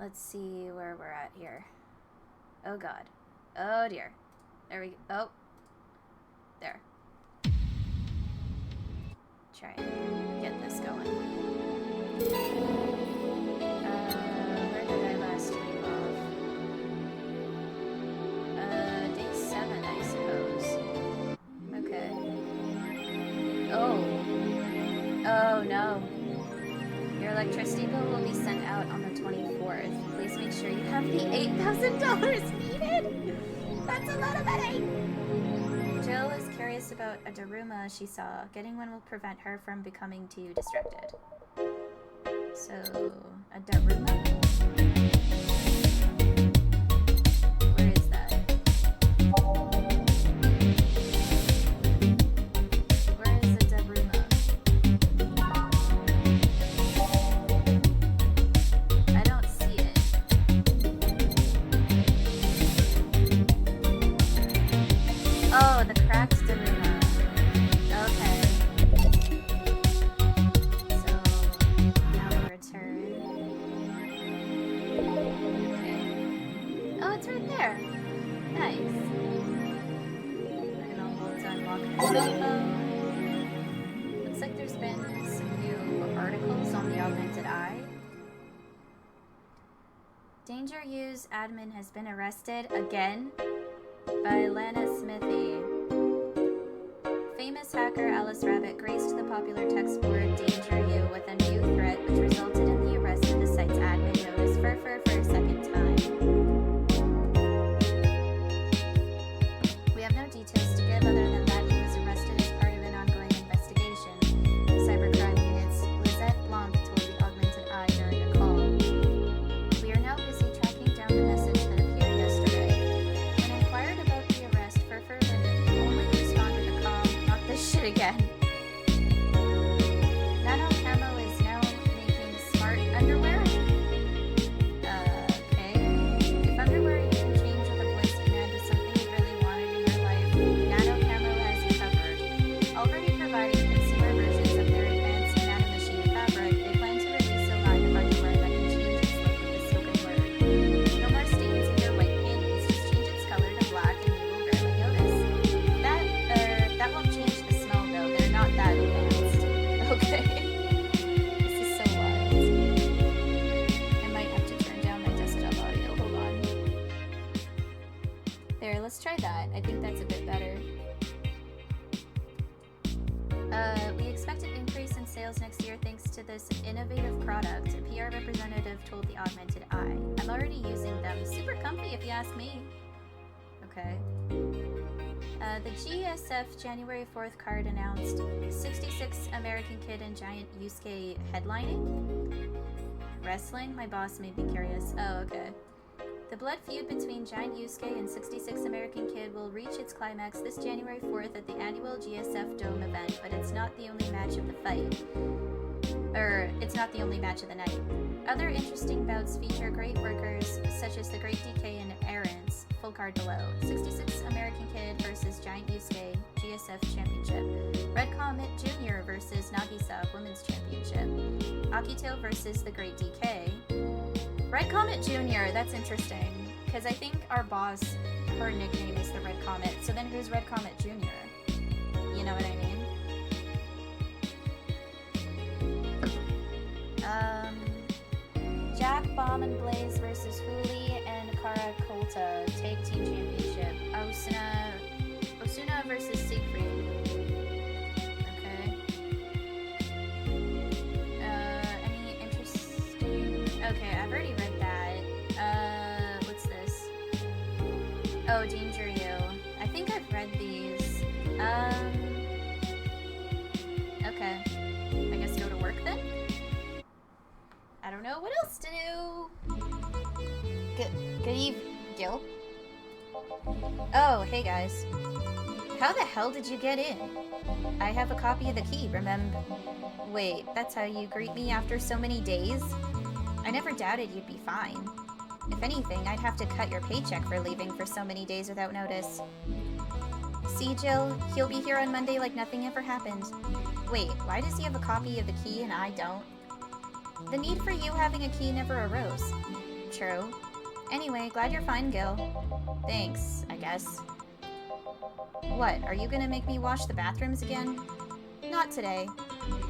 Let's see where we're at here. Oh god. Oh dear. There we go. Oh. There. Try and get this going. Where did I last leave off? Day 7, I suppose. Okay. Oh. Oh no. Your electricity bill will be sent out on the 24th. Please make sure you have the $8,000 needed. That's a lot of money. Jill is curious about a Daruma she saw. Getting one will prevent her from becoming too distracted. So, a Daruma? Where is that? Where is the Daruma? I don't see it. Oh, the cracked Daruma. Okay. So, now we return. Okay. Oh, it's right there. Nice. We're gonna hold to unlock the cell phone. Looks like there's been some new articles on the Augmented Eye. Danger Use admin has been arrested again by Lana Smithy. Famous hacker Alice Rabbit graced the popular text board Danger You with a new threat, which resulted in the arrest of the site's admin notice for a second time. We have no details to give other than that he was arrested as part of an ongoing investigation. Cybercrime Unit's Lizette Blanc told the Augmented Eye during a call. We are now busy tracking down the message that appeared yesterday. When inquired about the arrest, Furfur only responded a calm, "Not this shit again." Nano Camo is now making smart underwear? Okay. If underwear you can change with a voice command is something you really wanted in your life, Nano Camo has you covered. Already providing consumer versions of their advanced nanomachine fabric, they plan to release a line of underwear that can change its look with the spoken word. No more stains in your white panties, just change its color to black and you will barely notice. That won't change the smell though, they're not that advanced. Okay. This is so wild. I might have to turn down my desktop audio, hold on. There, let's try that. I think that's a bit better. We expect an increase in sales next year thanks to this innovative product, a PR representative told the Augmented Eye. I'm already using them. Super comfy if you ask me. Okay. The GSF January 4th card announced 66 American Kid and Giant Yusuke headlining. Wrestling? My boss made me curious. Oh, okay. The blood feud between Giant Yusuke and 66 American Kid will reach its climax this January 4th at the annual GSF Dome event, but it's not the only match of the fight. It's not the only match of the night. Other interesting bouts feature great workers such as the Great DK and Aaron's. Full card below. 66 American Kid versus Giant Yusuke GSF Championship. Red Comet Jr. versus Nagisa Women's Championship. Akito versus the Great DK. Red Comet Jr., that's interesting. Because I think our boss, her nickname is the Red Comet. So then who's Red Comet Jr.? You know what I mean? Jack, Bomb, and Blaze versus Huli and Kara Kolta Tag Team Championship. Osuna versus Siegfried. Okay. Any interesting... Okay, I've already read that. What's this? Oh, Danger You. I think I've read these. Okay. I guess go to work then? I don't know what else to do. Good evening, Gil. Oh, hey guys. How the hell did you get in? I have a copy of the key, remember? Wait, that's how you greet me after so many days? I never doubted you'd be fine. If anything, I'd have to cut your paycheck for leaving for so many days without notice. See, Jill? He'll be here on Monday like nothing ever happened. Wait, why does he have a copy of the key and I don't? The need for you having a key never arose. True. Anyway, glad you're fine, Gil. Thanks, I guess. What, are you gonna make me wash the bathrooms again? Not today.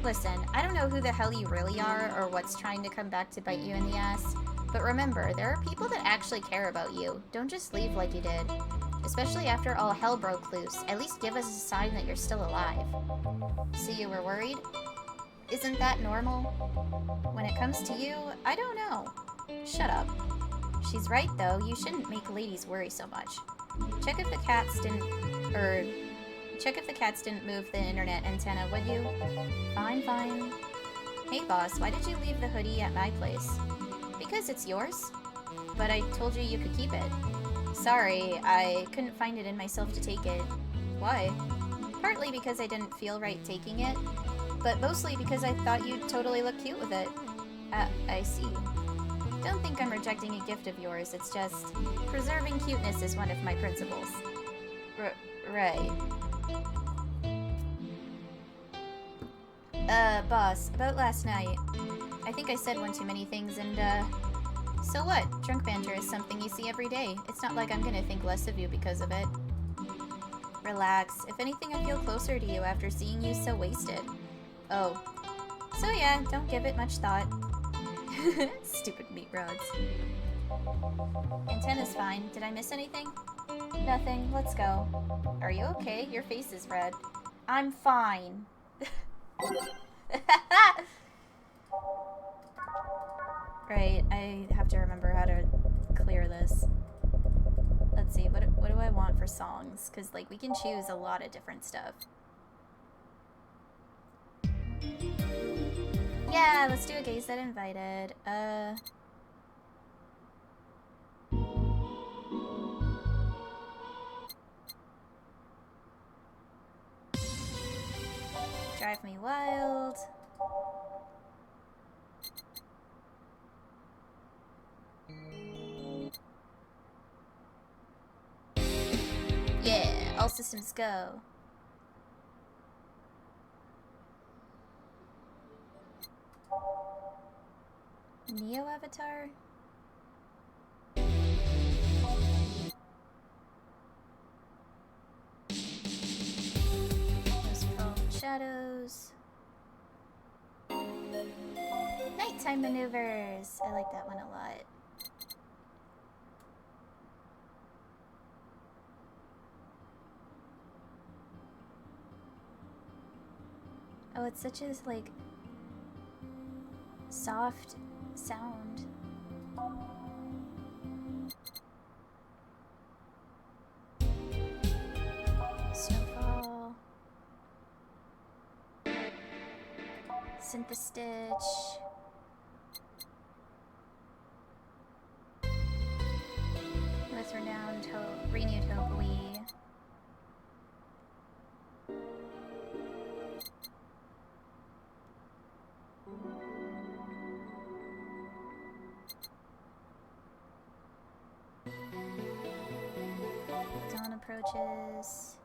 Listen, I don't know who the hell you really are or what's trying to come back to bite you in the ass, but remember, there are people that actually care about you. Don't just leave like you did. Especially after all hell broke loose. At least give us a sign that you're still alive. So you were worried? Isn't that normal? When it comes to you, I don't know. Shut up. She's right, though. You shouldn't make ladies worry so much. Check if the cats didn't move the internet antenna, would you? Fine, fine. Hey, boss, why did you leave the hoodie at my place? Because it's yours. But I told you you could keep it. Sorry, I couldn't find it in myself to take it. Why? Partly because I didn't feel right taking it, but mostly because I thought you'd totally look cute with it. I see. Don't think I'm rejecting a gift of yours, it's just preserving cuteness is one of my principles. Right. Boss, about last night. I think I said one too many things and, so what? Drunk banter is something you see every day. It's not like I'm gonna think less of you because of it. Relax. If anything, I feel closer to you after seeing you so wasted. Oh. So yeah, don't give it much thought. Stupid meat rods. Antenna's fine. Did I miss anything? Nothing. Let's go. Are you okay? Your face is red. I'm fine. Right, I have to remember how to clear this. Let's see, what do I want for songs? Because, like, we can choose a lot of different stuff. Yeah, let's do a Gaze That Invited. Drive Me Wild. Yeah, all systems go. Neo Avatar? Those foam shadows. Nighttime maneuvers. I like that one a lot. Oh, it's such a, like, soft sound. Snowfall. Synthestitch. With renewed hope we... Dawn approaches.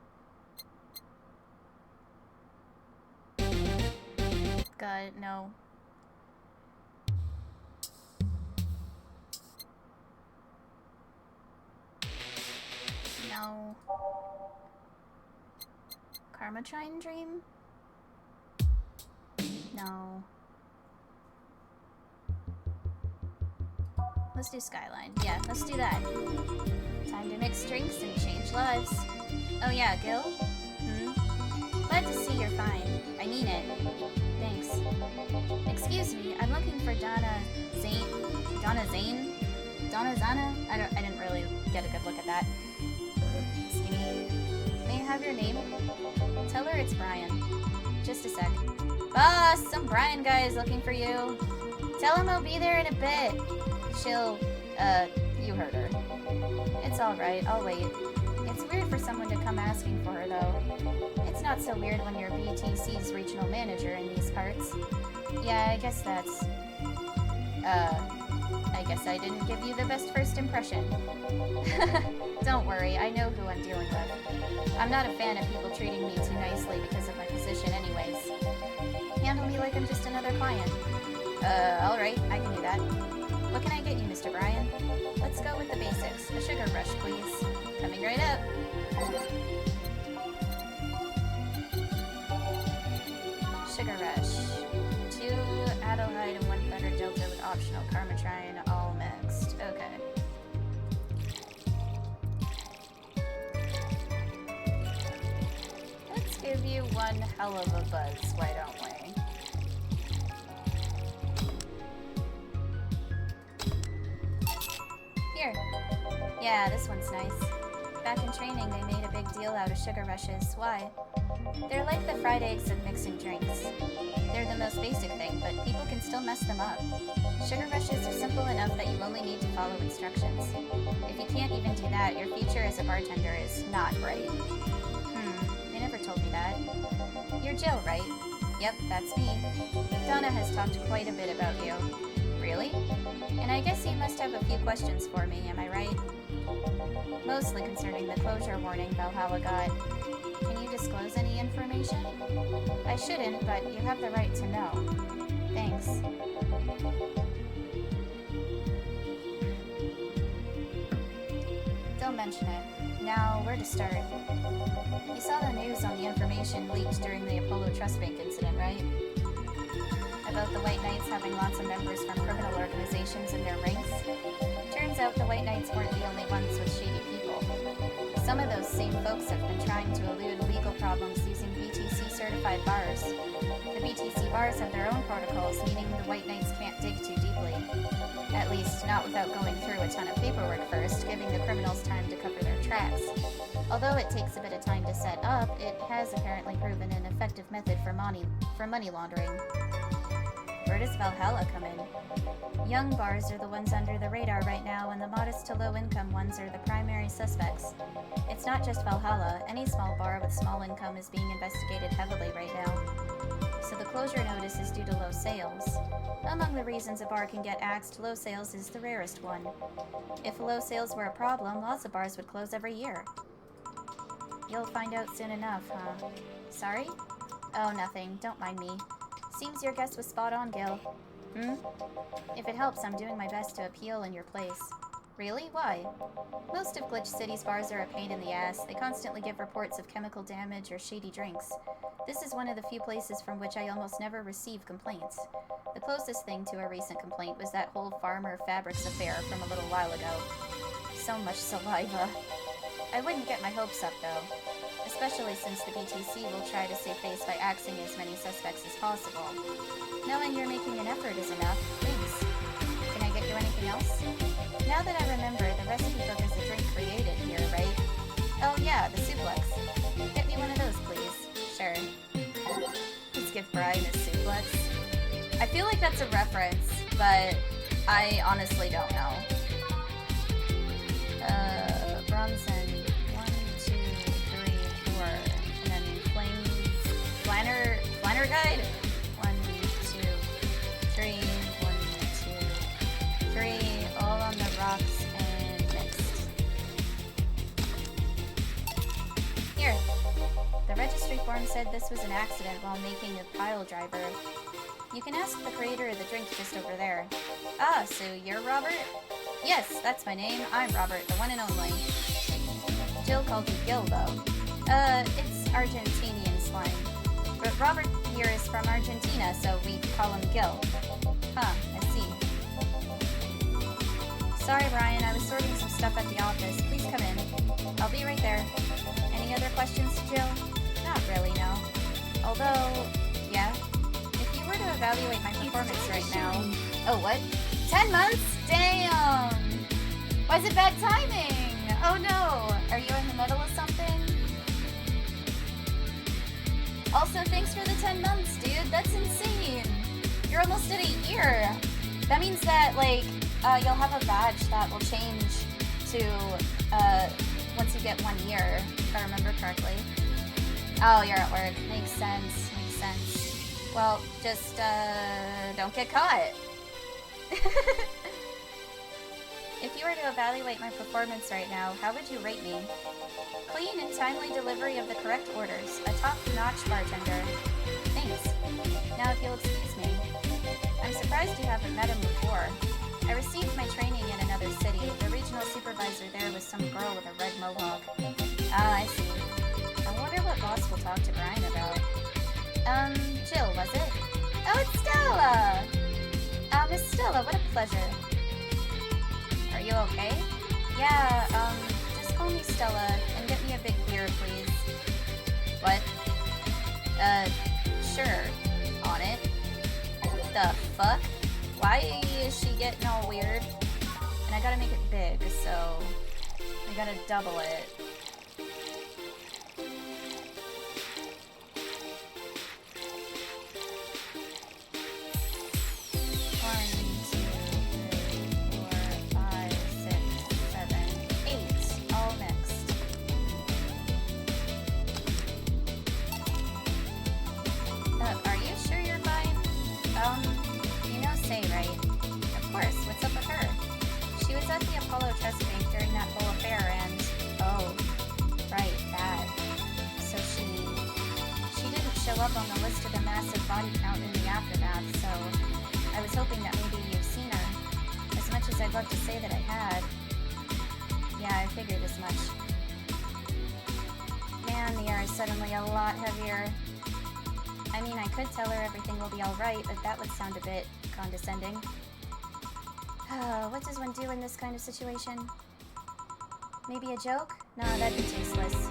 God, no. No. Karmatrine Dream? No. Let's do Skyline. Yeah, let's do that. Time to mix drinks and change lives. Oh yeah, Gil? Glad to see you're fine. I mean it. Thanks. Excuse me, I'm looking for Donna Zane? Donna Zane? Donna Zana? I didn't really get a good look at that. Skinny. May I have your name? Tell her it's Brian. Just a sec. Boss, some Brian guy is looking for you. Tell him I'll be there in a bit. She'll, you heard her. It's alright, I'll wait. It's weird for someone to come asking for her, though. It's not so weird when you're BTC's regional manager in these parts. Yeah, I guess that's... I guess I didn't give you the best first impression. Don't worry, I know who I'm dealing with. I'm not a fan of people treating me too nicely because of my position anyways. Handle me like I'm just another client. Alright, I can do that. What can I get you, Mr. Brian? Let's go with the basics. A sugar rush, please. Coming right up. Sugar rush. 2 Adelhyde and 1 butter delta with optional Carmatrine, all mixed. Okay. Let's give you one hell of a buzz, why don't we? Here. Yeah, this one's nice. Back in training, they made a big deal out of sugar rushes. Why? They're like the fried eggs of mixing drinks. They're the most basic thing, but people can still mess them up. Sugar rushes are simple enough that you only need to follow instructions. If you can't even do that, your future as a bartender is not bright. They never told me that. You're Jill, right? Yep, that's me. Donna has talked quite a bit about you. Really? And I guess you must have a few questions for me, am I right? Mostly concerning the closure warning Valhalla got. Can you disclose any information? I shouldn't, but you have the right to know. Thanks. Don't mention it. Now, where to start? You saw the news on the information leaked during the Apollo Trust Bank incident, right? About the White Knights having lots of members from criminal organizations in their ranks. Turns out the White Knights weren't the only ones with shady people. Some of those same folks have been trying to elude legal problems using BTC-certified bars. The BTC bars have their own protocols, meaning the White Knights can't dig too deeply. At least, not without going through a ton of paperwork first, giving the criminals time to cover their tracks. Although it takes a bit of time to set up, it has apparently proven an effective method for money laundering. Where does Valhalla come in? Young bars are the ones under the radar right now, and the modest to low-income ones are the primary suspects. It's not just Valhalla. Any small bar with small income is being investigated heavily right now. So the closure notice is due to low sales. Among the reasons a bar can get axed, low sales is the rarest one. If low sales were a problem, lots of bars would close every year. You'll find out soon enough, huh? Sorry? Oh, nothing. Don't mind me. Seems your guess was spot on, Gil. If it helps, I'm doing my best to appeal in your place. Really? Why? Most of Glitch City's bars are a pain in the ass. They constantly give reports of chemical damage or shady drinks. This is one of the few places from which I almost never receive complaints. The closest thing to a recent complaint was that whole Farmer Fabrics affair from a little while ago. So much saliva. I wouldn't get my hopes up, though. Especially since the BTC will try to save face by axing as many suspects as possible. Knowing you're making an effort is enough. Thanks. Can I get you anything else? Now that I remember, the recipe book is a drink created here, right? Oh yeah, the suplex. Get me one of those, please. Sure. Let's give Brian a suplex. I feel like that's a reference, but I honestly don't know. Bronson. 1, 2, 3, 4. And then Flanner guide? 1, 2, 3, 1, 2, 3. All on the rocks and mixed. Here. The registry form said this was an accident while making a pile driver. You can ask the creator of the drink just over there. Ah, so you're Robert? Yes, that's my name. I'm Robert, the one and only. Jill called you Gil, though. It's Argentinian slang. But Robert here is from Argentina, so we call him Gil. Huh, I see. Sorry, Brian, I was sorting some stuff at the office. Please come in. I'll be right there. Any other questions, Jill? Not really, no. Although, yeah. If you were to evaluate my performance right now... Oh, what? 10 months? Damn! Why is it bad timing? Oh no! Are you in the middle of something? Also, thanks for the 10 months, dude. That's insane. You're almost at a year. That means that, like, you'll have a badge that will change to, once you get 1 year, if I remember correctly. Oh, you're at work. Makes sense. Makes sense. Well, just, don't get caught. If you were to evaluate my performance right now, how would you rate me? Clean and timely delivery of the correct orders. A top-notch bartender. Thanks. Now if you'll excuse me. I'm surprised you haven't met him before. I received my training in another city. The regional supervisor there was some girl with a red mohawk. Ah, I see. I wonder what boss will talk to Brian about. Jill, was it? Oh, it's Stella! Miss Stella, what a pleasure. Are you okay? Yeah, just call me Stella and get me a big beer, please. What? Sure. On it. The fuck? Why is she getting all weird? And I gotta make it big, so I gotta double it. Up on the list of the massive body count in the aftermath, so I was hoping that maybe you've seen her. As much as I'd love to say that I had. Yeah, I figured as much. Man, the air is suddenly a lot heavier. I mean, I could tell her everything will be alright, but that would sound a bit condescending. What does one do in this kind of situation? Maybe a joke? No, that'd be tasteless.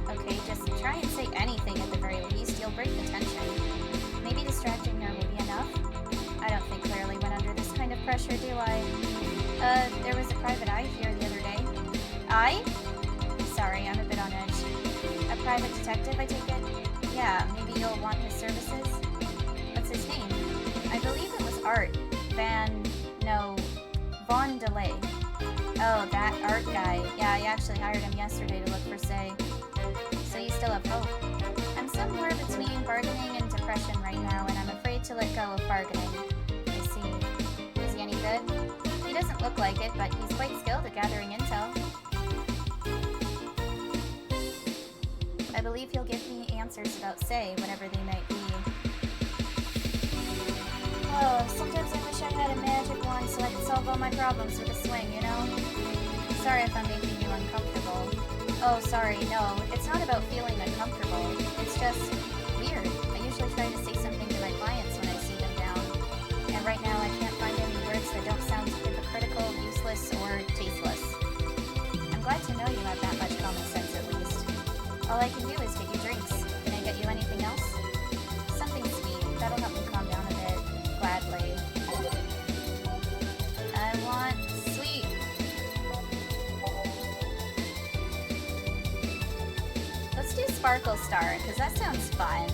Okay, just try and say anything at the very least. You'll break the tension. Maybe distracting her will be enough? I don't think clearly when under this kind of pressure, do I? There was a private eye here the other day. Eye? Sorry, I'm a bit on edge. A private detective, I take it? Yeah, maybe you'll want his services? What's his name? I believe it was Art. Von DeLay. Oh, that Art guy. Yeah, I actually hired him yesterday to look for Say. So you still have hope. I'm somewhere between bargaining and depression right now, and I'm afraid to let go of bargaining. I see. Is he any good? He doesn't look like it, but he's quite skilled at gathering intel. I believe he'll give me answers about Say, whatever they might be. Oh, sometimes I wish I had a magic wand so I could solve all my problems with a swing, you know? Sorry if I'm making you uncomfortable. Oh, sorry, no, it's not about feeling uncomfortable. It's just weird. I usually try to say something to my clients when I see them down. And right now I can't find any words that don't sound hypocritical, useless, or tasteless. I'm glad to know you have that much common sense at least. All I can do is get you drinks. Can I get you anything else? Something sweet. That'll help me calm down a bit. Gladly. I want sweet. Let's do Sparkle Star, because that sounds fun.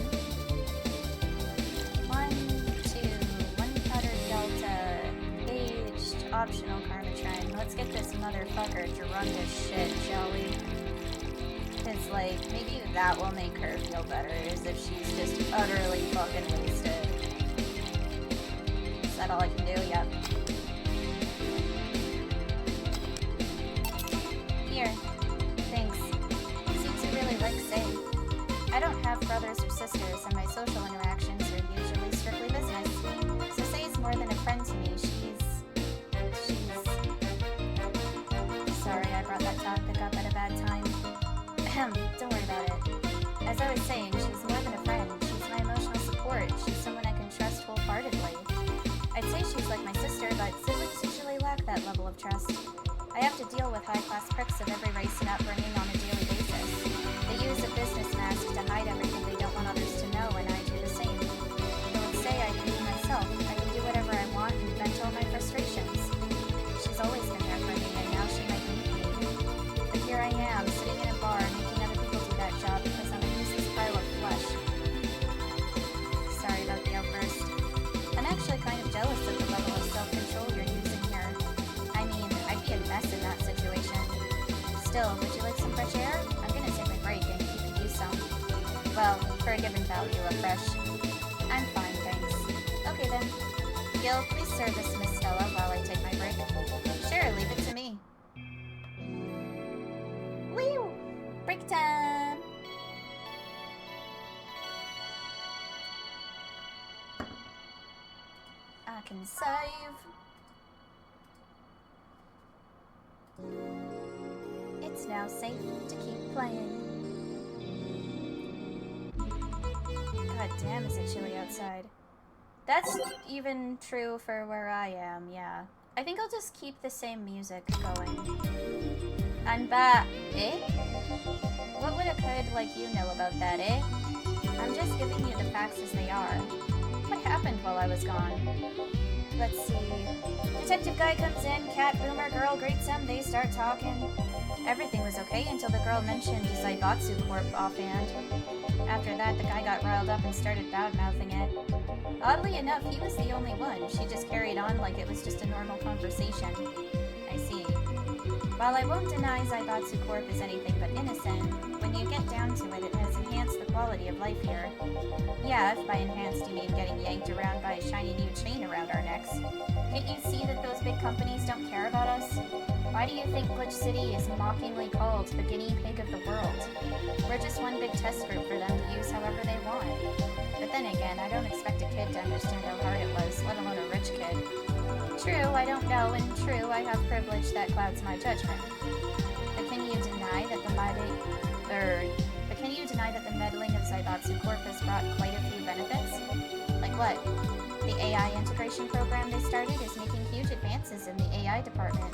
1, 2, 1 powder delta, aged, optional Karmatron. Let's get this motherfucker drunk as shit, shall we? Because, like, maybe that will make her feel better, is if she's just utterly fucking wasted. Is that all I can do? Yep. Here. Thanks. You seem to really like Say. I don't have brothers or sisters, and my social interactions are usually strictly business. So Say's more than a friend to me. She's... Sorry, I brought that topic up at a bad time. Don't worry about it. As I was saying, she's more than a friend. She's my emotional support. She's someone I can trust wholeheartedly. I'd say she's like my sister, but siblings usually lack that level of trust. I have to deal with high-class pricks of every race and upbringing on a daily basis. They use a business mask to hide everything they don't want others to know, and I do the same. Though it's Say I can be myself. I can do whatever I want and vent all my frustrations. She's always been there for me, and now she might need me. But here I am, sitting in a bar, making other people do that job because I'm a useless pile of flesh. Sorry about the outburst. I'm actually kind of jealous of the level of self-control you're using here. I mean, I'd be a mess in that situation. Still, would you like some fresh air? I'm gonna take my break and you could use some. Well, for a given value of fresh. I'm fine, thanks. Okay then. Gil, please service Miss Stella while I take my break. Sure, leave it to me. Woo! Break time! I can save. It's now safe to keep playing. God damn, is it chilly outside. That's even true for where I am, yeah. I think I'll just keep the same music going. I'm back, eh? What would a kid like you know about that, eh? I'm just giving you the facts as they are. What happened while I was gone? Let's see. Detective guy comes in, cat boomer girl greets him, they start talking. Everything was okay until the girl mentioned Zaibatsu Corp offhand. After that, the guy got riled up and started bad-mouthing it. Oddly enough, he was the only one. She just carried on like it was just a normal conversation. I see. While I won't deny Zaibatsu Corp is anything but innocent, when you get down to it, it has enhanced the quality of life here. Yeah, if by enhanced you mean getting yanked around by a shiny new chain around our necks. Can't you see that those big companies don't care about us? Why do you think Glitch City is mockingly called the guinea pig of the world? We're just one big test group for them to use however they want. But then again, I don't expect a kid to understand how hard it was, let alone a rich kid. True, I don't know, and true, I have privilege that clouds my judgment. But can you deny that the meddling of Zaibatsu Corp has brought quite a few benefits? Like what? The AI integration program they started is making huge advances in the AI department.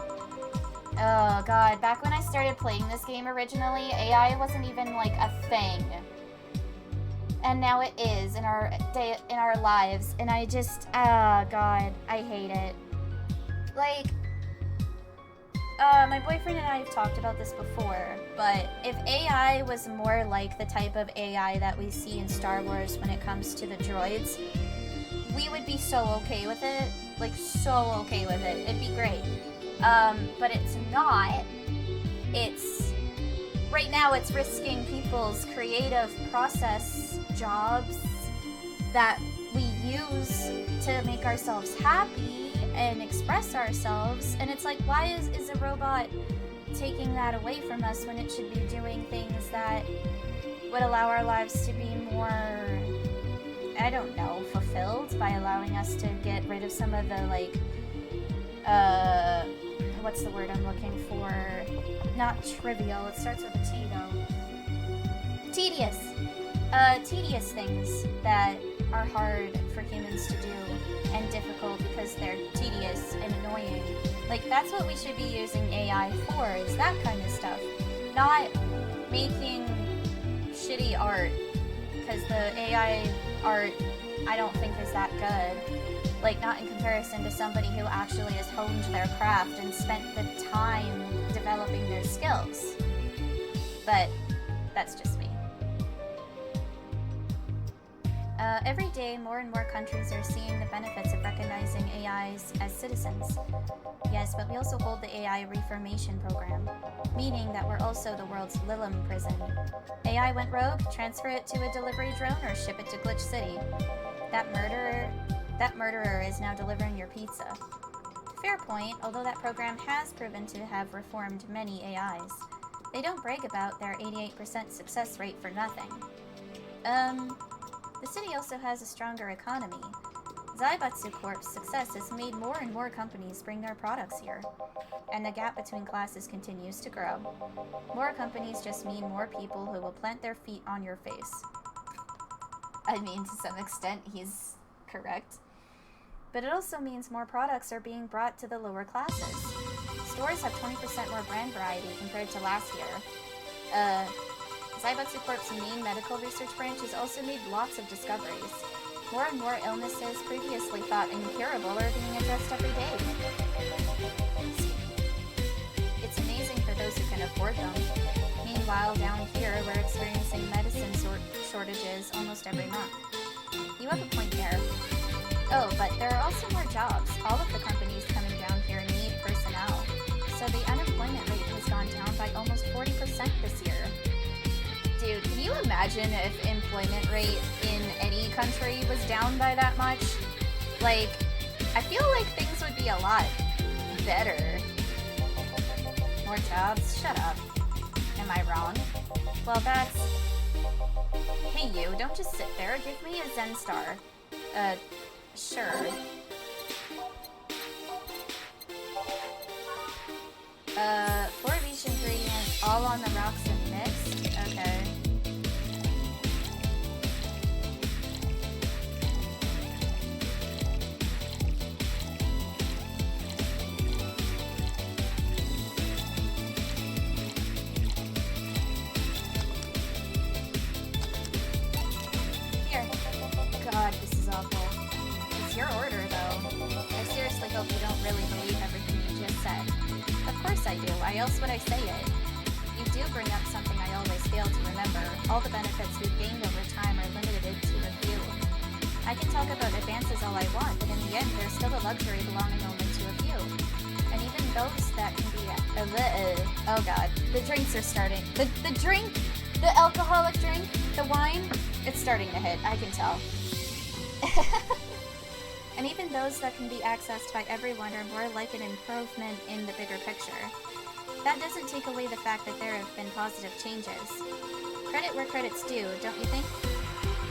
Oh god, back when I started playing this game originally, AI wasn't even like a thing. And now it is in our lives, and I just, god, I hate it. Like, my boyfriend and I have talked about this before, but if AI was more like the type of AI that we see in Star Wars when it comes to the droids, we would be so okay with it. Like, so okay with it. It'd be great. But it's not. It's... Right now, it's risking people's creative process jobs that we use to make ourselves happy and express ourselves, and it's like, why is a robot taking that away from us when it should be doing things that would allow our lives to be more, I don't know, fulfilled by allowing us to get rid of some of the, like, what's the word I'm looking for? Not trivial, it starts with a T though. Tedious. Tedious things that are hard for humans to do and difficult because they're tedious and annoying. Like, that's what we should be using AI for, is that kind of stuff. Not making shitty art, because the AI art I don't think is that good. Like, not in comparison to somebody who actually has honed their craft and spent the time developing their skills. But that's just me. Every day, more and more countries are seeing the benefits of recognizing AIs as citizens. Yes, but we also hold the AI Reformation Program, meaning that we're also the world's Lilim prison. AI went rogue, transfer it to a delivery drone or ship it to Glitch City. That murderer is now delivering your pizza. Fair point, although that program has proven to have reformed many AIs. They don't brag about their 88% success rate for nothing. The city also has a stronger economy. Zaibatsu Corp's success has made more and more companies bring their products here, and the gap between classes continues to grow. More companies just mean more people who will plant their feet on your face. I mean, to some extent, he's correct. But it also means more products are being brought to the lower classes. Stores have 20% more brand variety compared to last year. Zaibatsu Corp's main medical research branch has also made lots of discoveries. More and more illnesses previously thought incurable are being addressed every day. It's amazing for those who can afford them. Meanwhile, down here, we're experiencing medicine shortages almost every month. You have a point there. Oh, but there are also more jobs. All of the companies coming down here need personnel. So the unemployment rate has gone down by almost 40% this year. Dude, can you imagine if employment rate in any country was down by that much? Like, I feel like things would be a lot better. More jobs? Shut up. Am I wrong? Well, that's... Hey you, don't just sit there. Give me a Zen Star. Sure. 4 of each ingredient, all on the rocks and mixed? Okay. Here. God, this is awful. It's your order, though. I seriously hope you don't really believe everything you just said. Of course I do. Why else would I say it? You do bring up something I always fail to remember. All the benefits we've gained over time are limited to a few. I can talk about advances all I want, but in the end, there's still a luxury belonging only to a few. And even those that can be... oh god. The drinks are starting. The drink! The alcoholic drink! The wine! It's starting to hit. I can tell. And even those that can be accessed by everyone are more like an improvement in the bigger picture. That doesn't take away the fact that there have been positive changes. Credit where credit's due, don't you think?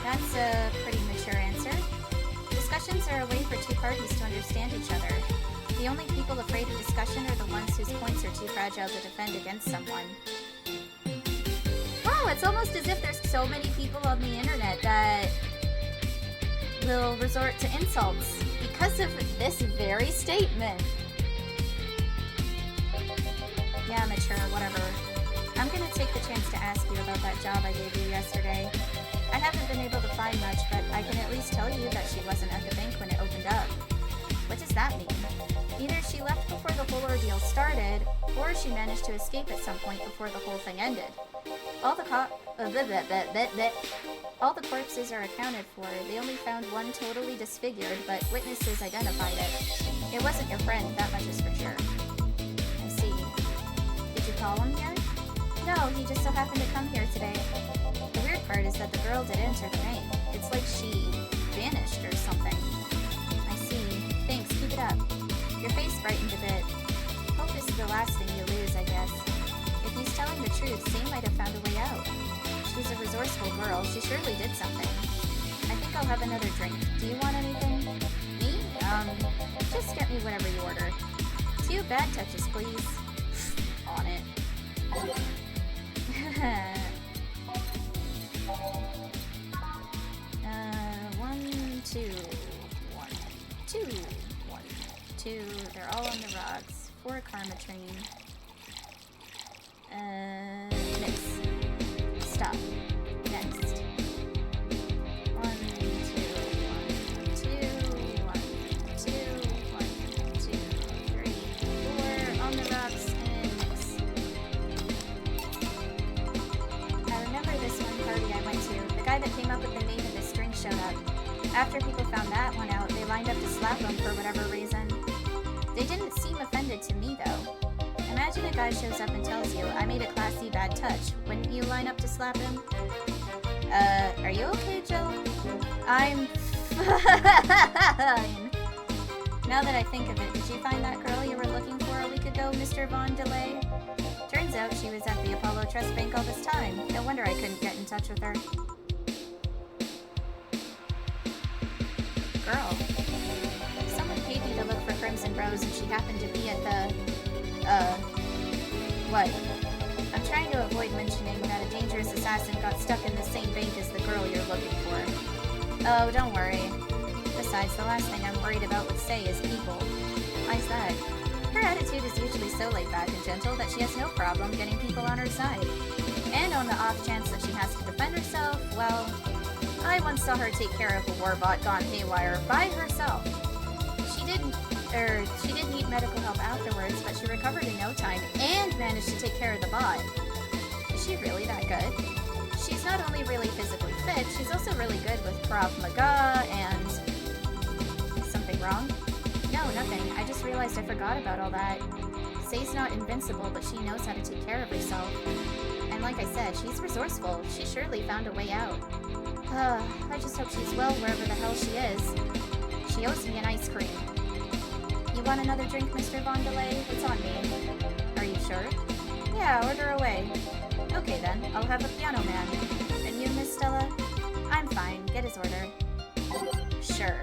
That's a pretty mature answer. Discussions are a way for two parties to understand each other. The only people afraid of discussion are the ones whose points are too fragile to defend against someone. Wow, it's almost as if there's so many people on the internet that will resort to insults because of this very statement. Yeah, mature, whatever. I'm gonna take the chance to ask you about that job I gave you yesterday. I haven't been able to find much, but I can at least tell you that she wasn't at the bank when it opened up. What does that mean? Either she left before the whole ordeal started, or she managed to escape at some point before the whole thing ended. All the corpses are accounted for. They only found one totally disfigured, but witnesses identified it. It wasn't your friend, that much is for sure. I see. Did you call him here? No, he just so happened to come here today. The weird part is that the girl did enter the bank. It's like she vanished or something. I see. Thanks, keep it up. Your face brightened a bit. Hope this is the last thing you lose, I guess. If he's telling the truth, Zane might have found a way out. She's a resourceful girl. She surely did something. I think I'll have another drink. Do you want anything? Me? Just get me whatever you order. 2 bad touches, please. On it. 1, 2, 1, 2, 1, 2. They're all on the rocks. 4 karma training. Next. Stop. Next. 1, 2, 1, 2, 1, 2, 1, 2, 3, 4. On the rocks and next. I remember this one party I went to. The guy that came up with the name of the string showed up. After people found that one out, they lined up to slap him for whatever reason. They didn't seem offended to me, though. Imagine a guy shows up and tells you, I made a classy bad touch. Wouldn't you line up to slap him? Are you okay, Jill? I'm fine. Now that I think of it, did you find that girl you were looking for a week ago, Mr. Von Delay? Turns out she was at the Apollo Trust Bank all this time. No wonder I couldn't get in touch with her. Girl. Someone paid me to look for Crimson Rose and she happened to be at the... what? I'm trying to avoid mentioning that a dangerous assassin got stuck in the same bank as the girl you're looking for. Oh, don't worry. Besides, the last thing I'm worried about with Say is people. Why's that? Her attitude is usually so laid back and gentle that she has no problem getting people on her side. And on the off chance that she has to defend herself, well, I once saw her take care of a warbot gone haywire by herself. She did need medical help afterwards, but she recovered in no time and managed to take care of the bot. Is she really that good? She's not only really physically fit, she's also really good with Krav Maga and... Is something wrong? No, nothing. I just realized I forgot about all that. Say's not invincible, but she knows how to take care of herself. And like I said, she's resourceful. She surely found a way out. I just hope she's well wherever the hell she is. She owes me an ice cream. You want another drink, Mr. Von Delay? It's on me. Are you sure? Yeah, order away. Okay then, I'll have a piano man. And you, Miss Stella? I'm fine. Get his order. Sure.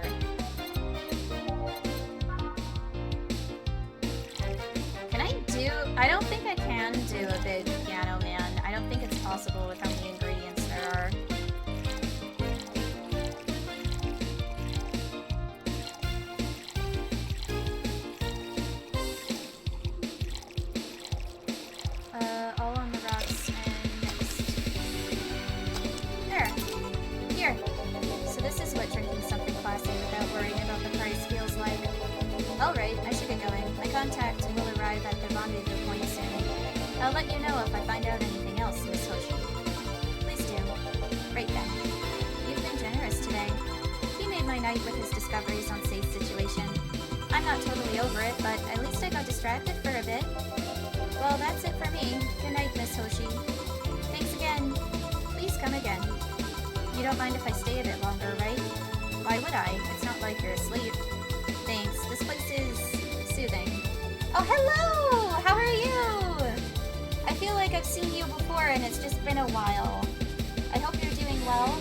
Can I do... I don't think I can do a big piano man. I don't think it's possible with how many ingredients there are. All on the rocks and next. There. Here. So this is what drinking something classy without worrying about the price feels like. Alright, I should get going. My contact will arrive at the rendezvous point soon. I'll let you know if I find out anything else, Miss Hoshi. Please do. Right then. You've been generous today. He made my night with his discoveries on Sei's situation. I'm not totally over it, but at least I got distracted for a bit. Well, that's it for me. Good night, Miss Hoshi. Thanks again. Please come again. You don't mind if I stay a bit longer, right? Why would I? It's not like you're asleep. Thanks. This place is soothing. Oh, hello! How are you? I feel like I've seen you before and it's just been a while. I hope you're doing well.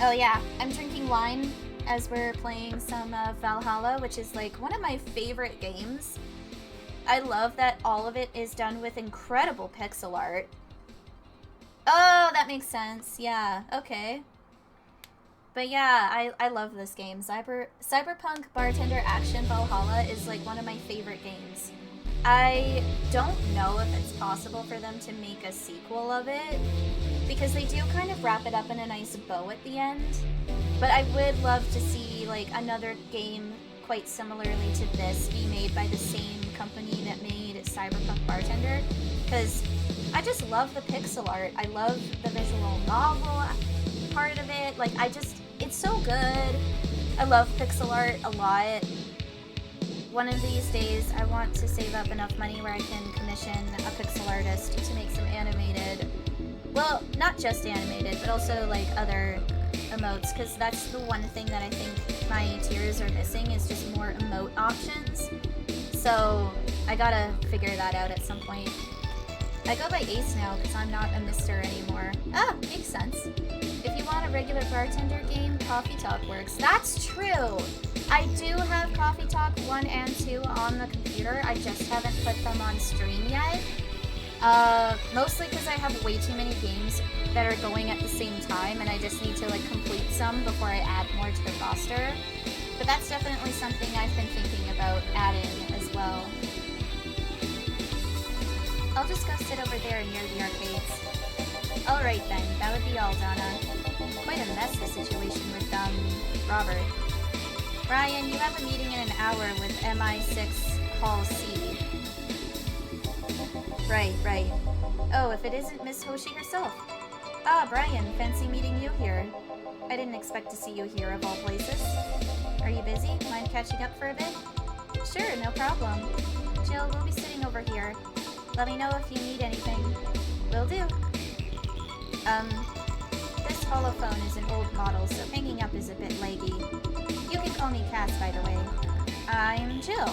Oh yeah, I'm drinking wine as we're playing some Valhalla, which is like one of my favorite games. I love that all of it is done with incredible pixel art. Oh, that makes sense. Yeah, okay. But yeah, I love this game. Cyberpunk Bartender Action Valhalla is like one of my favorite games. I don't know if it's possible for them to make a sequel of it, because they do kind of wrap it up in a nice bow at the end. But I would love to see like another game quite similarly to this be made by the same company that made Cyberpunk Bartender, because I just love the pixel art. I love the visual novel part of it. Like, it's so good. I love pixel art a lot. One of these days, I want to save up enough money where I can commission a pixel artist to make some animated, well, not just animated, but also like other emotes, because that's the one thing that I think my tiers are missing, is just more emote options. So I gotta figure that out at some point. I go by Ace now because I'm not a Mister anymore. Ah, makes sense. If you want a regular bartender game, Coffee Talk works. That's true! I do have Coffee Talk 1 and 2 on the computer. I just haven't put them on stream yet. Mostly because I have way too many games that are going at the same time, and I just need to like complete some before I add more to the roster. But that's definitely something I've been thinking about adding as well. I'll just go sit over there near the arcades. Alright then, that would be all, Donna. Quite a mess, the situation with, Robert. Brian, you have a meeting in an hour with MI6 Hall C. Right. Oh, if it isn't Miss Hoshi herself. Ah, Brian, fancy meeting you here. I didn't expect to see you here of all places. Are you busy? Mind catching up for a bit? Sure, no problem. Jill, we'll be sitting over here. Let me know if you need anything. Will do. This holophone is an old model, so hanging up is a bit laggy. You can call me Cass, by the way. I'm Jill.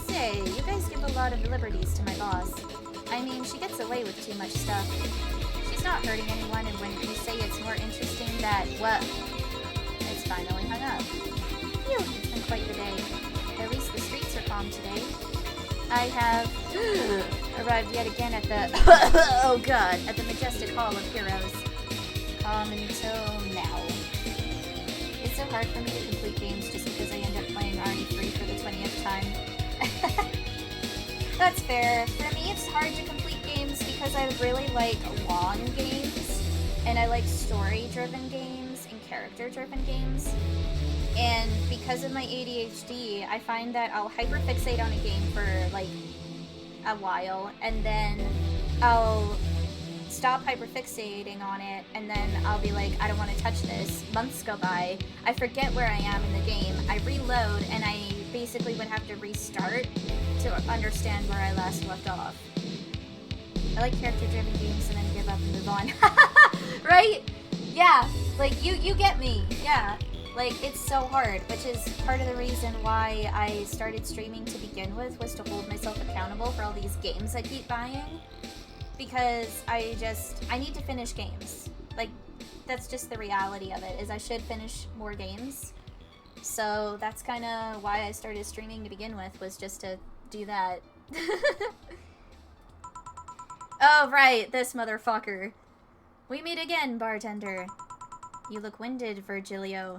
Say, you guys give a lot of liberties to my boss. I mean, she gets away with too much stuff. She's not hurting anyone, and when you say it's more interesting that, what? It's finally hung up. Phew, it's been quite the day. At least the streets are calm today. I have arrived yet again at the oh god, at the majestic Hall of Heroes. Calm until now. It's so hard for me to complete games just because I end up playing RE3 for the 20th time. That's fair. For me, it's hard to complete games because I really like long games, and I like story-driven games and character-driven games. And because of my ADHD, I find that I'll hyperfixate on a game for like a while, and then I'll stop hyperfixating on it, and then I'll be like, I don't want to touch this. Months go by, I forget where I am in the game, I reload, and I basically would have to restart to understand where I last left off. I like character-driven games and then give up and move on. Right? Yeah, like, you get me, yeah. Like, it's so hard, which is part of the reason why I started streaming to begin with, was to hold myself accountable for all these games I keep buying. Because I need to finish games. Like, that's just the reality of it, is I should finish more games. So that's kind of why I started streaming to begin with, was just to do that. Oh, right, this motherfucker. We meet again, bartender. You look winded, Virgilio.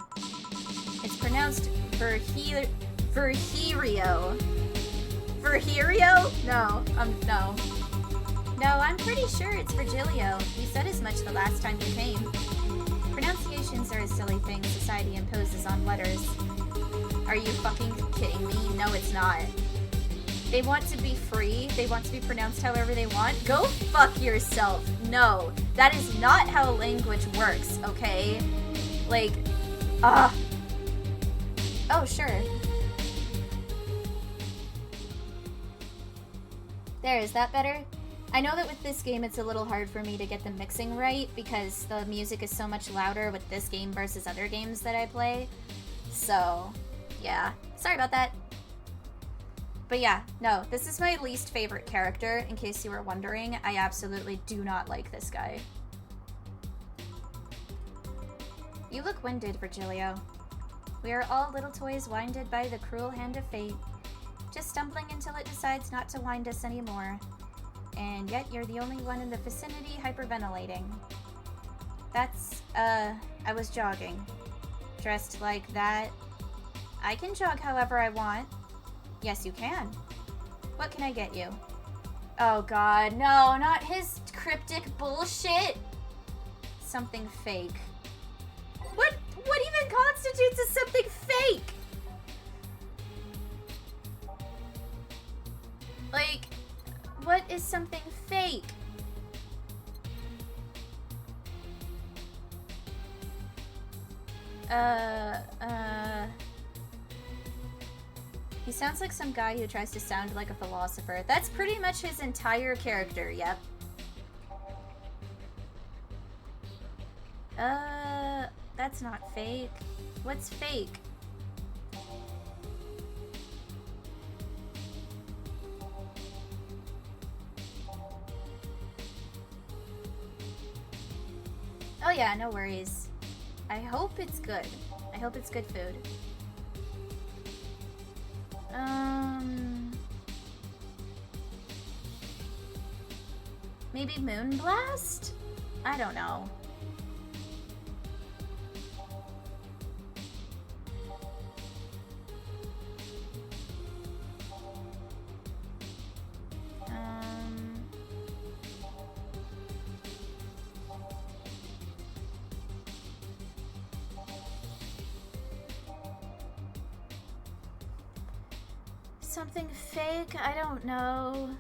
It's pronounced Virgilio. Virgilio? No, no. No, I'm pretty sure it's Virgilio. You said as much the last time you came. Pronunciations are a silly thing society imposes on letters. Are you fucking kidding me? No, it's not. They want to be free. They want to be pronounced however they want. Go fuck yourself. No, that is not how language works, okay? Like, oh, sure. There, is that better? I know that with this game it's a little hard for me to get the mixing right because the music is so much louder with this game versus other games that I play. So, yeah. Sorry about that. But yeah, no, this is my least favorite character, in case you were wondering. I absolutely do not like this guy. You look winded, Virgilio. We are all little toys winded by the cruel hand of fate, just stumbling until it decides not to wind us anymore. And yet you're the only one in the vicinity hyperventilating. That's, I was jogging. Dressed like that. I can jog however I want. Yes, you can. What can I get you? Oh god, no, not his cryptic bullshit. Something fake. What even constitutes as something fake? Like, what is something fake? He sounds like some guy who tries to sound like a philosopher. That's pretty much his entire character, yep. That's not fake. What's fake? Oh yeah, no worries. I hope it's good. I hope it's good food. Maybe Moonblast? I don't know. Something fake? I don't know.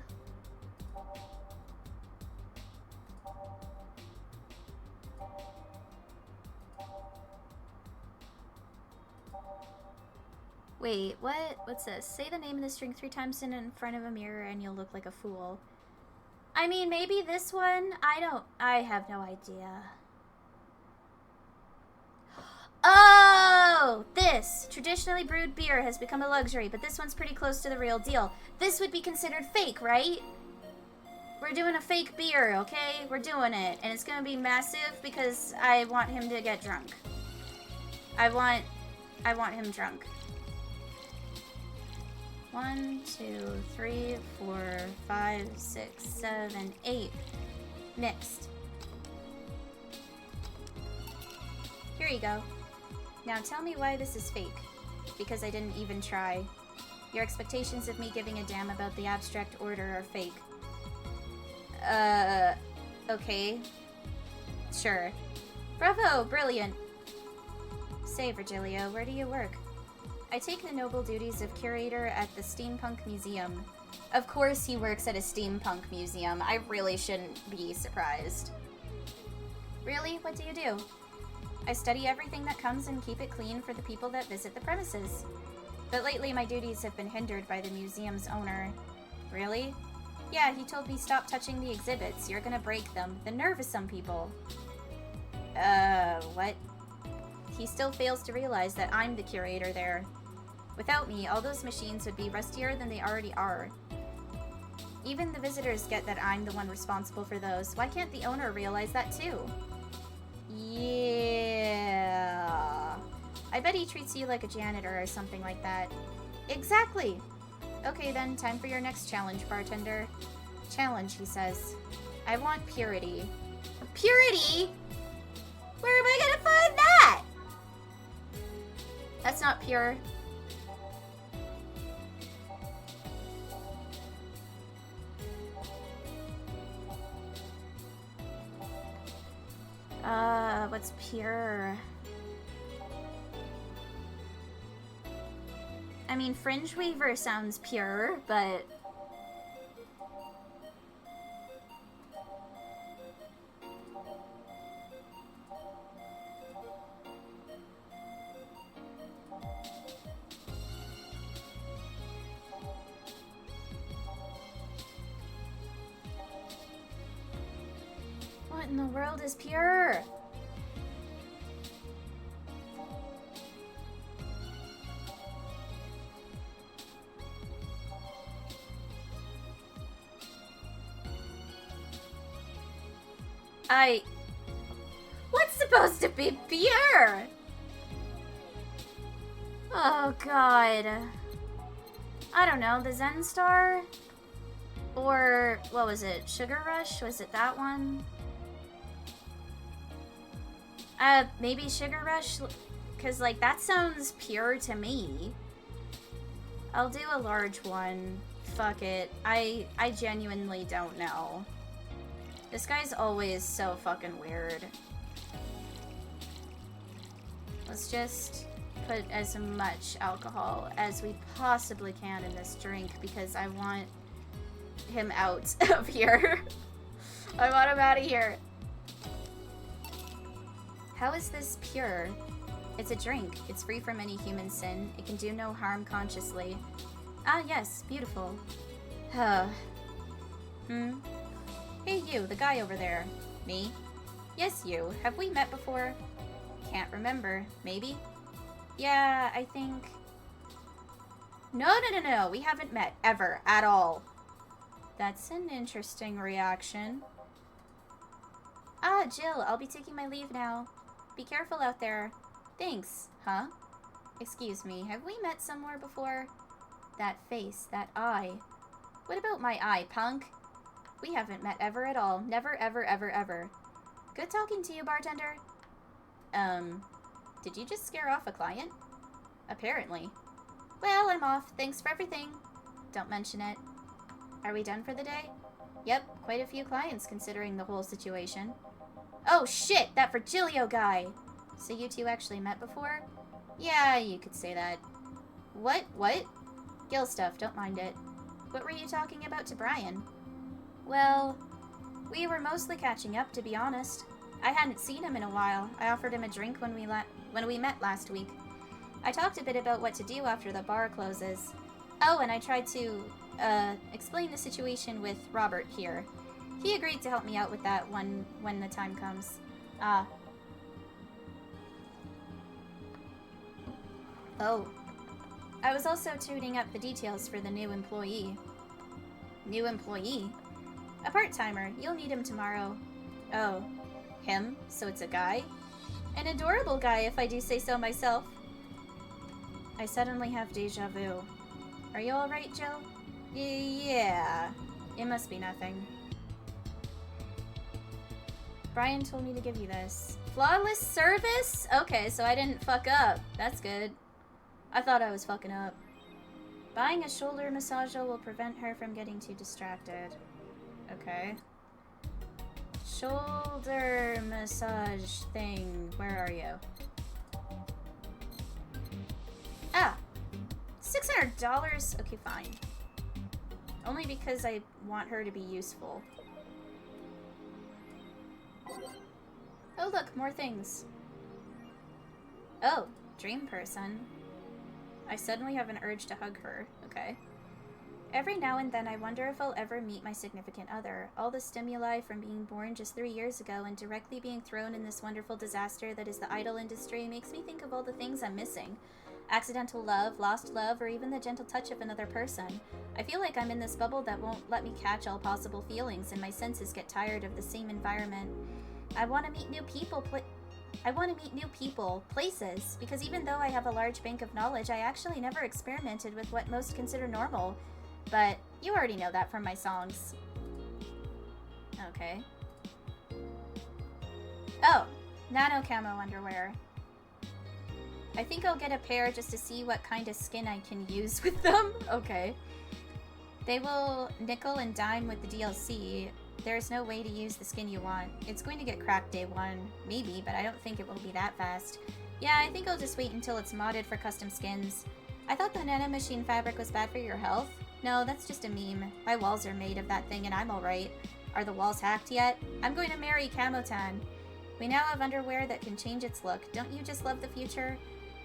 Wait, what? What's this? Say the name of the string 3 times in front of a mirror and you'll look like a fool. I mean, maybe this one? I have no idea. Oh! This! Traditionally brewed beer has become a luxury, but this one's pretty close to the real deal. This would be considered fake, right? We're doing a fake beer, okay? We're doing it. And it's gonna be massive because I want him to get drunk. I want him drunk. 1, 2, 3, 4, 5, 6, 7, 8. Mixed. Here you go. Now tell me why this is fake. Because I didn't even try. Your expectations of me giving a damn about the abstract order are fake. Okay. Sure. Bravo! Brilliant! Say, Virgilio, where do you work? I take the noble duties of curator at the Steampunk Museum. Of course he works at a steampunk museum. I really shouldn't be surprised. Really? What do you do? I study everything that comes and keep it clean for the people that visit the premises. But lately my duties have been hindered by the museum's owner. Really? Yeah, he told me stop touching the exhibits. You're gonna break them. The nerve of some people. What? He still fails to realize that I'm the curator there. Without me, all those machines would be rustier than they already are. Even the visitors get that I'm the one responsible for those. Why can't the owner realize that too? Yeah. I bet he treats you like a janitor or something like that. Exactly! Okay then, time for your next challenge, bartender. Challenge, he says. I want purity. Purity? Where am I gonna find that? That's not pure. What's pure? I mean, Fringe Weaver sounds pure, but... What in the world is pure? What's supposed to be pure? Oh god. I don't know, the Zen Star? Or, what was it, Sugar Rush? Was it that one? Maybe Sugar Rush? Because, like, that sounds pure to me. I'll do a large one. Fuck it. I genuinely don't know. This guy's always so fucking weird. Let's just put as much alcohol as we possibly can in this drink because I want him out of here. I want him out of here. How is this pure? It's a drink. It's free from any human sin. It can do no harm consciously. Ah, yes. Beautiful. Hey, you, the guy over there. Me? Yes, you. Have we met before? Can't remember. Maybe? Yeah, I think... No. We haven't met. Ever. At all. That's an interesting reaction. Ah, Jill, I'll be taking my leave now. Be careful out there. Thanks. Huh? Excuse me, have we met somewhere before? That face, that eye. What about my eye, punk? We haven't met ever at all. Never, ever, ever, ever. Good talking to you, bartender. Did you just scare off a client? Apparently. Well, I'm off. Thanks for everything. Don't mention it. Are we done for the day? Yep, quite a few clients considering the whole situation. Oh shit, that Virgilio guy! So you two actually met before? Yeah, you could say that. What? Gil stuff, don't mind it. What were you talking about to Brian? Well, we were mostly catching up, to be honest. I hadn't seen him in a while. I offered him a drink when we met last week. I talked a bit about what to do after the bar closes. Oh, and I tried to, explain the situation with Robert here. He agreed to help me out with that when the time comes. Ah. Oh. I was also tuning up the details for the new employee. New employee? A part-timer. You'll need him tomorrow. Oh. Him? So it's a guy? An adorable guy, if I do say so myself. I suddenly have deja vu. Are you alright, Jill? Yeah. It must be nothing. Brian told me to give you this. Flawless service? Okay, so I didn't fuck up. That's good. I thought I was fucking up. Buying a shoulder massager will prevent her from getting too distracted. Okay. Shoulder massage thing. Where are you? Ah! $600? Okay, fine. Only because I want her to be useful. Oh look, more things. Oh, dream person. I suddenly have an urge to hug her. Okay. Every now and then I wonder if I'll ever meet my significant other. All the stimuli from being born just 3 years ago and directly being thrown in this wonderful disaster that is the idol industry makes me think of all the things I'm missing. Accidental love, lost love, or even the gentle touch of another person. I feel like I'm in this bubble that won't let me catch all possible feelings and my senses get tired of the same environment. I want to meet new people, I want to meet new people, places, because even though I have a large bank of knowledge, I actually never experimented with what most consider normal. But you already know that from my songs. Okay. Oh, nano camo underwear. I think I'll get a pair just to see what kind of skin I can use with them. Okay. They will nickel and dime with the DLC. There's no way to use the skin you want. It's going to get cracked day one. Maybe, but I don't think it will be that fast. Yeah, I think I'll just wait until it's modded for custom skins. I thought the nanomachine fabric was bad for your health. No, that's just a meme. My walls are made of that thing and I'm alright. Are the walls hacked yet? I'm going to marry Camotan. We now have underwear that can change its look. Don't you just love the future?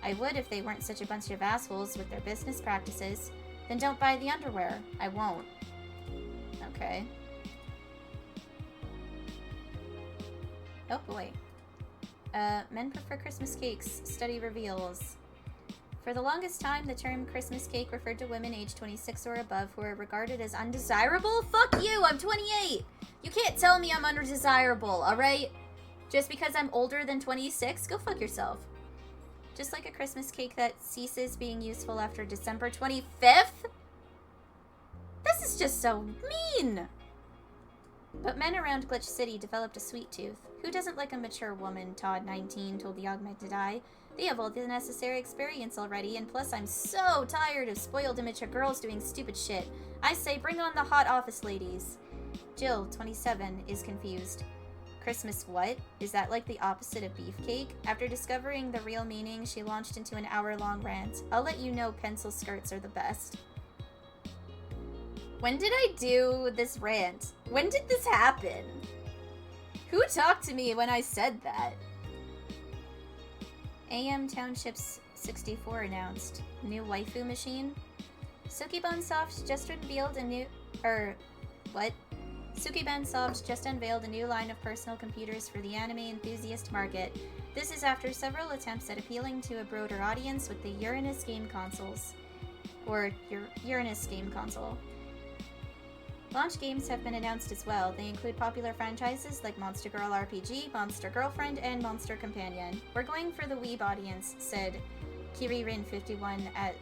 I would if they weren't such a bunch of assholes with their business practices. Then don't buy the underwear. I won't. Okay. Oh boy. Men prefer Christmas cakes. Study reveals. For the longest time, the term Christmas cake referred to women aged 26 or above who are regarded as undesirable. Fuck you! I'm 28! You can't tell me I'm undesirable, alright? Just because I'm older than 26? Go fuck yourself. Just like a Christmas cake that ceases being useful after December 25th? This is just so mean! But men around Glitch City developed a sweet tooth. Who doesn't like a mature woman, Todd 19 told the augmented eye. They have all the necessary experience already, and plus I'm so tired of spoiled immature girls doing stupid shit. I say bring on the hot office ladies. Jill, 27, is confused. Christmas what? Is that like the opposite of beefcake? After discovering the real meaning, she launched into an hour-long rant. I'll let you know pencil skirts are the best. When did I do this rant? When did this happen? Who talked to me when I said that? AM Townships 64 announced. New waifu machine? Sukiban Soft just unveiled a new... what? Sukiban Soft just unveiled a new line of personal computers for the anime enthusiast market. This is after several attempts at appealing to a broader audience with the Uranus game consoles. Or Uranus game console. Launch games have been announced as well. They include popular franchises like Monster Girl RPG, Monster Girlfriend, and Monster Companion. We're going for the weeb audience, said Kiririn51 at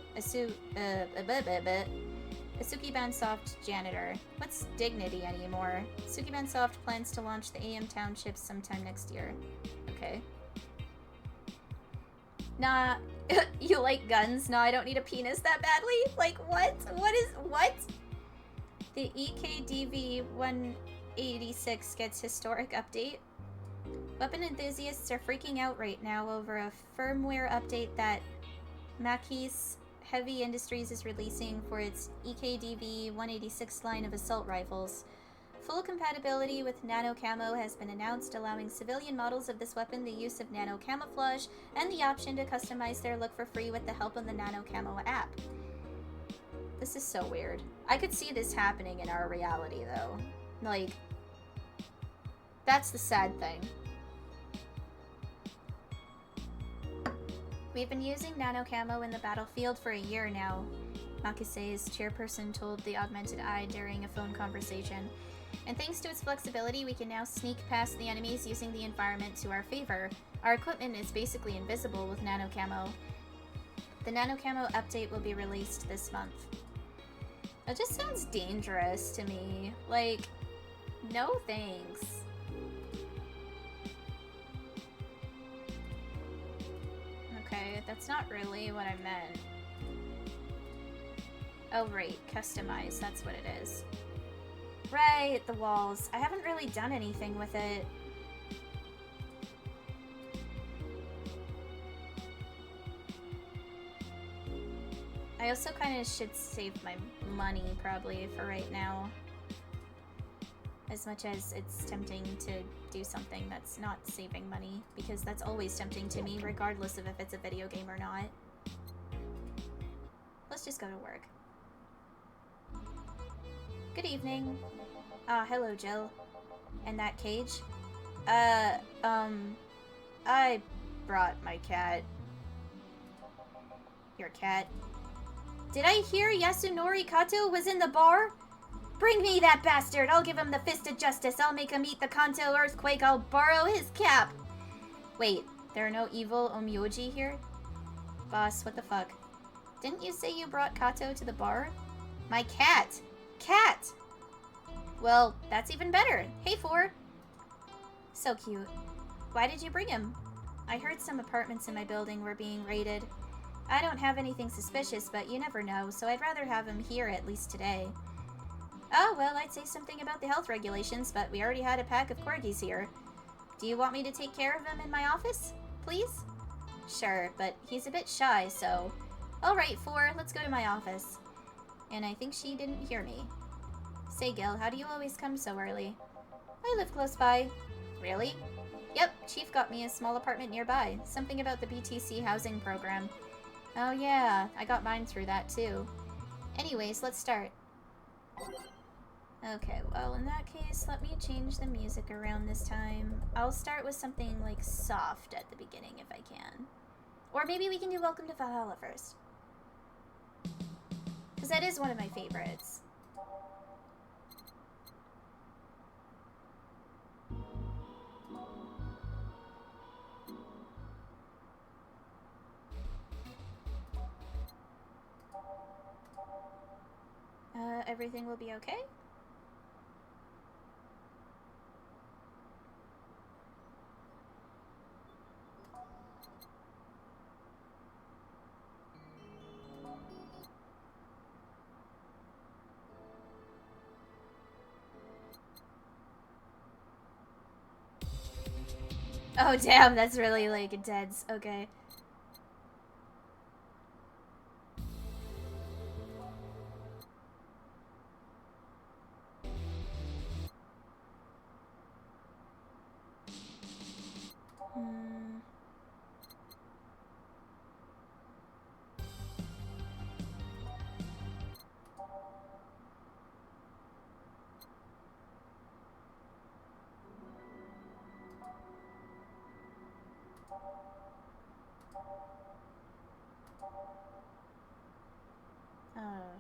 Sukiban Soft janitor. What's dignity anymore? Sukiban Soft plans to launch the AM Townships sometime next year. Okay. Nah, you like guns? No, I don't need a penis that badly? Like, what? What? The EKDV 186 gets historic update. Weapon enthusiasts are freaking out right now over a firmware update that Maquis Heavy Industries is releasing for its EKDV 186 line of assault rifles. Full compatibility with nano camo has been announced, allowing civilian models of this weapon the use of nano camouflage and the option to customize their look for free with the help of the nano camo app. This is so weird. I could see this happening in our reality, though. Like, that's the sad thing. We've been using nano camo in the battlefield for a year now, Makisei's chairperson told the augmented eye during a phone conversation. And thanks to its flexibility, we can now sneak past the enemies using the environment to our favor. Our equipment is basically invisible with nano camo. The nano camo update will be released this month. That just sounds dangerous to me. Like, no thanks. Okay, that's not really what I meant. Oh, right, customize, that's what it is. Right, the walls. I haven't really done anything with it. I also kind of should save my money, probably, for right now. As much as it's tempting to do something that's not saving money, because that's always tempting to me, regardless of if it's a video game or not. Let's just go to work. Good evening. Hello, Jill. And that cage? I brought my cat. Your cat? Did I hear Yasunori Kato was in the bar? Bring me that bastard! I'll give him the fist of justice. I'll make him eat the Kanto earthquake. I'll borrow his cap. Wait, There are no evil omyoji here? Boss, what the fuck? Didn't you say you brought Kato to the bar? My cat! Cat! Well, that's even better. Hey, Four! So cute. Why did you bring him? I heard some apartments in my building were being raided. I don't have anything suspicious, but you never know, so I'd rather have him here at least today. Oh, well, I'd say something about the health regulations, but we already had a pack of corgis here. Do you want me to take care of him in my office? Please? Sure, but he's a bit shy, so... Alright, Four, let's go to my office. And I think she didn't hear me. Say, Gil, how do you always come so early? I live close by. Really? Yep, Chief got me a small apartment nearby. Something about the BTC housing program. Oh yeah, I got mine through that too. Anyways, let's start. Okay, well in that case, let me change the music around this time. I'll start with something like soft at the beginning if I can. Or maybe we can do Welcome to Valhalla first. Because that is one of my favorites. Everything will be okay? Oh damn, that's really like intense. Okay.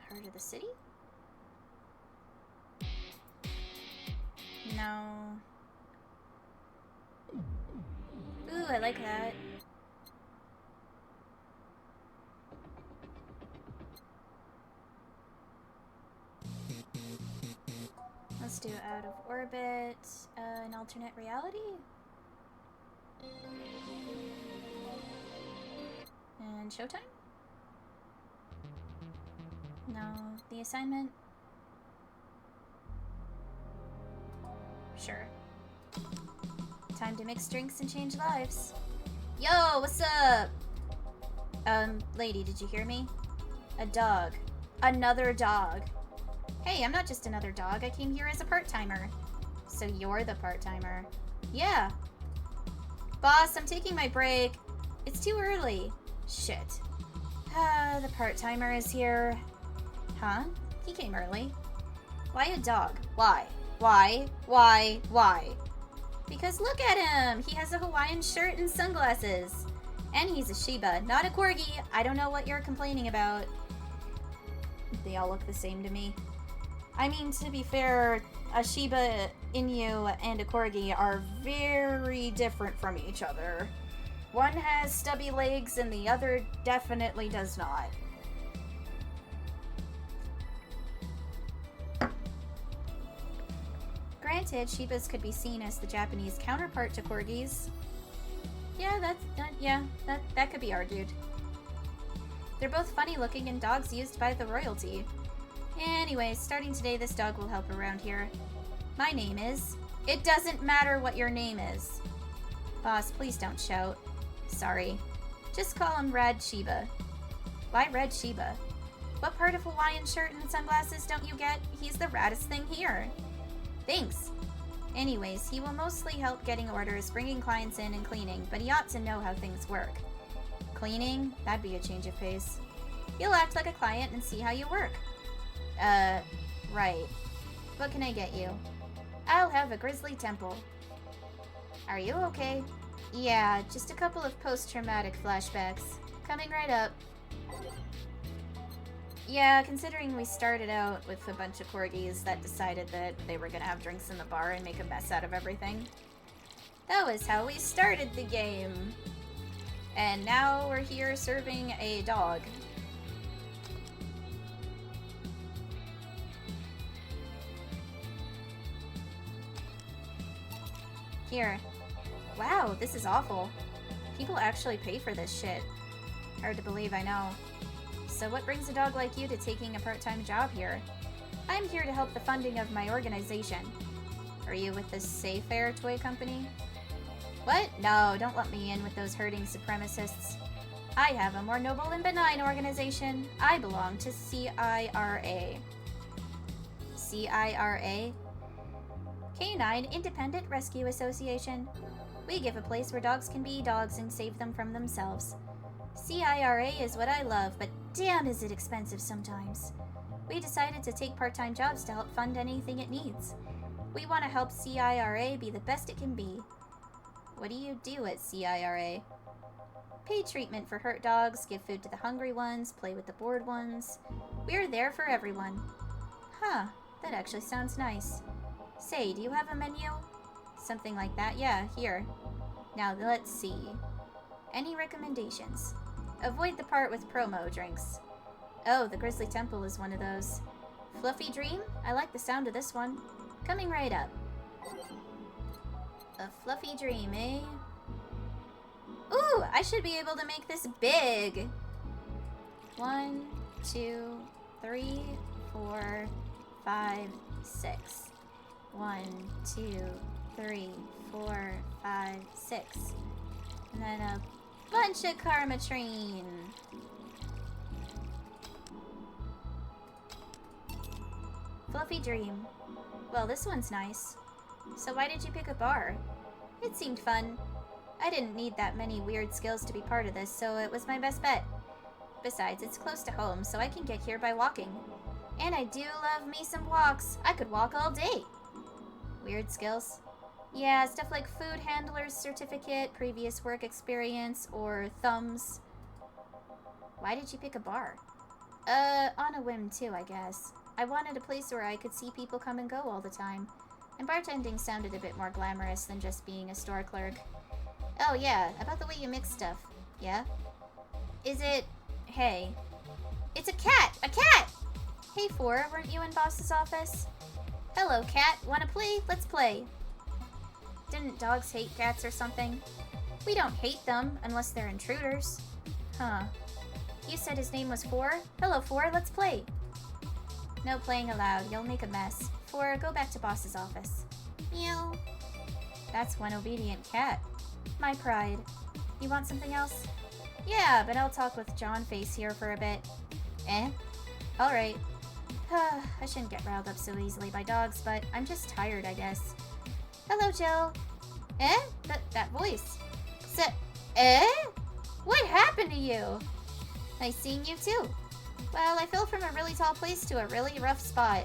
Heart of the city? No. Ooh, I like that. Let's do out of orbit, an alternate reality? And showtime? No, the assignment? Sure. Time to mix drinks and change lives. Yo, what's up? Lady, did you hear me? A dog. Another dog. Hey, I'm not just another dog. I came here as a part-timer. So you're the part-timer. Yeah. Boss, I'm taking my break. It's too early. Shit. The part-timer is here. Huh? He came early. Why a dog? Why? Why? Why? Why? Because look at him! He has a Hawaiian shirt and sunglasses. And he's a Shiba, not a Corgi. I don't know what you're complaining about. They all look the same to me. I mean, to be fair, a Shiba Inu and a Corgi are very different from each other. One has stubby legs and the other definitely does not. Granted, Shibas could be seen as the Japanese counterpart to Corgis. Yeah, that could be argued. They're both funny looking and dogs used by the royalty. Anyways, starting today, this dog will help around here. My name is... It doesn't matter what your name is. Boss, please don't shout. Sorry. Just call him Red Shiba. Why Red Shiba? What part of Hawaiian shirt and sunglasses don't you get? He's the raddest thing here. Thanks. Anyways, he will mostly help getting orders, bringing clients in, and cleaning, but he ought to know how things work. Cleaning? That'd be a change of pace. He'll act like a client and see how you work. Right. What can I get you? I'll have a grizzly temple. Are you okay? Yeah, just a couple of post-traumatic flashbacks. Coming right up. Yeah, considering we started out with a bunch of corgis that decided that they were gonna have drinks in the bar and make a mess out of everything. That was how we started the game. And now we're here serving a dog. Here. Wow, this is awful. People actually pay for this shit. Hard to believe, I know. So what brings a dog like you to taking a part-time job here? I'm here to help the funding of my organization. Are you with the Safe Air Toy Company? What? No, don't let me in with those herding supremacists. I have a more noble and benign organization. I belong to CIRA. CIRA? Canine Independent Rescue Association. We give a place where dogs can be dogs and save them from themselves. CIRA is what I love, but damn is it expensive sometimes. We decided to take part-time jobs to help fund anything it needs. We want to help CIRA be the best it can be. What do you do at CIRA? Pay treatment for hurt dogs, give food to the hungry ones, play with the bored ones. We're there for everyone. Huh, that actually sounds nice. Say, do you have a menu? Something like that? Yeah, here. Now, let's see. Any recommendations? Avoid the part with promo drinks. Oh, the Grizzly Temple is one of those. Fluffy Dream? I like the sound of this one. Coming right up. A fluffy dream, eh? Ooh, I should be able to make this big. 1, 2, 3, 4, 5, 6. 1, 2, 3, 4, 5, 6. And then a bunch of Karmatrine. Fluffy Dream. Well, this one's nice. So why did you pick a bar? It seemed fun. I didn't need that many weird skills to be part of this, so it was my best bet. Besides, it's close to home, so I can get here by walking. And I do love me some walks. I could walk all day. Weird skills? Yeah, stuff like food handler's certificate, previous work experience, or thumbs. Why did you pick a bar? On a whim too, I guess. I wanted a place where I could see people come and go all the time. And bartending sounded a bit more glamorous than just being a store clerk. Oh yeah, about the way you mix stuff. Yeah? Is it... Hey. It's a cat! A cat! Hey, Four, weren't you in Boss's office? Hello, cat. Wanna play? Let's play. Didn't dogs hate cats or something? We don't hate them, unless they're intruders. Huh. You said his name was Four? Hello, Four, let's play. No playing allowed. You'll make a mess. Four, go back to Boss's office. Meow. That's one obedient cat. My pride. You want something else? Yeah, but I'll talk with John Face here for a bit. Eh? Alright. I shouldn't get riled up so easily by dogs, but I'm just tired, I guess. Hello, Jill. Eh? That voice. Eh? What happened to you? Nice seeing you too. Well, I fell from a really tall place to a really rough spot.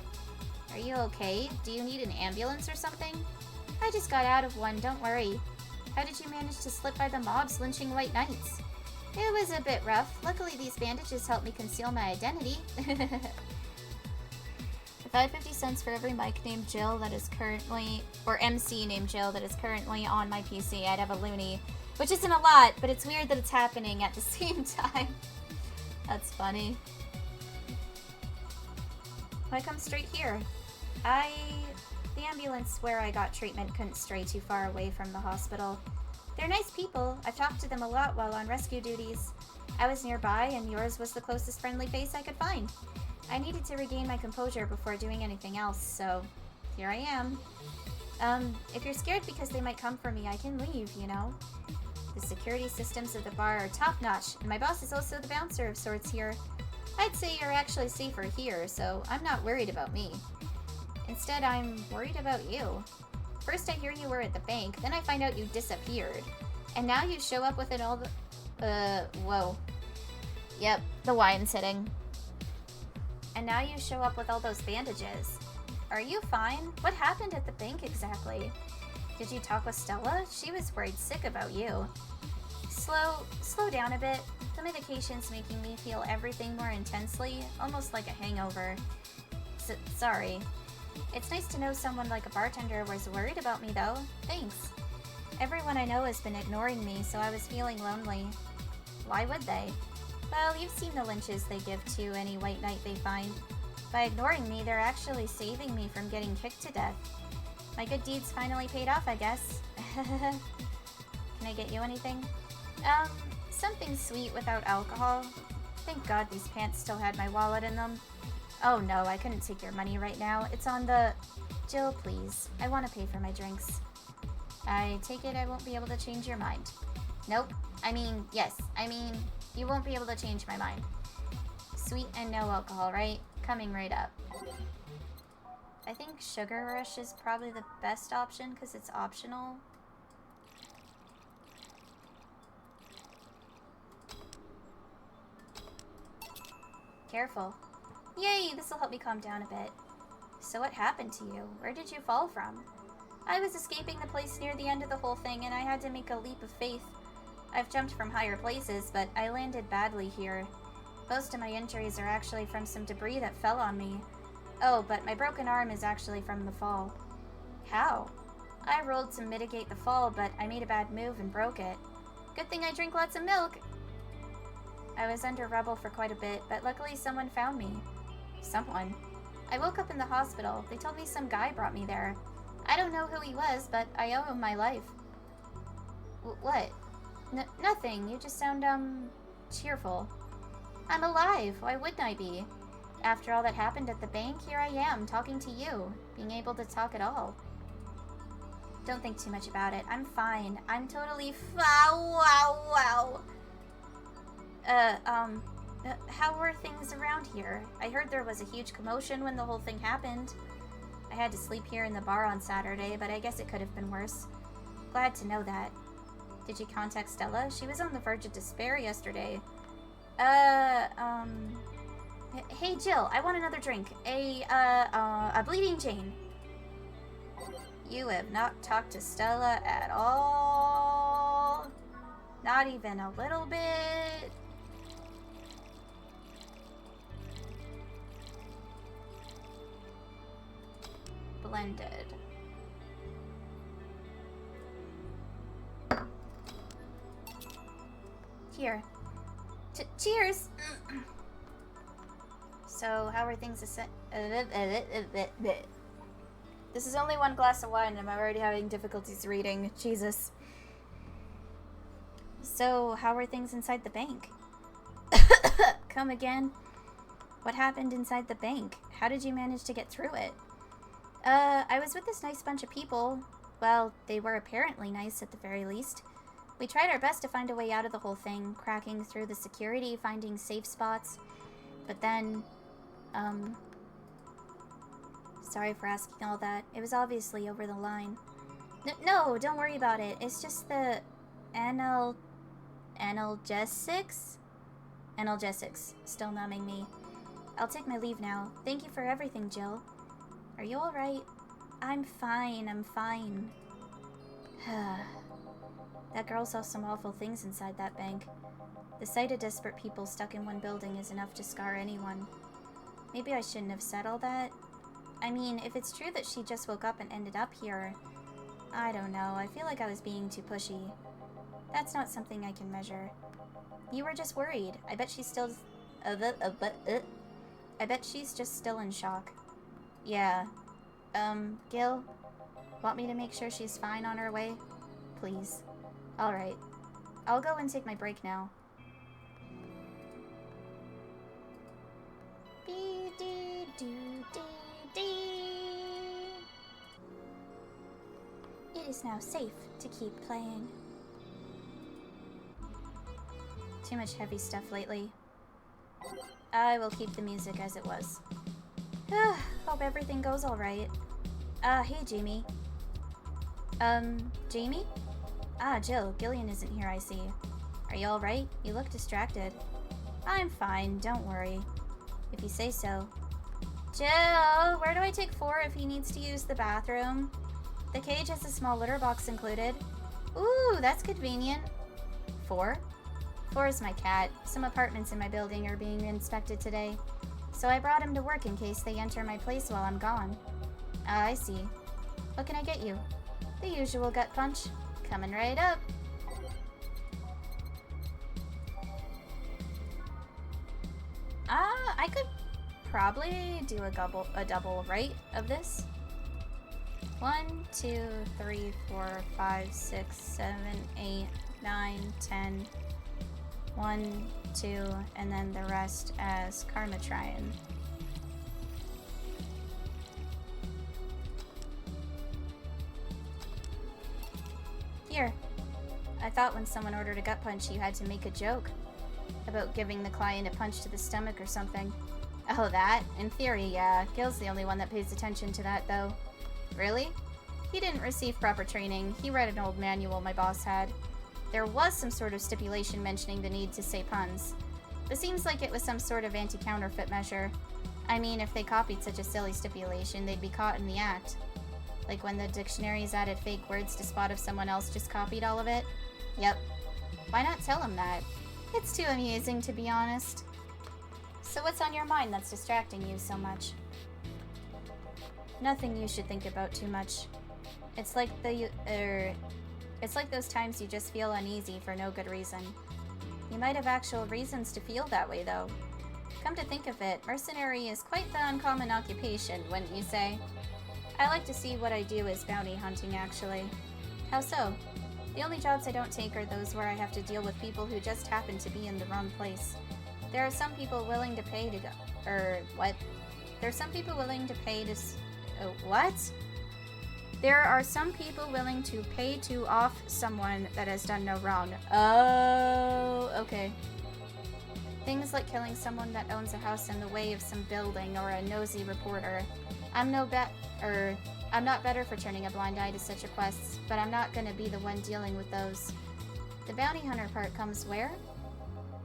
Are you okay? Do you need an ambulance or something? I just got out of one, don't worry. How did you manage to slip by the mobs lynching white knights? It was a bit rough. Luckily, these bandages helped me conceal my identity. If I had 50 cents for every mic named Jill that is currently, or MC named Jill that is currently on my PC, I'd have a loony. Which isn't a lot, but it's weird that it's happening at the same time. That's funny. Why come straight here? The ambulance where I got treatment couldn't stray too far away from the hospital. They're nice people. I've talked to them a lot while on rescue duties. I was nearby, and yours was the closest friendly face I could find. I needed to regain my composure before doing anything else, so here I am. If you're scared because they might come for me, I can leave, you know? The security systems of the bar are top-notch, and my boss is also the bouncer of sorts here. I'd say you're actually safer here, so I'm not worried about me. Instead, I'm worried about you. First I hear you were at the bank, then I find out you disappeared. And now you show up with it all the... whoa. Yep, the wine's hitting. And now you show up with all those bandages. Are you fine? What happened at the bank exactly? Did you talk with Stella? She was worried sick about you. Slow down a bit. The medication's making me feel everything more intensely, almost like a hangover. Sorry. It's nice to know someone like a bartender was worried about me, though. Thanks. Everyone I know has been ignoring me, so I was feeling lonely. Why would they? Well, you've seen the lynches they give to any white knight they find. By ignoring me, they're actually saving me from getting kicked to death. My good deeds finally paid off, I guess. Can I get you anything? Something sweet without alcohol. Thank God these pants still had my wallet in them. Oh no, I couldn't take your money right now. It's on the... Jill, please. I want to pay for my drinks. I take it I won't be able to change your mind. Nope. Yes. You won't be able to change my mind. Sweet and no alcohol, right? Coming right up. I think Sugar Rush is probably the best option because it's optional. Careful. Yay, this will help me calm down a bit. So what happened to you? Where did you fall from? I was escaping the place near the end of the whole thing and I had to make a leap of faith. I've jumped from higher places, but I landed badly here. Most of my injuries are actually from some debris that fell on me. Oh, but my broken arm is actually from the fall. How? I rolled to mitigate the fall, but I made a bad move and broke it. Good thing I drink lots of milk! I was under rubble for quite a bit, but luckily someone found me. Someone? I woke up in the hospital. They told me some guy brought me there. I don't know who he was, but I owe him my life. What? Nothing. You just sound, cheerful. I'm alive. Why wouldn't I be? After all that happened at the bank, here I am, talking to you, being able to talk at all. Don't think too much about it. I'm fine. I'm totally wow. How were things around here? I heard there was a huge commotion when the whole thing happened. I had to sleep here in the bar on Saturday, but I guess it could have been worse. Glad to know that. Did you contact Stella? She was on the verge of despair yesterday. Hey Jill, I want another drink. A Bleeding Jane. You have not talked to Stella at all. Not even a little bit. Blended. Here. Cheers! So, how are things This is only one glass of wine and I'm already having difficulties reading. Jesus. So, how are things inside the bank? Come again? What happened inside the bank? How did you manage to get through it? I was with this nice bunch of people. Well, they were apparently nice at the very least. We tried our best to find a way out of the whole thing, cracking through the security, finding safe spots. But then, sorry for asking all that. It was obviously over the line. No, don't worry about it. It's just the analgesics? Analgesics. Still numbing me. I'll take my leave now. Thank you for everything, Jill. Are you alright? I'm fine. That girl saw some awful things inside that bank. The sight of desperate people stuck in one building is enough to scar anyone. Maybe I shouldn't have said all that. I mean, if it's true that she just woke up and ended up here, I don't know. I feel like I was being too pushy. That's not something I can measure. You were just worried. I bet she's still... I bet she's just still in shock. Yeah. Gil? Want me to make sure she's fine on her way? Please. Alright. I'll go and take my break now. It is now safe to keep playing. Too much heavy stuff lately. I will keep the music as it was. Hope everything goes alright. Hey Jamie. Jamie? Ah, Jill, Gillian isn't here, I see. Are you alright? You look distracted. I'm fine, don't worry. If you say so. Jill, where do I take 4 if he needs to use the bathroom? The cage has a small litter box included. Ooh, that's convenient. 4? 4 is my cat. Some apartments in my building are being inspected today. So I brought him to work in case they enter my place while I'm gone. I see. What can I get you? The usual gut punch. Coming right up. I could probably do a double right of this. 1, 2, 3, 4, 5, 6, 7, 8, 9, 10. 1, 2, and then the rest as Karma Tryon. Here. I thought when someone ordered a gut punch, you had to make a joke about giving the client a punch to the stomach or something. Oh, that? In theory, yeah. Gil's the only one that pays attention to that, though. Really? He didn't receive proper training. He read an old manual my boss had. There was some sort of stipulation mentioning the need to say puns. This seems like it was some sort of anti-counterfeit measure. I mean, if they copied such a silly stipulation, they'd be caught in the act. Like when the dictionaries added fake words to spot if someone else just copied all of it? Yep. Why not tell them that? It's too amusing, to be honest. So what's on your mind that's distracting you so much? Nothing you should think about too much. It's like it's like those times you just feel uneasy for no good reason. You might have actual reasons to feel that way, though. Come to think of it, mercenary is quite the uncommon occupation, wouldn't you say? I like to see what I do as bounty hunting, actually. How so? The only jobs I don't take are those where I have to deal with people who just happen to be in the wrong place. There are some people willing to pay to go... what? There are some people willing to pay to... what? There are some people willing to pay to off someone that has done no wrong. Oh, okay. Things like killing someone that owns a house in the way of some building or a nosy reporter. I'm not better for turning a blind eye to such requests, but I'm not gonna be the one dealing with those. The bounty hunter part comes where?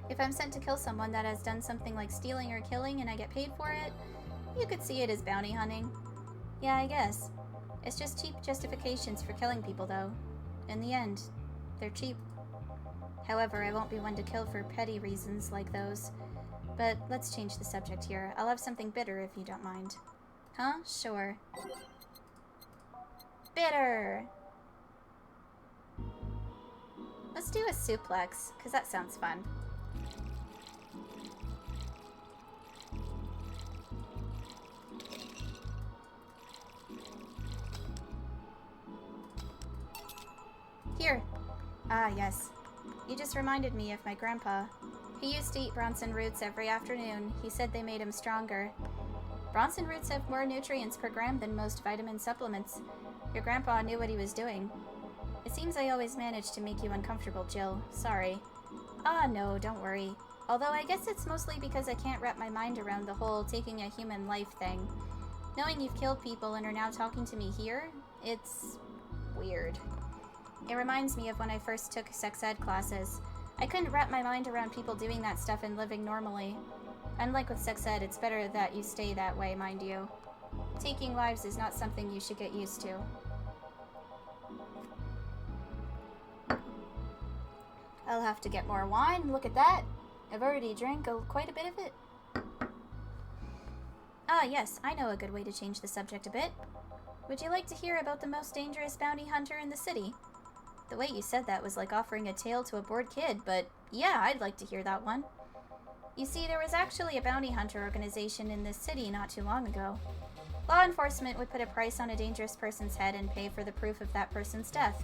If I'm sent to kill someone that has done something like stealing or killing and I get paid for it, you could see it as bounty hunting. Yeah, I guess. It's just cheap justifications for killing people, though. In the end, they're cheap. However, I won't be one to kill for petty reasons like those. But let's change the subject here. I'll have something bitter if you don't mind. Huh? Sure. Bitter! Let's do a suplex, because that sounds fun. Here. Ah, yes. You just reminded me of my grandpa. He used to eat Bronson roots every afternoon. He said they made him stronger. Bronson roots have more nutrients per gram than most vitamin supplements. Your grandpa knew what he was doing. It seems I always manage to make you uncomfortable, Jill. Sorry. Ah, no, don't worry. Although I guess it's mostly because I can't wrap my mind around the whole taking a human life thing. Knowing you've killed people and are now talking to me here, it's weird. It reminds me of when I first took sex ed classes. I couldn't wrap my mind around people doing that stuff and living normally. Unlike with sex ed, it's better that you stay that way, mind you. Taking lives is not something you should get used to. I'll have to get more wine. Look at that. I've already drank quite a bit of it. Ah, yes, I know a good way to change the subject a bit. Would you like to hear about the most dangerous bounty hunter in the city? The way you said that was like offering a tale to a bored kid, but yeah, I'd like to hear that one. You see, there was actually a bounty hunter organization in this city not too long ago. Law enforcement would put a price on a dangerous person's head and pay for the proof of that person's death.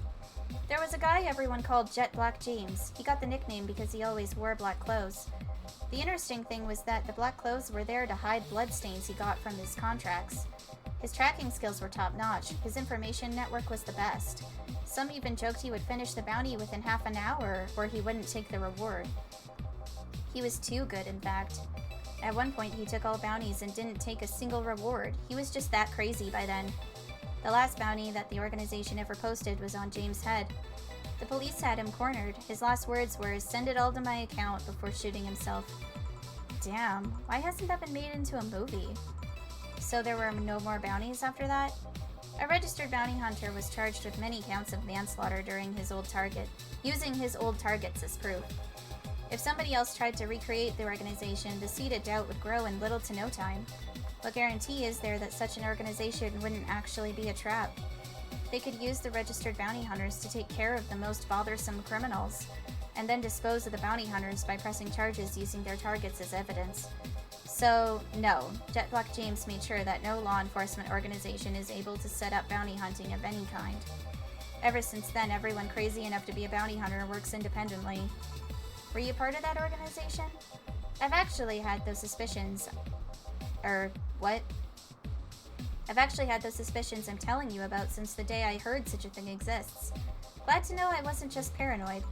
There was a guy everyone called Jet Black James. He got the nickname because he always wore black clothes. The interesting thing was that the black clothes were there to hide bloodstains he got from his contracts. His tracking skills were top-notch. His information network was the best. Some even joked he would finish the bounty within half an hour, or he wouldn't take the reward. He was too good, in fact. At one point, he took all bounties and didn't take a single reward. He was just that crazy by then. The last bounty that the organization ever posted was on James' head. The police had him cornered. His last words were, "Send it all to my account," before shooting himself. Damn, why hasn't that been made into a movie? So there were no more bounties after that? A registered bounty hunter was charged with many counts of manslaughter during his old target, using his old targets as proof. If somebody else tried to recreate the organization, the seed of doubt would grow in little to no time. What guarantee is there that such an organization wouldn't actually be a trap? They could use the registered bounty hunters to take care of the most bothersome criminals, and then dispose of the bounty hunters by pressing charges using their targets as evidence. So, no, Jet Black James made sure that no law enforcement organization is able to set up bounty hunting of any kind. Ever since then, everyone crazy enough to be a bounty hunter works independently. Were you part of that organization? I've actually had those suspicions. What? I've actually had those suspicions I'm telling you about since the day I heard such a thing exists. Glad to know I wasn't just paranoid.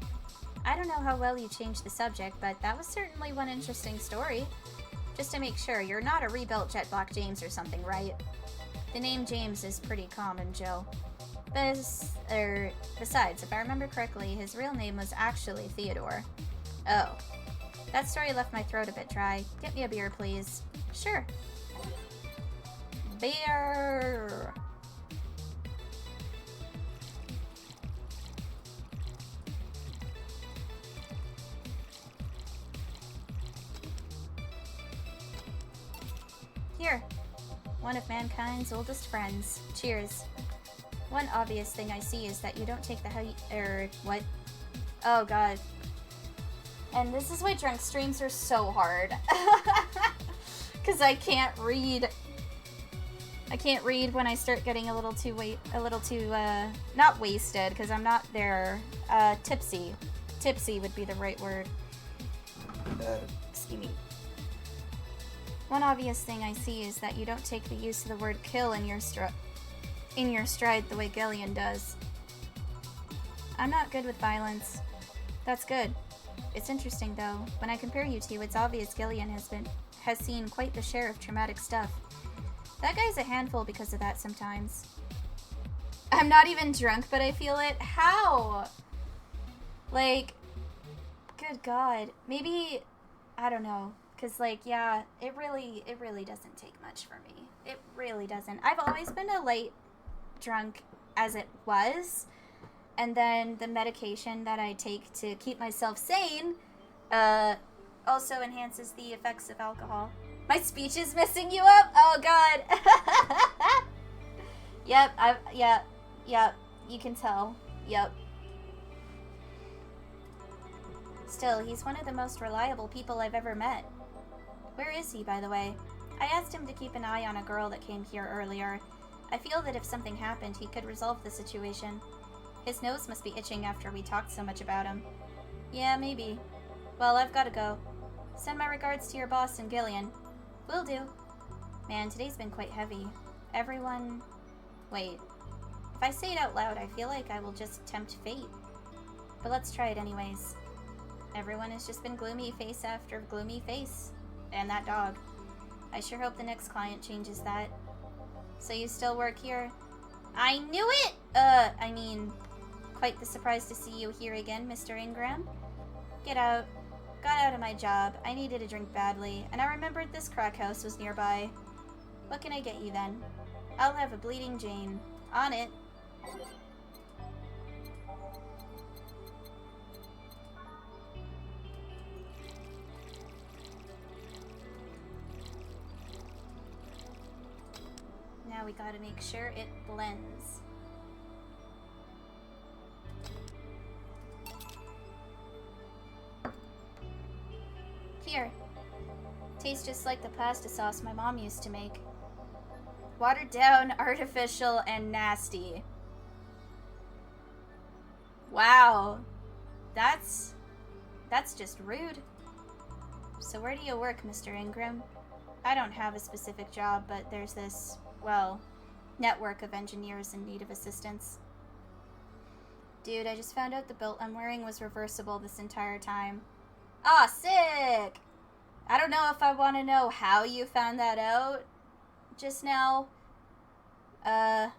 I don't know how well you changed the subject, but that was certainly one interesting story. Just to make sure, you're not a rebuilt Jet Black James or something, right? The name James is pretty common, Joe. Besides, if I remember correctly, his real name was actually Theodore. Oh. That story left my throat a bit dry. Get me a beer, please. Sure. Beer! Here. One of mankind's oldest friends. Cheers. One obvious thing I see is that you don't take the what? Oh god. And this is why drunk streams are so hard. Cause I can't read when I start getting a little too not wasted, cause I'm not there. Tipsy. Tipsy would be the right word. Excuse me. One obvious thing I see is that you don't take the use of the word kill in your stride the way Gillian does. I'm not good with violence. That's good. It's interesting though. When I compare you two, it's obvious Gillian has seen quite the share of traumatic stuff. That guy's a handful because of that sometimes. I'm not even drunk, but I feel it. How? Like, good God. Maybe, I don't know. Cause like, yeah, it really doesn't take much for me. It really doesn't. I've always been a light drunk as it was. And then the medication that I take to keep myself sane, also enhances the effects of alcohol. My speech is messing you up? Oh god. Yep, you can tell. Yep. Still, he's one of the most reliable people I've ever met. Where is he, by the way? I asked him to keep an eye on a girl that came here earlier. I feel that if something happened, he could resolve the situation. His nose must be itching after we talked so much about him. Yeah, maybe. Well, I've gotta go. Send my regards to your boss and Gillian. Will do. Man, today's been quite heavy. Everyone... Wait. If I say it out loud, I feel like I will just tempt fate. But let's try it anyways. Everyone has just been gloomy face after gloomy face. And that dog. I sure hope the next client changes that. So you still work here? I knew it! I mean... Quite the surprise to see you here again, Mr. Ingram. Get out. Got out of my job. I needed a drink badly, and I remembered this crack house was nearby. What can I get you then? I'll have a Bleeding Jane. On it. Now we gotta make sure it blends. Here. Tastes just like the pasta sauce my mom used to make. Watered down, artificial, and nasty. Wow. That's just rude. So where do you work, Mr. Ingram? I don't have a specific job, but there's this, well, network of engineers in need of assistance. Dude, I just found out the belt I'm wearing was reversible this entire time. Ah, sick! I don't know if I want to know how you found that out just now. Yeah,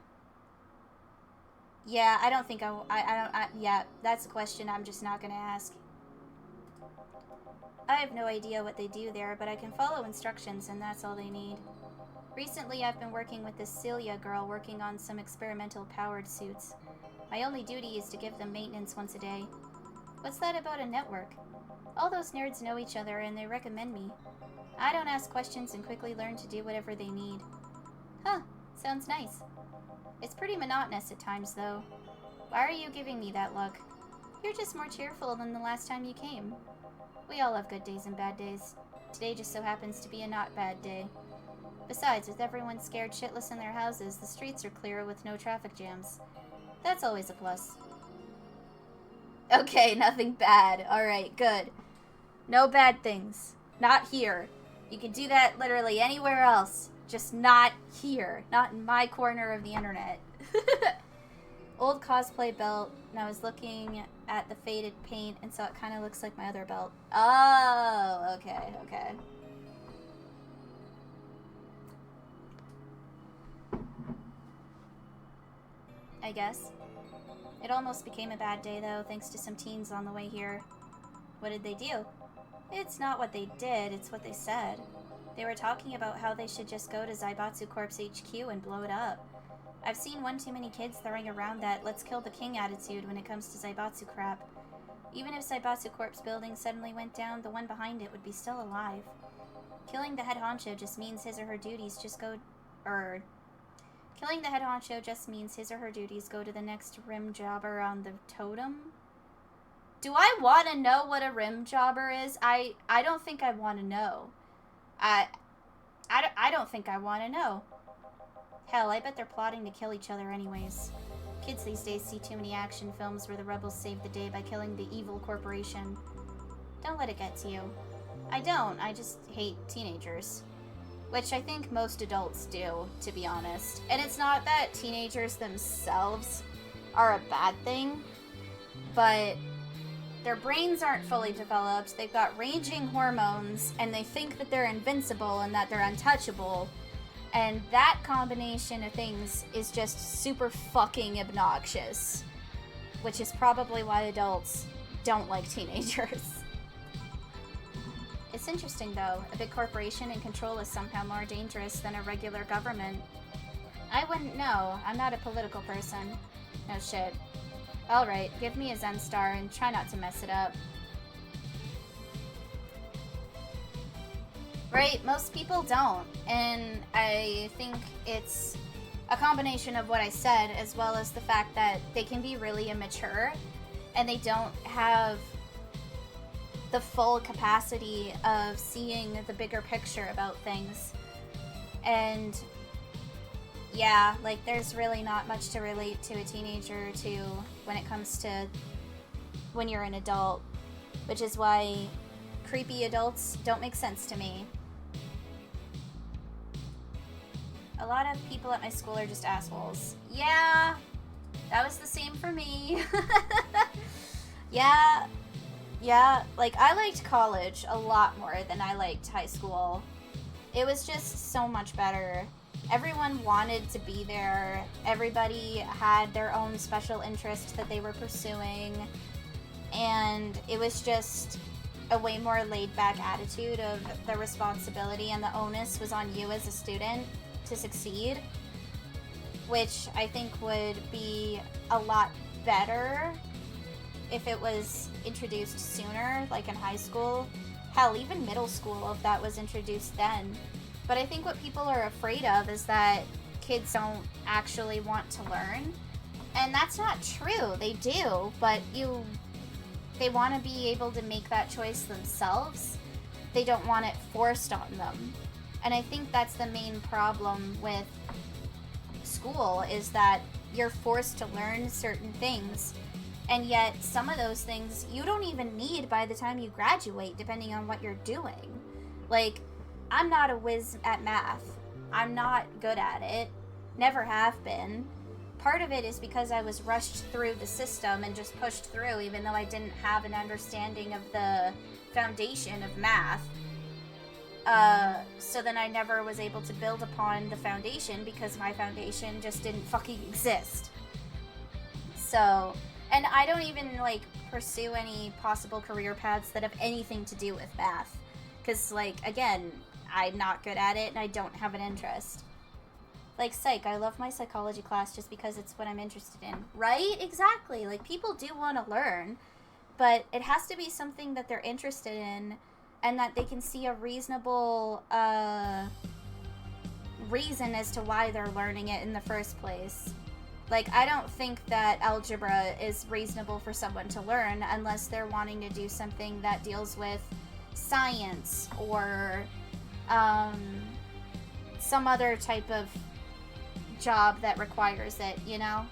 I don't think yeah, that's a question I'm just not gonna ask. I have no idea what they do there, but I can follow instructions and that's all they need. Recently, I've been working with this Celia girl working on some experimental powered suits. My only duty is to give them maintenance once a day. What's that about a network? All those nerds know each other and they recommend me. I don't ask questions and quickly learn to do whatever they need. Huh, sounds nice. It's pretty monotonous at times, though. Why are you giving me that look? You're just more cheerful than the last time you came. We all have good days and bad days. Today just so happens to be a not bad day. Besides, with everyone scared shitless in their houses, the streets are clear with no traffic jams. That's always a plus. Okay, nothing bad. Alright, good. No bad things. Not here. You can do that literally anywhere else. Just not here. Not in my corner of the internet. Old cosplay belt, and I was looking at the faded paint, and so it kind of looks like my other belt. Oh, okay, okay. I guess. It almost became a bad day, though, thanks to some teens on the way here. What did they do? It's not what they did, it's what they said. They were talking about how they should just go to Zaibatsu Corp's HQ and blow it up. I've seen one too many kids throwing around that let's kill the king attitude when it comes to Zaibatsu crap. Even if Zaibatsu Corp's building suddenly went down, the one behind it would be still alive. Killing the head honcho just means his or her duties just go... Killing the head honcho just means his or her duties go to the next rim jobber on the totem? Do I want to know what a rim jobber is? I don't think I want to know. I don't think I want to know. Hell, I bet they're plotting to kill each other anyways. Kids these days see too many action films where the rebels save the day by killing the evil corporation. Don't let it get to you. I don't, I just hate teenagers. Which I think most adults do, to be honest. And it's not that teenagers themselves are a bad thing, but their brains aren't fully developed, they've got raging hormones, and they think that they're invincible and that they're untouchable. And that combination of things is just super fucking obnoxious. Which is probably why adults don't like teenagers. It's interesting, though. A big corporation in control is somehow more dangerous than a regular government. I wouldn't know. I'm not a political person. No shit. Alright, give me a Zen star and try not to mess it up. Right? Most people don't. And I think it's a combination of what I said, as well as the fact that they can be really immature and they don't have the full capacity of seeing the bigger picture about things. And yeah, like there's really not much to relate to a teenager to when it comes to when you're an adult, which is why creepy adults don't make sense to me. A lot of people at my school are just assholes. Yeah, that was the same for me. Yeah, like I liked college a lot more than I liked high school. It was just so much better. Everyone wanted to be there. Everybody had their own special interest that they were pursuing. And it was just a way more laid-back attitude of the responsibility and the onus was on you as a student to succeed, which I think would be a lot better if it was introduced sooner, like in high school. Hell, even middle school, if that was introduced then. But I think what people are afraid of is that kids don't actually want to learn. And that's not true. They do, but they want to be able to make that choice themselves. They don't want it forced on them. And I think that's the main problem with school, is that you're forced to learn certain things. And yet, some of those things you don't even need by the time you graduate, depending on what you're doing. Like, I'm not a whiz at math. I'm not good at it. Never have been. Part of it is because I was rushed through the system and just pushed through, even though I didn't have an understanding of the foundation of math. So then I never was able to build upon the foundation because my foundation just didn't fucking exist. So, and I don't even, like, pursue any possible career paths that have anything to do with math. Because, like, again, I'm not good at it and I don't have an interest. Like, psych, I love my psychology class just because it's what I'm interested in. Right? Exactly. Like, people do want to learn, but it has to be something that they're interested in and that they can see a reasonable reason as to why they're learning it in the first place. Like, I don't think that algebra is reasonable for someone to learn unless they're wanting to do something that deals with science or some other type of job that requires it, you know?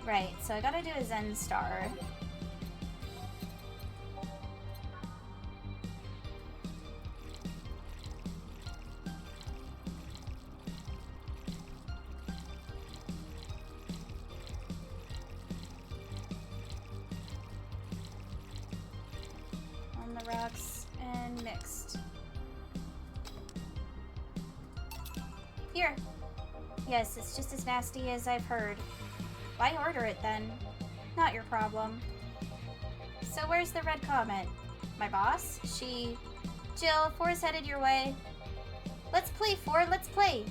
Right, so I gotta do a Zen star. On the rocks and mixed. Here. Yes, it's just as nasty as I've heard. Why order it then? Not your problem. So where's the red comet? My boss? She... Jill, Four's headed your way. Let's play, Four, let's play!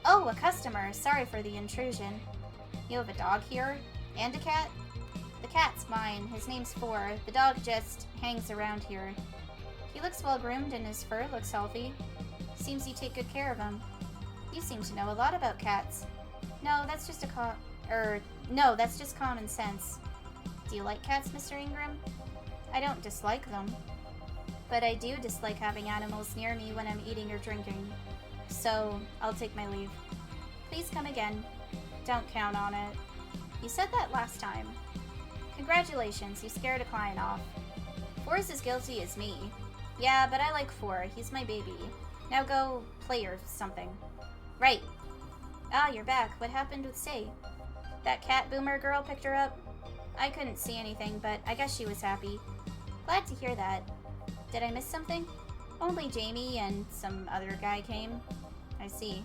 Oh, a customer. Sorry for the intrusion. You have a dog here? And a cat? The cat's mine. His name's Four. The dog just hangs around here. He looks well groomed and his fur looks healthy. Seems you take good care of him. You seem to know a lot about cats. No, that's just that's just common sense. Do you like cats, Mr. Ingram? I don't dislike them. But I do dislike having animals near me when I'm eating or drinking. So, I'll take my leave. Please come again. Don't count on it. You said that last time. Congratulations, you scared a client off. Four's as guilty as me. Yeah, but I like Four. He's my baby. Now go play or something. Right. Ah, you're back. What happened with Say? That cat boomer girl picked her up? I couldn't see anything, but I guess she was happy. Glad to hear that. Did I miss something? Only Jamie and some other guy came. I see.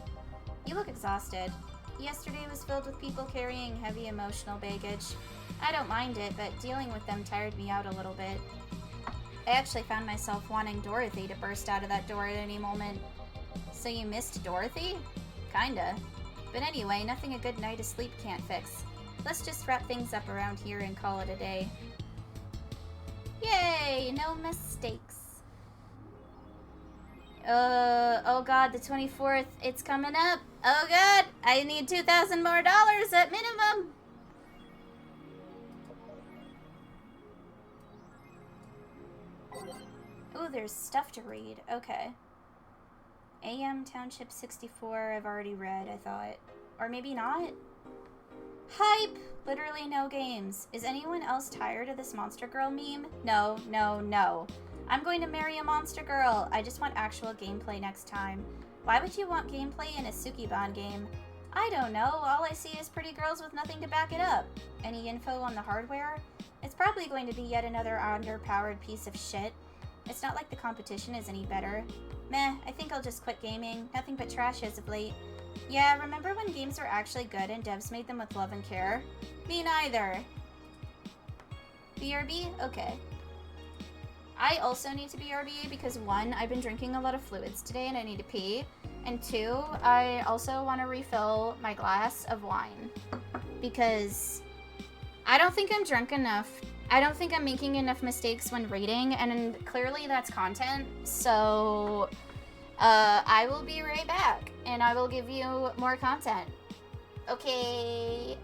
You look exhausted. Yesterday was filled with people carrying heavy emotional baggage. I don't mind it, but dealing with them tired me out a little bit. I actually found myself wanting Dorothy to burst out of that door at any moment. So you missed Dorothy? Kinda. But anyway, nothing a good night of sleep can't fix. Let's just wrap things up around here and call it a day. Yay! No mistakes. Oh god, the 24th, it's coming up. Oh god, I need $2,000 more at minimum. Ooh, there's stuff to read. Okay. AM Township 64, I've already read, I thought. Or maybe not? Hype! Literally no games. Is anyone else tired of this Monster Girl meme? No, no, no. I'm going to marry a Monster Girl. I just want actual gameplay next time. Why would you want gameplay in a Sukiban game? I don't know. All I see is pretty girls with nothing to back it up. Any info on the hardware? It's probably going to be yet another underpowered piece of shit. It's not like the competition is any better. Meh, I think I'll just quit gaming. Nothing but trash as of late. Yeah, remember when games were actually good and devs made them with love and care? Me neither. BRB? Okay. I also need to BRB because 1, I've been drinking a lot of fluids today and I need to pee. And 2, I also want to refill my glass of wine. Because I don't think I'm drunk enough. I don't think I'm making enough mistakes when reading, and clearly that's content. So I will be right back, and I will give you more content. Okay.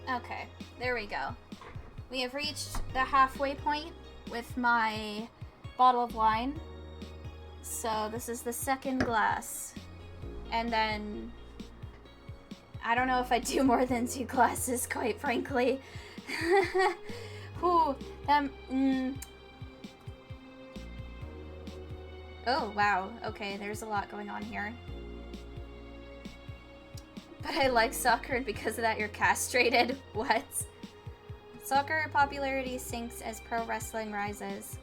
Okay, there we go. We have reached the halfway point with my bottle of wine. So this is the second glass. And then I don't know if I do more than 2 glasses, quite frankly. Whew, Oh, wow. Okay, there's a lot going on here. But I like soccer, and because of that you're castrated. What? Soccer popularity sinks as pro wrestling rises.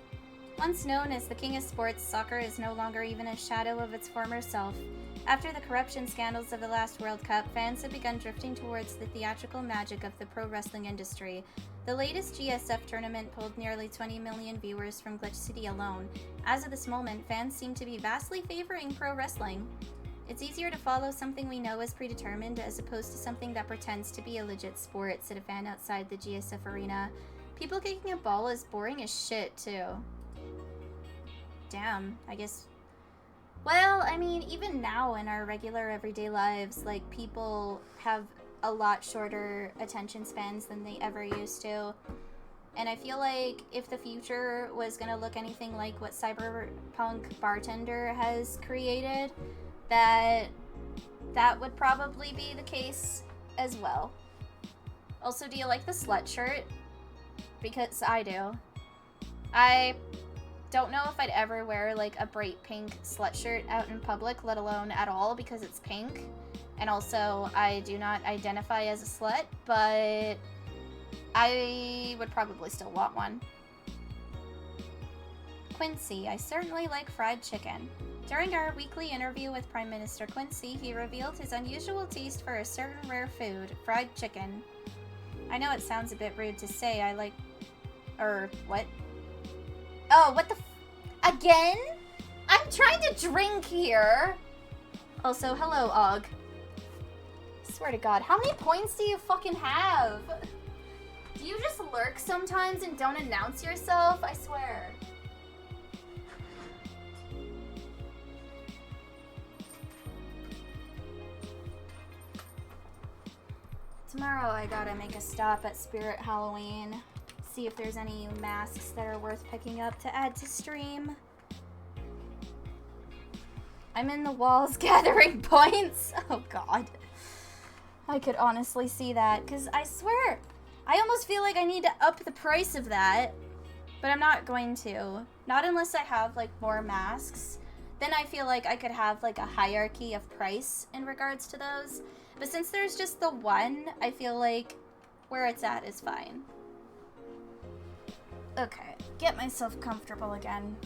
Once known as the king of sports, soccer is no longer even a shadow of its former self. After the corruption scandals of the last World Cup, fans have begun drifting towards the theatrical magic of the pro wrestling industry. The latest GSF tournament pulled nearly 20 million viewers from Glitch City alone. As of this moment, fans seem to be vastly favoring pro wrestling. It's easier to follow something we know is predetermined as opposed to something that pretends to be a legit sport, said a fan outside the GSF arena. People kicking a ball is boring as shit, too. Damn, I guess... Well, I mean, even now in our regular everyday lives, like, people have a lot shorter attention spans than they ever used to. And I feel like if the future was gonna look anything like what Cyberpunk Bartender has created, that would probably be the case as well. Also, do you like the slut shirt? Because I do. I don't know if I'd ever wear like a bright pink slut shirt out in public, let alone at all, because it's pink. And also, I do not identify as a slut, but I would probably still want one. Quincy, I certainly like fried chicken. During our weekly interview with Prime Minister Quincy, he revealed his unusual taste for a certain rare food, fried chicken. I know it sounds a bit rude to say I like... what? Oh, what the again? I'm trying to drink here! Also, hello, Og. Swear to God, how many points do you fucking have? Do you just lurk sometimes and don't announce yourself? I swear. Tomorrow I gotta make a stop at Spirit Halloween. See if there's any masks that are worth picking up to add to stream. I'm in the walls gathering points. Oh God. I could honestly see that, because I swear, I almost feel like I need to up the price of that, but I'm not going to. Not unless I have, like, more masks. Then I feel like I could have, like, a hierarchy of price in regards to those. But since there's just the one, I feel like where it's at is fine. Okay, get myself comfortable again.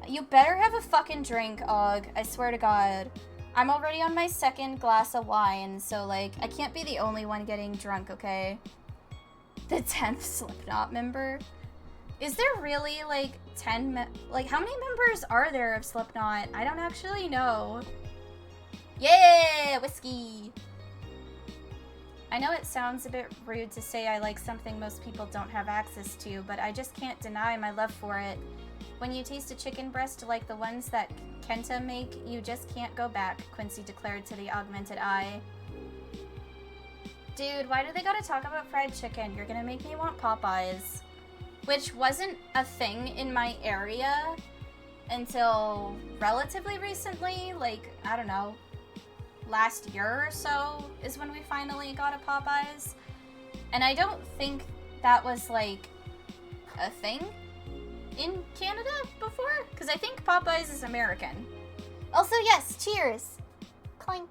You better have a fucking drink, Og. I swear to God. I'm already on my second glass of wine, so, like, I can't be the only one getting drunk, okay? The 10th Slipknot member? Is there really, like, 10 like, how many members are there of Slipknot? I don't actually know. Yeah! Whiskey! I know it sounds a bit rude to say I like something most people don't have access to, but I just can't deny my love for it. When you taste a chicken breast like the ones that Kenta make, you just can't go back, Quincy declared to the augmented eye. Dude, why do they gotta talk about fried chicken? You're gonna make me want Popeyes. Which wasn't a thing in my area until relatively recently, like, I don't know, last year or so is when we finally got a Popeyes. And I don't think that was, like, a thing in Canada before, because I think Popeyes is American. Also, yes, cheers. Clink.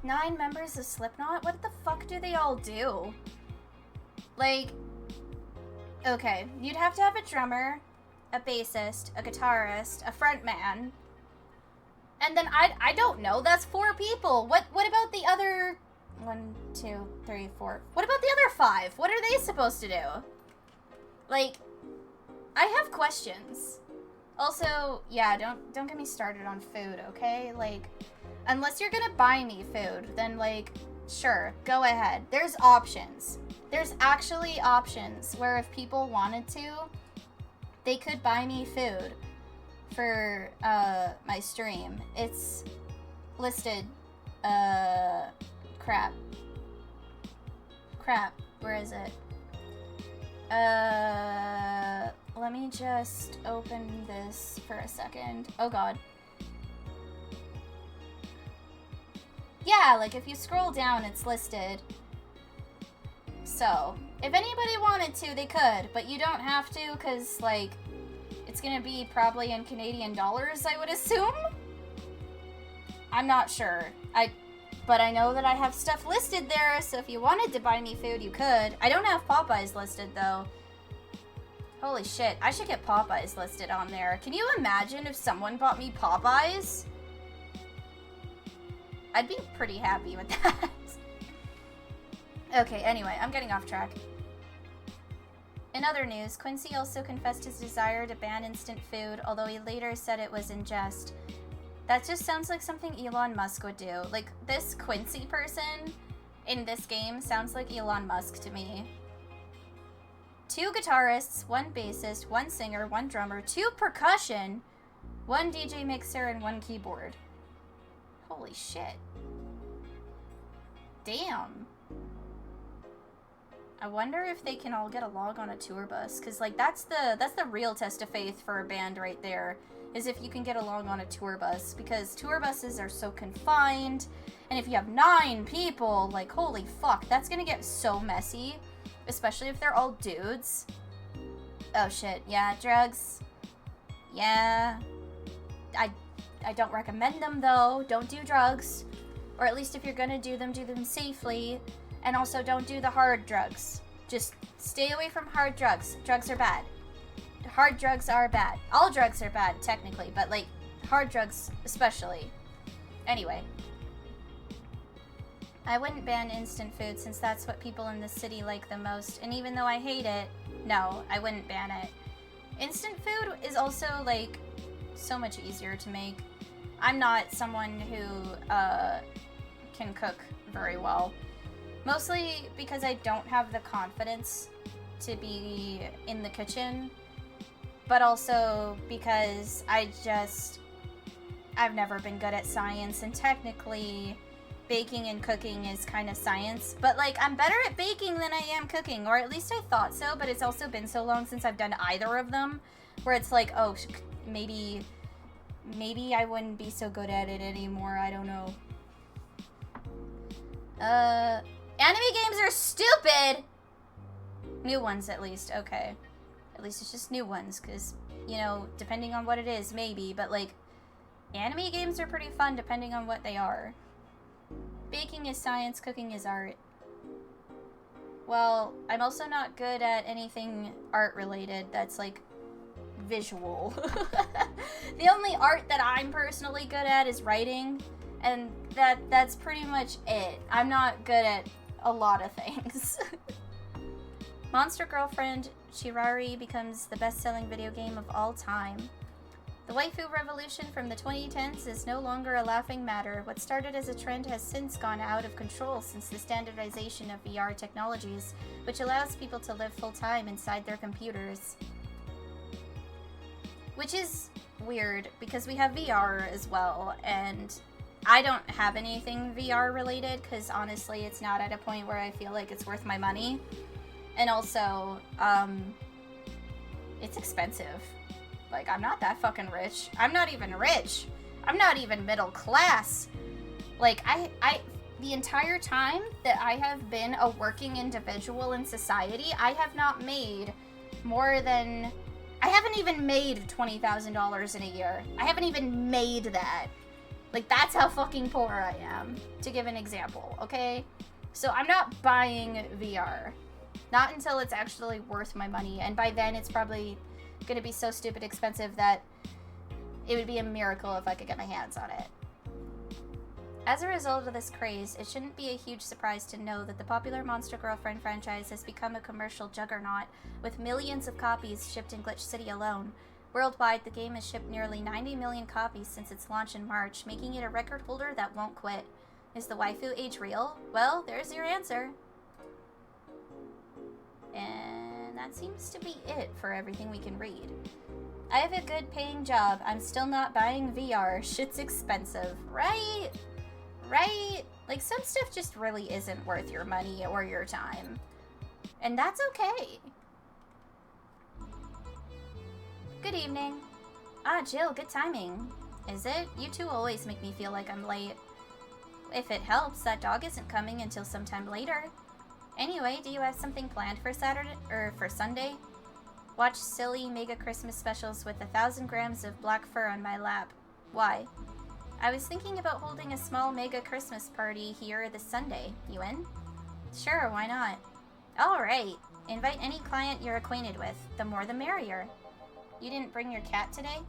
9 members of Slipknot? What the fuck do they all do? Like, okay, you'd have to have a drummer, a bassist, a guitarist, a frontman, and then I don't know, that's 4 people. What about the other 1, 2, 3, 4? What about the other 5? What are they supposed to do? Like, I have questions. Also, yeah, don't get me started on food, okay? Like, unless you're gonna buy me food, then, like, sure, go ahead. There's options. There's actually options where if people wanted to, they could buy me food for, my stream. It's listed, crap, where is it? Let me just open this for a second. Oh god. Yeah, like if you scroll down, it's listed. So, if anybody wanted to, they could, but you don't have to, because, like, it's gonna be probably in Canadian dollars, I would assume? I'm not sure. But I know that I have stuff listed there, so if you wanted to buy me food, you could. I don't have Popeyes listed, though. Holy shit, I should get Popeyes listed on there. Can you imagine if someone bought me Popeyes? I'd be pretty happy with that. Okay, anyway, I'm getting off track. In other news, Quincy also confessed his desire to ban instant food, although he later said it was in jest. That just sounds like something Elon Musk would do. Like, this Quincy person in this game sounds like Elon Musk to me. 2 guitarists, 1 bassist, 1 singer, 1 drummer, 2 percussion, 1 DJ mixer, and 1 keyboard. Holy shit. Damn. I wonder if they can all get along on a tour bus, because, like, that's the real test of faith for a band right there, is if you can get along on a tour bus, because tour buses are so confined, and if you have 9 people, like, holy fuck, that's gonna get so messy, especially if they're all dudes. Oh shit, yeah, drugs. Yeah. I don't recommend them, though. Don't do drugs. Or at least if you're gonna do them safely. And also, don't do the hard drugs. Just stay away from hard drugs. Drugs are bad. Hard drugs are bad. All drugs are bad, technically, but, like, hard drugs especially. Anyway. I wouldn't ban instant food since that's what people in the city like the most. And even though I hate it, no, I wouldn't ban it. Instant food is also, like, so much easier to make. I'm not someone who, can cook very well. Mostly because I don't have the confidence to be in the kitchen, but also because I've never been good at science, and technically baking and cooking is kind of science, but, like, I'm better at baking than I am cooking, or at least I thought so, but it's also been so long since I've done either of them, where it's like, oh, maybe I wouldn't be so good at it anymore, I don't know. Anime games are stupid! New ones, at least. Okay. At least it's just new ones, because, you know, depending on what it is, maybe. But, like, anime games are pretty fun depending on what they are. Baking is science, cooking is art. Well, I'm also not good at anything art-related that's, like, visual. The only art that I'm personally good at is writing, and that's pretty much it. I'm not good at a lot of things. Monster Girlfriend Chirari becomes the best-selling video game of all time. The waifu revolution from the 2010s is no longer a laughing matter. What started as a trend has since gone out of control since the standardization of VR technologies, which allows people to live full-time inside their computers. Which is weird, because we have VR as well, and I don't have anything VR related, because honestly it's not at a point where I feel like it's worth my money. And also, it's expensive. Like, I'm not that fucking rich. I'm not even rich. I'm not even middle class. Like, the entire time that I have been a working individual in society, I have not made more than... I haven't even made $20,000 in a year. I haven't even made that. Like, that's how fucking poor I am, to give an example, okay? So I'm not buying VR. Not until it's actually worth my money, and by then it's probably gonna be so stupid expensive that it would be a miracle if I could get my hands on it. As a result of this craze, it shouldn't be a huge surprise to know that the popular Monster Girlfriend franchise has become a commercial juggernaut, with millions of copies shipped in Glitch City alone. Worldwide, the game has shipped nearly 90 million copies since its launch in March, making it a record holder that won't quit. Is the waifu age real? Well, there's your answer. And that seems to be it for everything we can read. I have a good paying job. I'm still not buying VR. Shit's expensive, right? Right? Like, some stuff just really isn't worth your money or your time. And that's okay. Good evening. Ah, Jill, good timing. Is it? You two always make me feel like I'm late. If it helps, that dog isn't coming until sometime later. Anyway, do you have something planned for Saturday, or for Sunday? Watch silly mega Christmas specials with 1,000 grams of black fur on my lap. Why? I was thinking about holding a small mega Christmas party here this Sunday. You in? Sure, why not? Alright. Invite any client you're acquainted with. The more the merrier. You didn't bring your cat today?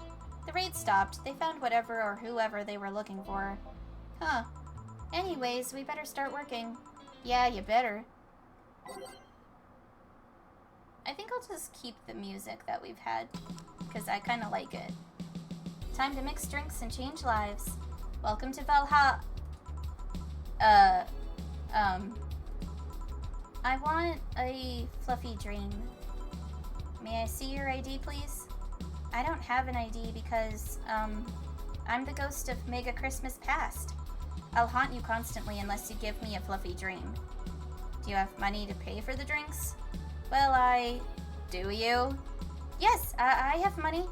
The raid stopped. They found whatever or whoever they were looking for. Huh. Anyways, we better start working. Yeah, you better. I think I'll just keep the music that we've had, because I kind of like it. Time to mix drinks and change lives. Welcome to Valhalla. I want a fluffy dream. May I see your ID, please? I don't have an ID because, I'm the ghost of Mega Christmas Past. I'll haunt you constantly unless you give me a fluffy dream. Do you have money to pay for the drinks? Well, do you? Yes, I have money.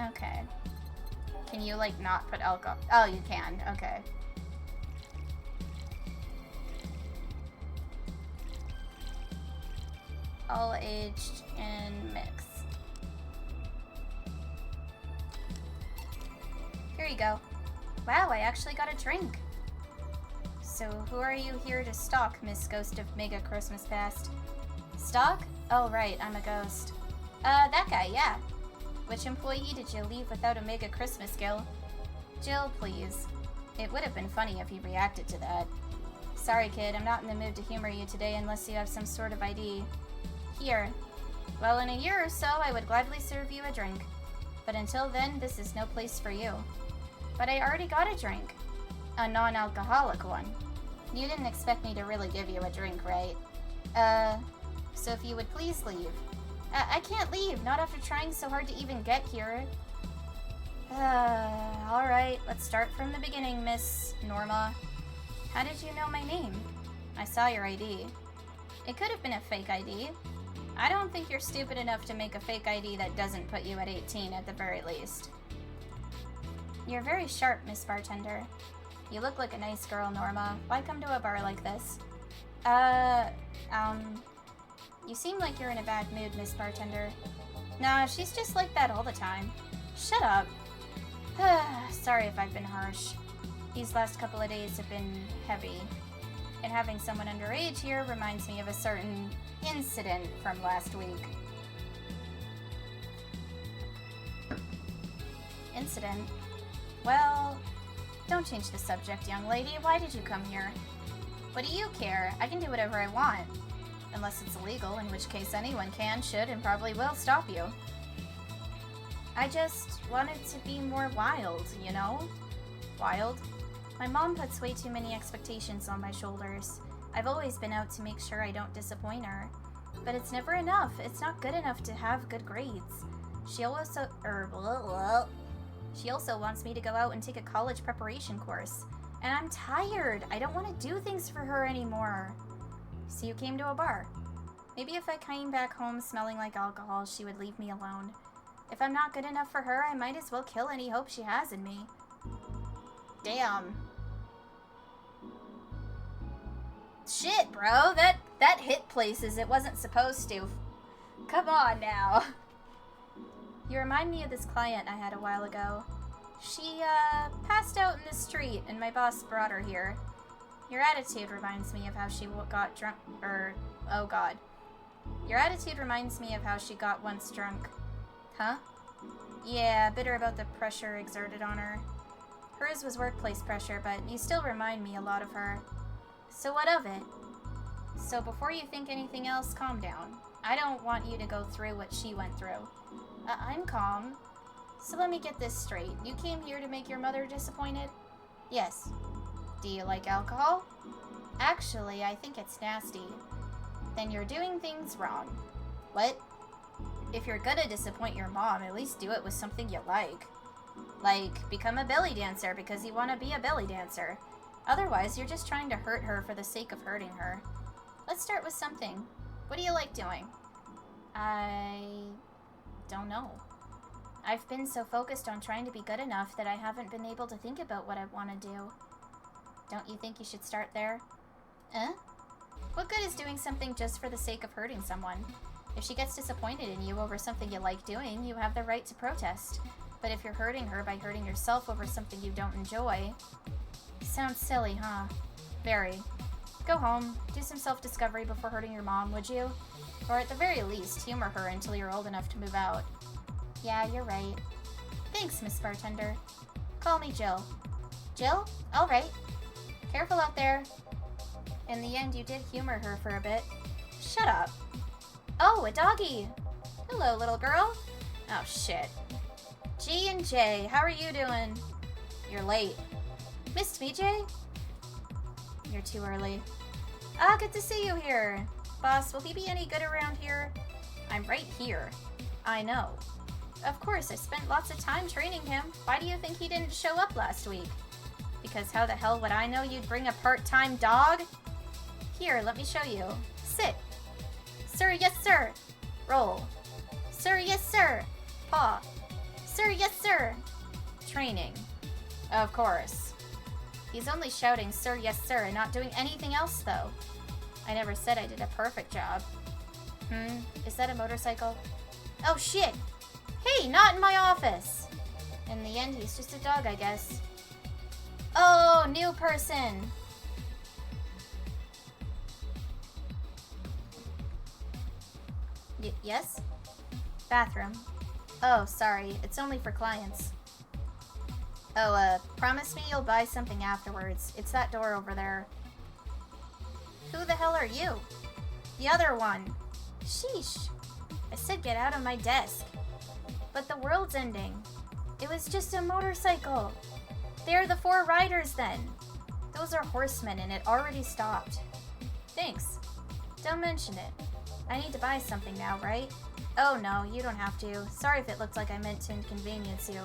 Okay. Can you, like, not put alcohol? Oh, you can. Okay. All aged and mix. Here you go. Wow, I actually got a drink. So, who are you here to stalk, Miss Ghost of Mega Christmas Past? Stalk? Oh, right, I'm a ghost. That guy, yeah. Which employee did you leave without a Mega Christmas gill? Jill, please. It would have been funny if he reacted to that. Sorry, kid, I'm not in the mood to humor you today unless you have some sort of ID. Here. Well, in a year or so, I would gladly serve you a drink. But until then, this is no place for you. But I already got a drink. A non-alcoholic one. You didn't expect me to really give you a drink, right? So if you would please leave. I can't leave, not after trying so hard to even get here. Alright, let's start from the beginning, Miss Norma. How did you know my name? I saw your ID. It could have been a fake ID. I don't think you're stupid enough to make a fake ID that doesn't put you at 18 at the very least. You're very sharp, Miss Bartender. You look like a nice girl, Norma. Why come to a bar like this? You seem like you're in a bad mood, Miss Bartender. Nah, she's just like that all the time. Shut up. Sorry if I've been harsh. These last couple of days have been heavy. And having someone underage here reminds me of a certain incident from last week. Incident? Well, don't change the subject, young lady. Why did you come here? What do you care? I can do whatever I want. Unless it's illegal, in which case anyone can, should, and probably will stop you. I just wanted to be more wild, you know? Wild? My mom puts way too many expectations on my shoulders. I've always been out to make sure I don't disappoint her. But it's never enough. It's not good enough to have good grades. She also wants me to go out and take a college preparation course. And I'm tired. I don't want to do things for her anymore. So you came to a bar. Maybe if I came back home smelling like alcohol, she would leave me alone. If I'm not good enough for her, I might as well kill any hope she has in me. Damn. Shit, bro. That hit places it wasn't supposed to. Come on now. You remind me of this client I had a while ago. She, passed out in the street, and my boss brought her here. Your attitude reminds me of how she got drunk, oh god. Your attitude reminds me of how she got once drunk. Huh? Yeah, bitter about the pressure exerted on her. Hers was workplace pressure, but you still remind me a lot of her. So what of it? So before you think anything else, calm down. I don't want you to go through what she went through. I'm calm. So let me get this straight. You came here to make your mother disappointed? Yes. Do you like alcohol? Actually, I think it's nasty. Then you're doing things wrong. What? If you're gonna disappoint your mom, at least do it with something you like. Like, become a belly dancer because you want to be a belly dancer. Otherwise, you're just trying to hurt her for the sake of hurting her. Let's start with something. What do you like doing? I don't know. I've been so focused on trying to be good enough that I haven't been able to think about what I want to do. Don't you think you should start there? What good is doing something just for the sake of hurting someone? If she gets disappointed in you over something you like doing, you have the right to protest. But if you're hurting her by hurting yourself over something you don't enjoy... Sounds silly, huh? Very. Go home, do some self-discovery before hurting your mom, would you? Or at the very least, humor her until you're old enough to move out. Yeah, you're right. Thanks, Miss Bartender. Call me Jill. Jill? All right. Careful out there. In the end, you did humor her for a bit. Shut up. Oh, a doggy. Hello, little girl. Oh, shit. G and J, how are you doing? You're late. Missed me, Jay? You're too early. Ah, good to see you here. Boss, will he be any good around here? I'm right here. I know. Of course, I spent lots of time training him. Why do you think he didn't show up last week? Because how the hell would I know you'd bring a part-time dog? Here, let me show you. Sit. Sir, yes, sir. Roll. Sir, yes, sir. Paw. Sir, yes, sir. Training. Of course. He's only shouting, sir, yes, sir, and not doing anything else, though. I never said I did a perfect job. Is that a motorcycle? Oh, shit. Hey, not in my office. In the end, he's just a dog, I guess. Oh, new person. Yes? Bathroom. Oh, sorry. It's only for clients. Oh, promise me you'll buy something afterwards. It's that door over there. Who the hell are you? The other one. Sheesh. I said get out of my desk. But the world's ending. It was just a motorcycle. They're the 4 riders then. Those are horsemen and it already stopped. Thanks. Don't mention it. I need to buy something now, right? Oh no, you don't have to. Sorry if it looked like I meant to inconvenience you.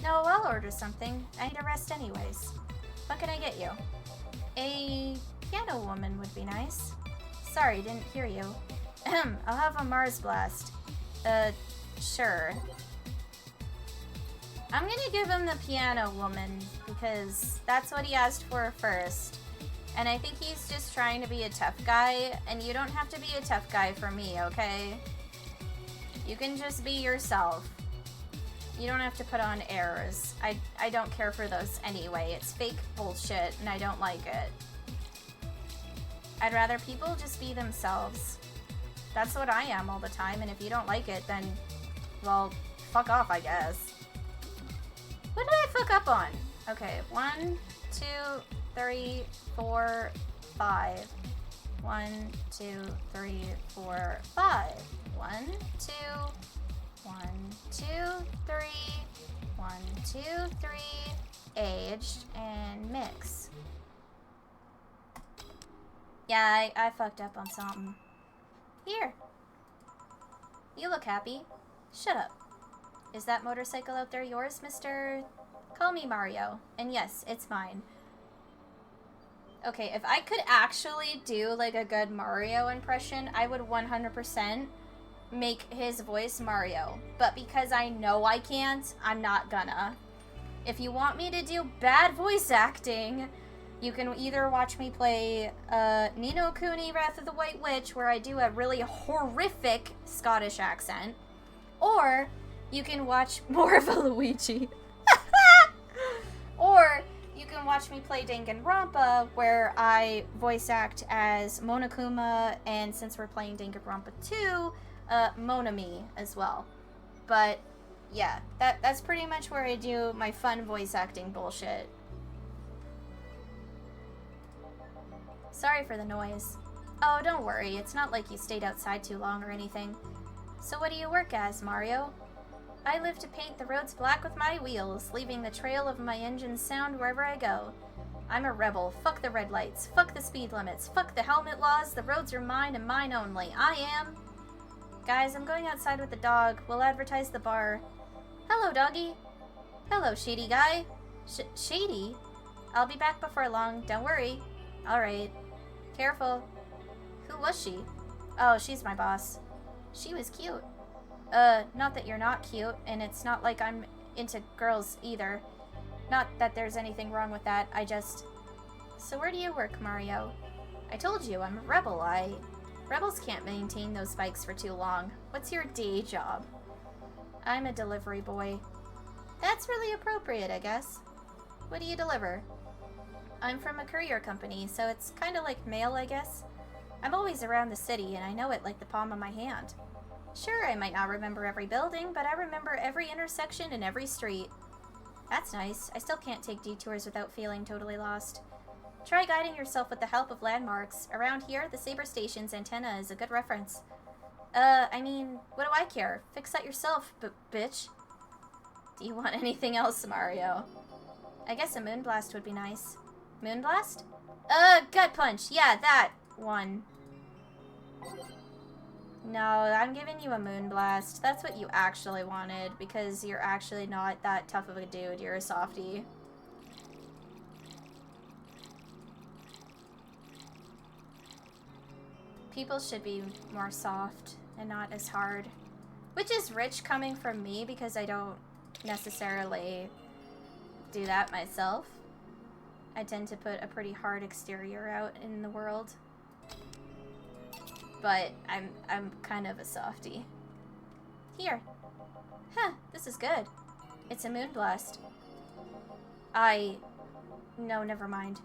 No, I'll order something. I need a rest anyways. What can I get you? A piano woman would be nice. Sorry, didn't hear you. I'll have a Mars Blast. Sure. I'm gonna give him the piano woman because that's what he asked for first. And I think he's just trying to be a tough guy, and you don't have to be a tough guy for me, okay? You can just be yourself. You don't have to put on airs. I don't care for those anyway. It's fake bullshit, and I don't like it. I'd rather people just be themselves. That's what I am all the time, and if you don't like it, then, well, fuck off, I guess. What did I fuck up on? Okay, 1, 2, 3, 4, 5. 1, 2, 3, 4, 5. 1, 2, 1, 2, 3. 1, 2, 3. Aged and mix. Yeah, I fucked up on something. Here. You look happy. Shut up. Is that motorcycle out there yours, Mr.? Call me Mario. And yes, it's mine. Okay, if I could actually do, like, a good Mario impression, I would 100% make his voice Mario. But because I know I can't, I'm not gonna. If you want me to do bad voice acting, you can either watch me play Ni no Kuni Wrath of the White Witch, where I do a really horrific Scottish accent, or You can watch more of a Luigi. Or you can watch me play Danganronpa, where I voice act as Monokuma, and since we're playing Danganronpa 2, Monami as well. But yeah, that's pretty much where I do my fun voice acting bullshit. Sorry for the noise. Oh, don't worry, it's not like you stayed outside too long or anything. So what do you work as, Mario? I live to paint the roads black with my wheels, leaving the trail of my engine's sound wherever I go. I'm a rebel. Fuck the red lights. Fuck the speed limits. Fuck the helmet laws. The roads are mine and mine only. I am... Guys, I'm going outside with the dog. We'll advertise the bar. Hello, doggy. Hello, shady guy. Shady? I'll be back before long. Don't worry. Alright. Careful. Who was she? Oh, she's my boss. She was cute. Not that you're not cute, and it's not like I'm into girls either. Not that there's anything wrong with that, I just... So where do you work, Mario? I told you, I'm a rebel. Rebels can't maintain those bikes for too long. What's your day job? I'm a delivery boy. That's really appropriate, I guess. What do you deliver? I'm from a courier company, so it's kind of like mail, I guess. I'm always around the city, and I know it like the palm of my hand. Sure, I might not remember every building, but I remember every intersection and every street. That's nice. I still can't take detours without feeling totally lost. Try guiding yourself with the help of landmarks. Around here, the Saber Station's antenna is a good reference. I mean, what do I care? Fix that yourself, bitch. Do you want anything else, Mario? I guess a moonblast would be nice. Moonblast? Gut punch. Yeah, that one. No, I'm giving you a moonblast. That's what you actually wanted, because you're actually not that tough of a dude. You're a softie. People should be more soft and not as hard. Which is rich coming from me, because I don't necessarily do that myself. I tend to put a pretty hard exterior out in the world. But I'm kind of a softie. Here. Huh, this is good. It's a moonblast. No, never mind.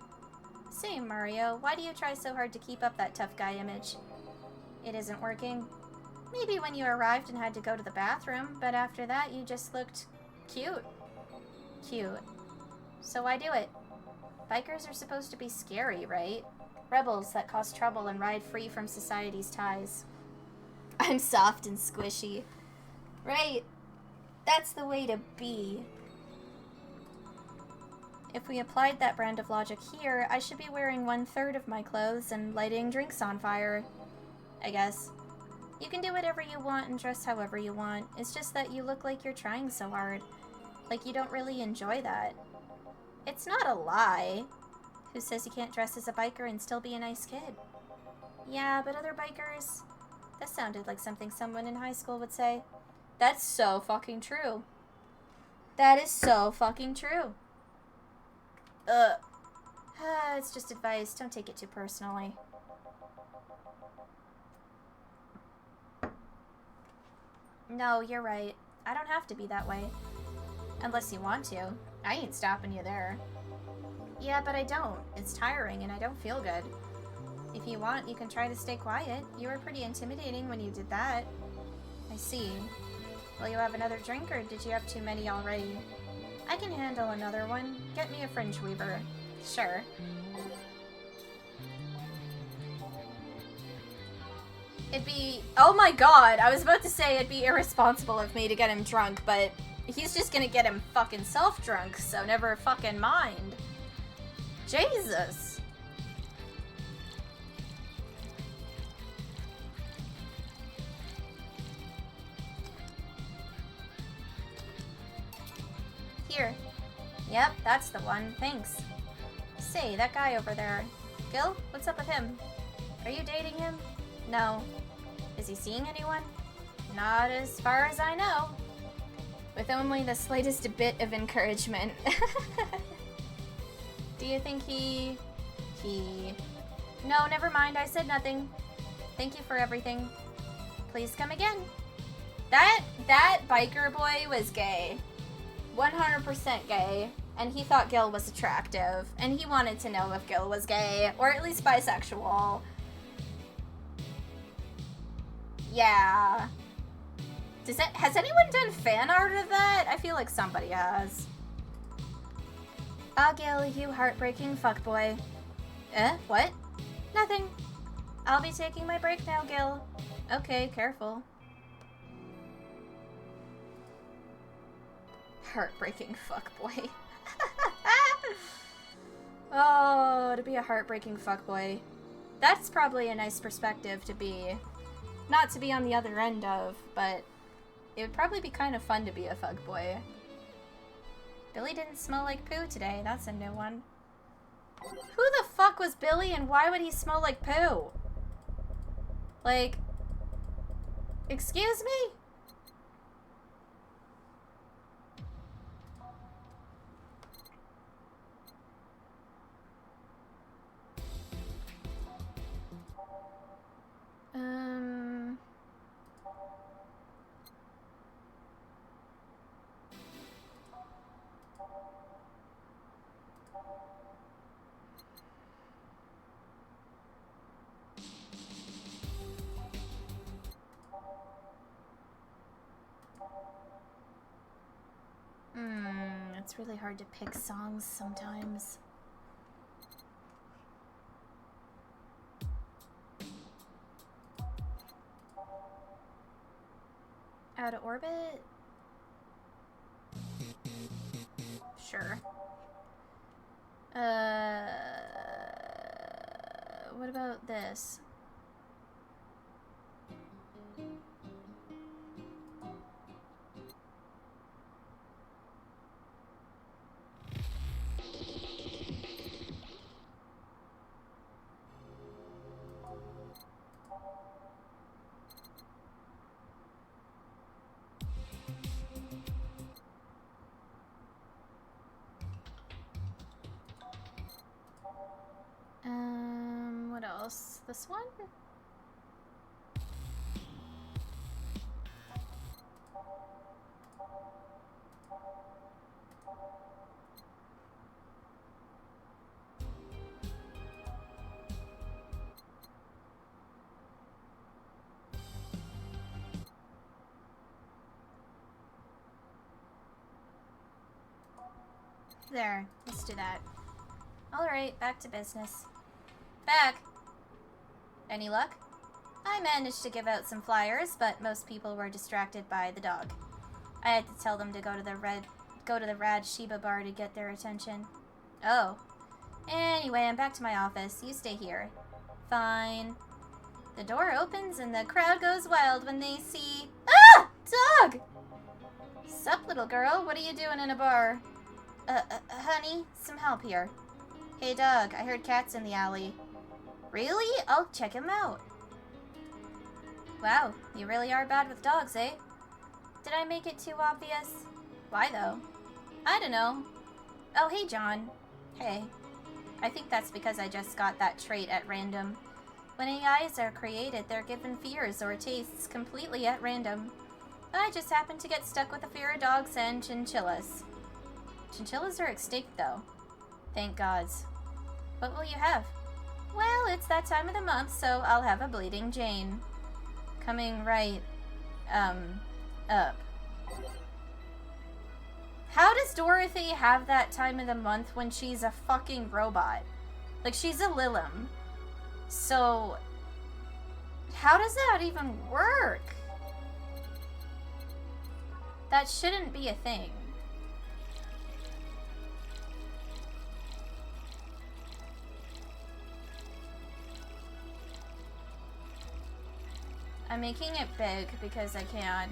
Same, Mario. Why do you try so hard to keep up that tough guy image? It isn't working. Maybe when you arrived and had to go to the bathroom, but after that you just looked cute. Cute. So why do it? Bikers are supposed to be scary, right? Rebels that cause trouble and ride free from society's ties. I'm soft and squishy. Right. That's the way to be. If we applied that brand of logic here, I should be wearing 1/3 of my clothes and lighting drinks on fire. I guess. You can do whatever you want and dress however you want. It's just that you look like you're trying so hard. Like you don't really enjoy that. It's not a lie. Who says you can't dress as a biker and still be a nice kid? Yeah, but other bikers... That sounded like something someone in high school would say. That's so fucking true. That is so fucking true. It's just advice. Don't take it too personally. No, you're right. I don't have to be that way. Unless you want to. I ain't stopping you there. Yeah, but I don't. It's tiring and I don't feel good. If you want, you can try to stay quiet. You were pretty intimidating when you did that. I see. Will you have another drink or did you have too many already? I can handle another one. Get me a fringe weaver. Sure. It'd be... Oh my god! I was about to say it'd be irresponsible of me to get him drunk, but he's just gonna get him fucking self-drunk, so never fucking mind. Jesus! Here. Yep, that's the one. Thanks. Say, that guy over there. Gil, what's up with him? Are you dating him? No. Is he seeing anyone? Not as far as I know. With only the slightest bit of encouragement. Do you think he... No, never mind. I said nothing. Thank you for everything. Please come again. That biker boy was gay. 100% gay. And he thought Gil was attractive. And he wanted to know if Gil was gay. Or at least bisexual. Yeah. Has anyone done fan art of that? I feel like somebody has. Ah, Gil, you heartbreaking fuckboy. What? Nothing. I'll be taking my break now, Gil. Okay, careful. Heartbreaking fuckboy. Oh, to be a heartbreaking fuckboy. That's probably a nice perspective to be. Not to be on the other end of, but it would probably be kind of fun to be a fuckboy. Billy didn't smell like poo today. That's a new one. Who the fuck was Billy and why would he smell like poo? Like, excuse me? It's really hard to pick songs sometimes. Out of orbit? Sure. What about this? What else? This one? There, let's do that. Alright, back to business. Back! Any luck? I managed to give out some flyers, but most people were distracted by the dog. I had to tell them to go to the Rad Shiba bar to get their attention. Oh. Anyway, I'm back to my office. You stay here. Fine. The door opens and the crowd goes wild when they see... Ah! Dog! Sup, little girl? What are you doing in a bar? Honey, some help here. Hey, dog, I heard cats in the alley. Really? I'll check him out. Wow, you really are bad with dogs, eh? Did I make it too obvious? Why, though? I don't know. Oh, hey, John. Hey. I think that's because I just got that trait at random. When AIs are created, they're given fears or tastes completely at random. I just happened to get stuck with a fear of dogs and chinchillas. Chinchillas are extinct, though. Thank gods. What will you have? Well, it's that time of the month, so I'll have a Bleeding Jane. Coming right, up. How does Dorothy have that time of the month when she's a fucking robot? Like, she's a Lilim. So, how does that even work? That shouldn't be a thing. I'm making it big because I can.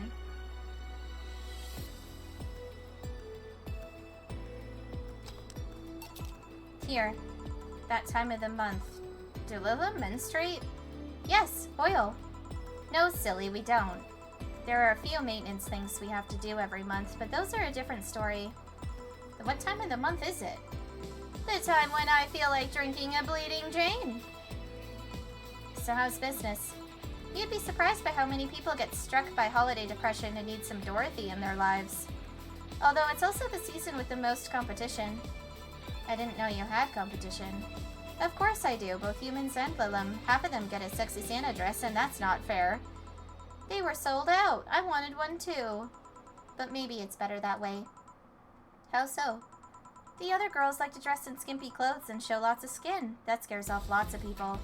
Here, that time of the month. Do Lilim menstruate? Yes, oil. No, silly, we don't. There are a few maintenance things we have to do every month, but those are a different story. What time of the month is it? The time when I feel like drinking a Bleeding Jane. So how's business? You'd be surprised by how many people get struck by holiday depression and need some Dorothy in their lives. Although it's also the season with the most competition. I didn't know you had competition. Of course I do, both humans and Lilim. Half of them get a sexy Santa dress, and that's not fair. They were sold out. I wanted one too. But maybe it's better that way. How so? The other girls like to dress in skimpy clothes and show lots of skin. That scares off lots of people.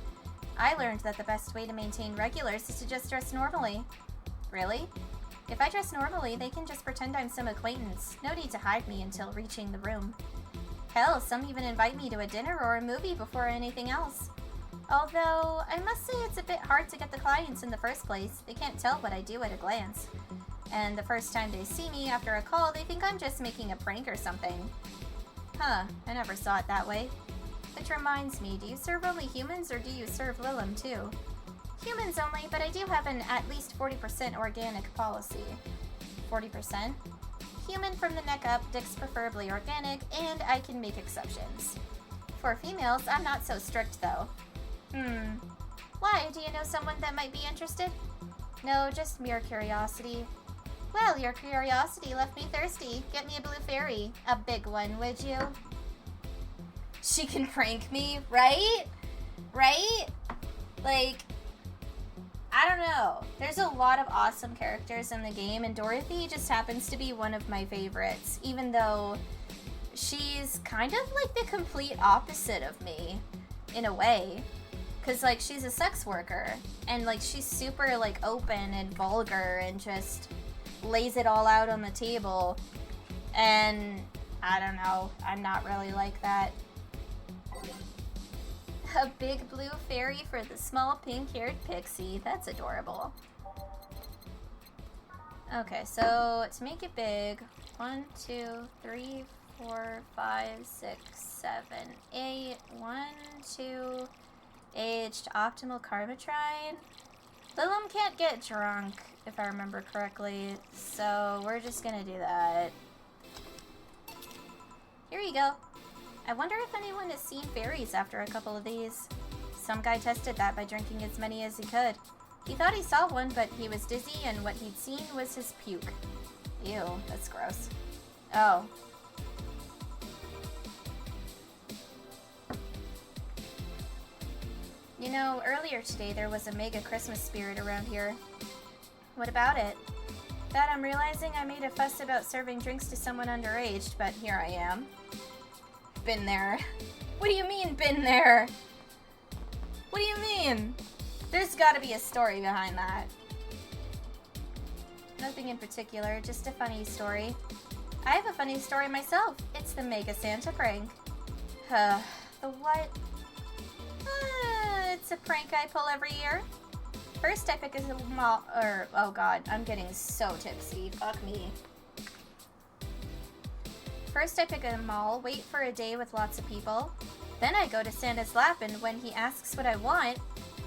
I learned that the best way to maintain regulars is to just dress normally. Really? If I dress normally, they can just pretend I'm some acquaintance. No need to hide me until reaching the room. Hell, some even invite me to a dinner or a movie before anything else. Although, I must say it's a bit hard to get the clients in the first place. They can't tell what I do at a glance. And the first time they see me after a call, they think I'm just making a prank or something. Huh, I never saw it that way. Which reminds me, do you serve only humans or do you serve Lilim too? Humans only, but I do have an at least 40% organic policy. 40%? Human from the neck up, dicks preferably organic, and I can make exceptions. For females, I'm not so strict though. Why? Do you know someone that might be interested? No, just mere curiosity. Well, your curiosity left me thirsty. Get me a blue fairy. A big one, would you? She can prank me, right? Right? Like, I don't know. There's a lot of awesome characters in the game, and Dorothy just happens to be one of my favorites, even though she's kind of like the complete opposite of me, in a way. Because, like, she's a sex worker, and, like, she's super, like, open and vulgar and just lays it all out on the table. And, I don't know, I'm not really like that. A big blue fairy for the small pink-haired pixie. That's adorable. Okay, so to make it big, 1, 2, 3, 4, 5, 6, 7, 8, 1, 2, aged optimal Carmatrine. Lilim can't get drunk, if I remember correctly, so we're just gonna do that. Here you go. I wonder if anyone has seen fairies after a couple of these. Some guy tested that by drinking as many as he could. He thought he saw one, but he was dizzy, and what he'd seen was his puke. Ew, that's gross. Oh. You know, earlier today there was a mega Christmas spirit around here. What about it? That I'm realizing I made a fuss about serving drinks to someone underage, but here I am. Been there. What do you mean, been there? What do you mean? There's gotta be a story behind that. Nothing in particular, just a funny story. I have a funny story myself. It's the Mega Santa prank. The what? It's a prank I pull every year. First I pick a small, oh god, I'm getting so tipsy. Fuck me. First I pick a mall, wait for a day with lots of people. Then I go to Santa's lap, and when he asks what I want,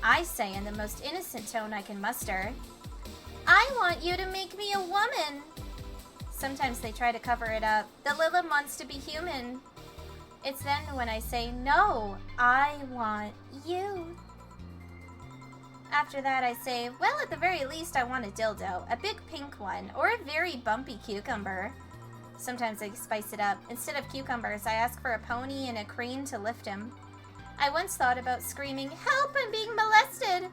I say in the most innocent tone I can muster, I want you to make me a woman. Sometimes they try to cover it up. The Lilim wants to be human. It's then when I say, no, I want you. After that I say, well, at the very least I want a dildo, a big pink one, or a very bumpy cucumber. Sometimes I spice it up. Instead of cucumbers, I ask for a pony and a crane to lift him. I once thought about screaming, help, I'm being molested!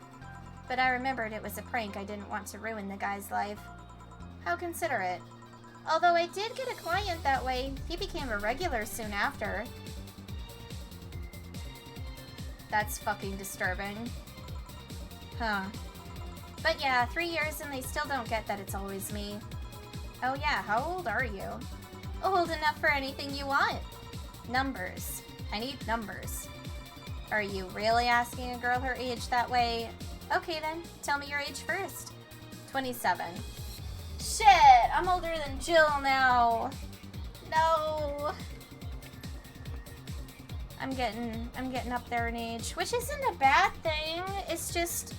But I remembered it was a prank. I didn't want to ruin the guy's life. How considerate. Although I did get a client that way, he became a regular soon after. That's fucking disturbing. Huh. But yeah, 3 years and they still don't get that it's always me. Oh yeah, how old are you? Old enough for anything you want. Numbers. I need numbers. Are you really asking a girl her age that way? Okay then, tell me your age first. 27. Shit, I'm older than Jill now. No. I'm getting up there in age, which isn't a bad thing. It's just,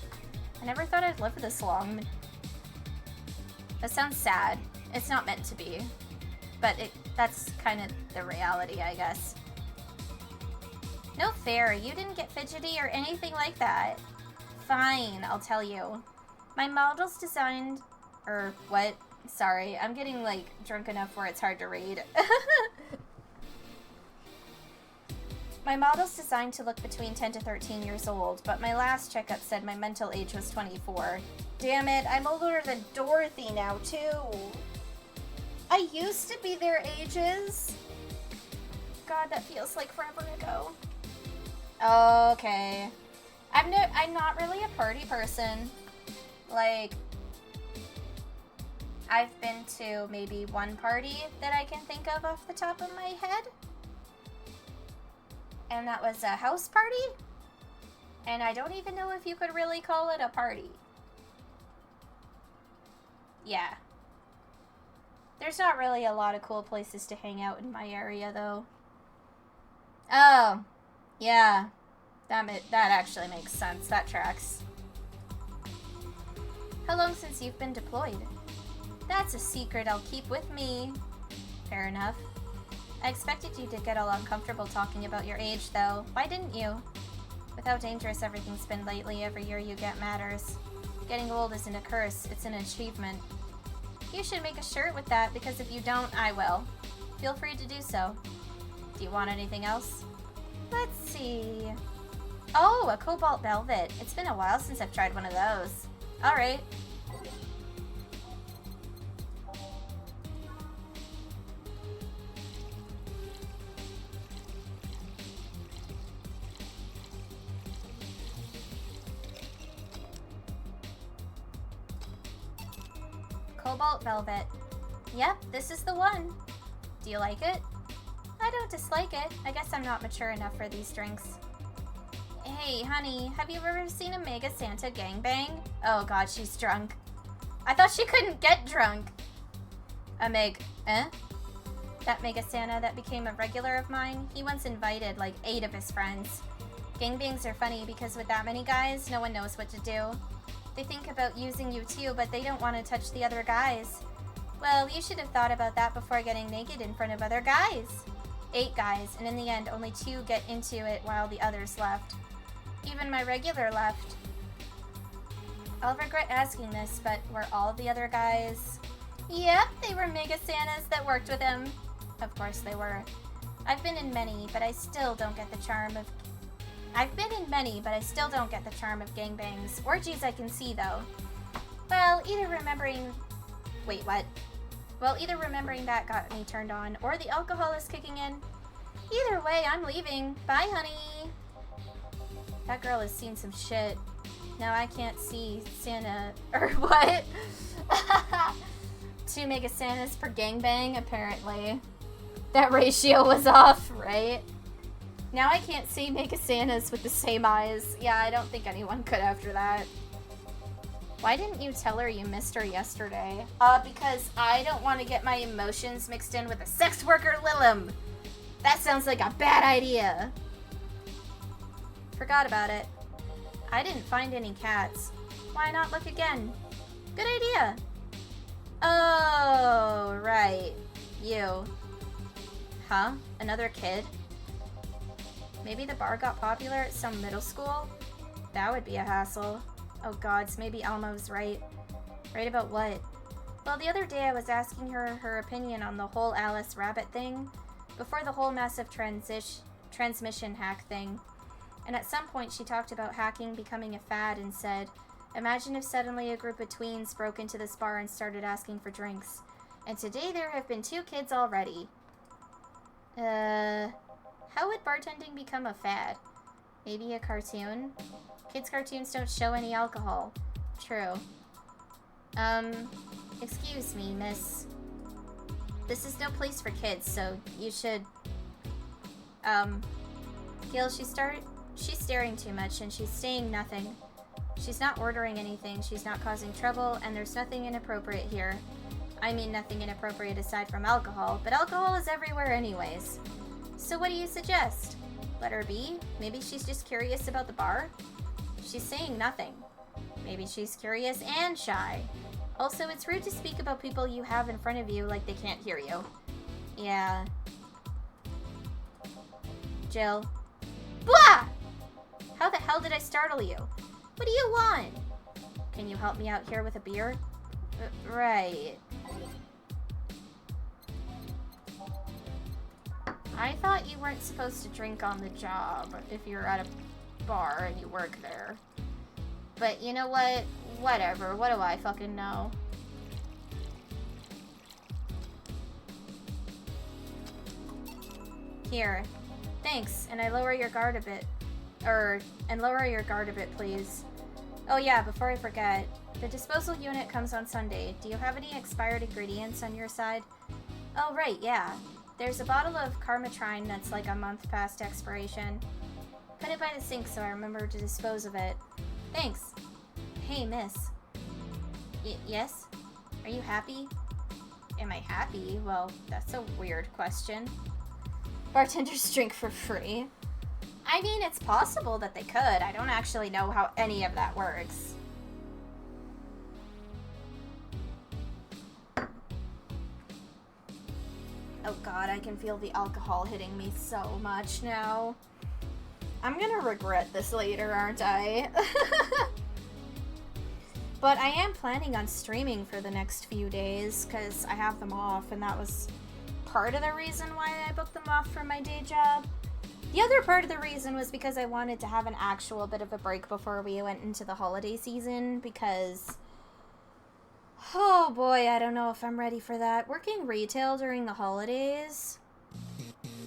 I never thought I'd live this long. That sounds sad. It's not meant to be, but that's kind of the reality, I guess. No fair, you didn't get fidgety or anything like that. Fine, I'll tell you. My model's designed... what? Sorry, I'm getting, like, drunk enough where it's hard to read. My model's designed to look between 10 to 13 years old, but my last checkup said my mental age was 24. Damn it, I'm older than Dorothy now, too. I used to be their ages. God, that feels like forever ago. Okay. I'm not really a party person. Like, I've been to maybe one party that I can think of off the top of my head. And that was a house party. And I don't even know if you could really call it a party. Yeah. There's not really a lot of cool places to hang out in my area, though. Oh, yeah. That actually makes sense. That tracks. How long since you've been deployed? That's a secret I'll keep with me. Fair enough. I expected you to get all uncomfortable talking about your age, though. Why didn't you? With how dangerous everything's been lately, every year you get matters. Getting old isn't a curse, it's an achievement. You should make a shirt with that, because if you don't, I will. Feel free to do so. Do you want anything else? Let's see... Oh, a cobalt velvet. It's been a while since I've tried one of those. Alright. Cobalt velvet. Yep, this is the one. Do you like it? I don't dislike it. I guess I'm not mature enough for these drinks. Hey, honey, have you ever seen a Mega Santa gangbang? Oh god, she's drunk. I thought she couldn't get drunk. That Mega Santa that became a regular of mine, he once invited like 8 of his friends. Gangbangs are funny because with that many guys, no one knows what to do. They think about using you too, but they don't want to touch the other guys. Well, you should have thought about that before getting naked in front of other guys. 8 guys, and in the end, only 2 get into it while the others left. Even my regular left. I'll regret asking this, but were all the other guys... Yep, they were Mega Santas that worked with him. Of course they were. I've been in many, but I still don't get the charm of... gangbangs. Orgies I can see, though. Well, either remembering... Wait, what? Well, either remembering that got me turned on, or the alcohol is kicking in. Either way, I'm leaving. Bye, honey. That girl has seen some shit. Now I can't see Santa... Or what? 2 Mega Santas per gangbang, apparently. That ratio was off, right? Now I can't see Mega Santas with the same eyes. Yeah, I don't think anyone could after that. Why didn't you tell her you missed her yesterday? Because I don't want to get my emotions mixed in with a sex worker Lilim. That sounds like a bad idea. Forgot about it. I didn't find any cats. Why not look again? Good idea. Oh, right. You. Huh? Another kid? Maybe the bar got popular at some middle school? That would be a hassle. Oh gods, maybe Elmo's right. Right about what? Well, the other day I was asking her her opinion on the whole Alice Rabbit thing, before the whole massive transmission hack thing. And at some point she talked about hacking becoming a fad and said, imagine if suddenly a group of tweens broke into this bar and started asking for drinks. And today there have been 2 kids already. How would bartending become a fad? Maybe a cartoon? Kids' cartoons don't show any alcohol. True. Excuse me, miss. This is no place for kids, so you should... Gil, she's staring too much, and she's saying nothing. She's not ordering anything, she's not causing trouble, and there's nothing inappropriate here. I mean nothing inappropriate aside from alcohol, but alcohol is everywhere anyways. So what do you suggest? Let her be? Maybe she's just curious about the bar? She's saying nothing. Maybe she's curious and shy. Also, it's rude to speak about people you have in front of you like they can't hear you. Yeah. Jill. Blah! How the hell did I startle you? What do you want? Can you help me out here with a beer? Right. I thought you weren't supposed to drink on the job if you're at a bar and you work there. But you know what? Whatever. What do I fucking know? Here. Thanks. And I lower your guard a bit. And lower your guard a bit, please. Oh yeah, before I forget. The disposal unit comes on Sunday. Do you have any expired ingredients on your side? Oh, right, yeah. There's a bottle of Carmatrine that's like a month past expiration. Put it by the sink so I remember to dispose of it. Thanks. Hey, miss. Yes? Are you happy? Am I happy? Well, that's a weird question. Bartenders drink for free. I mean, it's possible that they could. I don't actually know how any of that works. Oh god, I can feel the alcohol hitting me so much now. I'm gonna regret this later, aren't I? But I am planning on streaming for the next few days, because I have them off, and that was part of the reason why I booked them off from my day job. The other part of the reason was because I wanted to have an actual bit of a break before we went into the holiday season, because... oh boy, I don't know if I'm ready for that. Working retail during the holidays?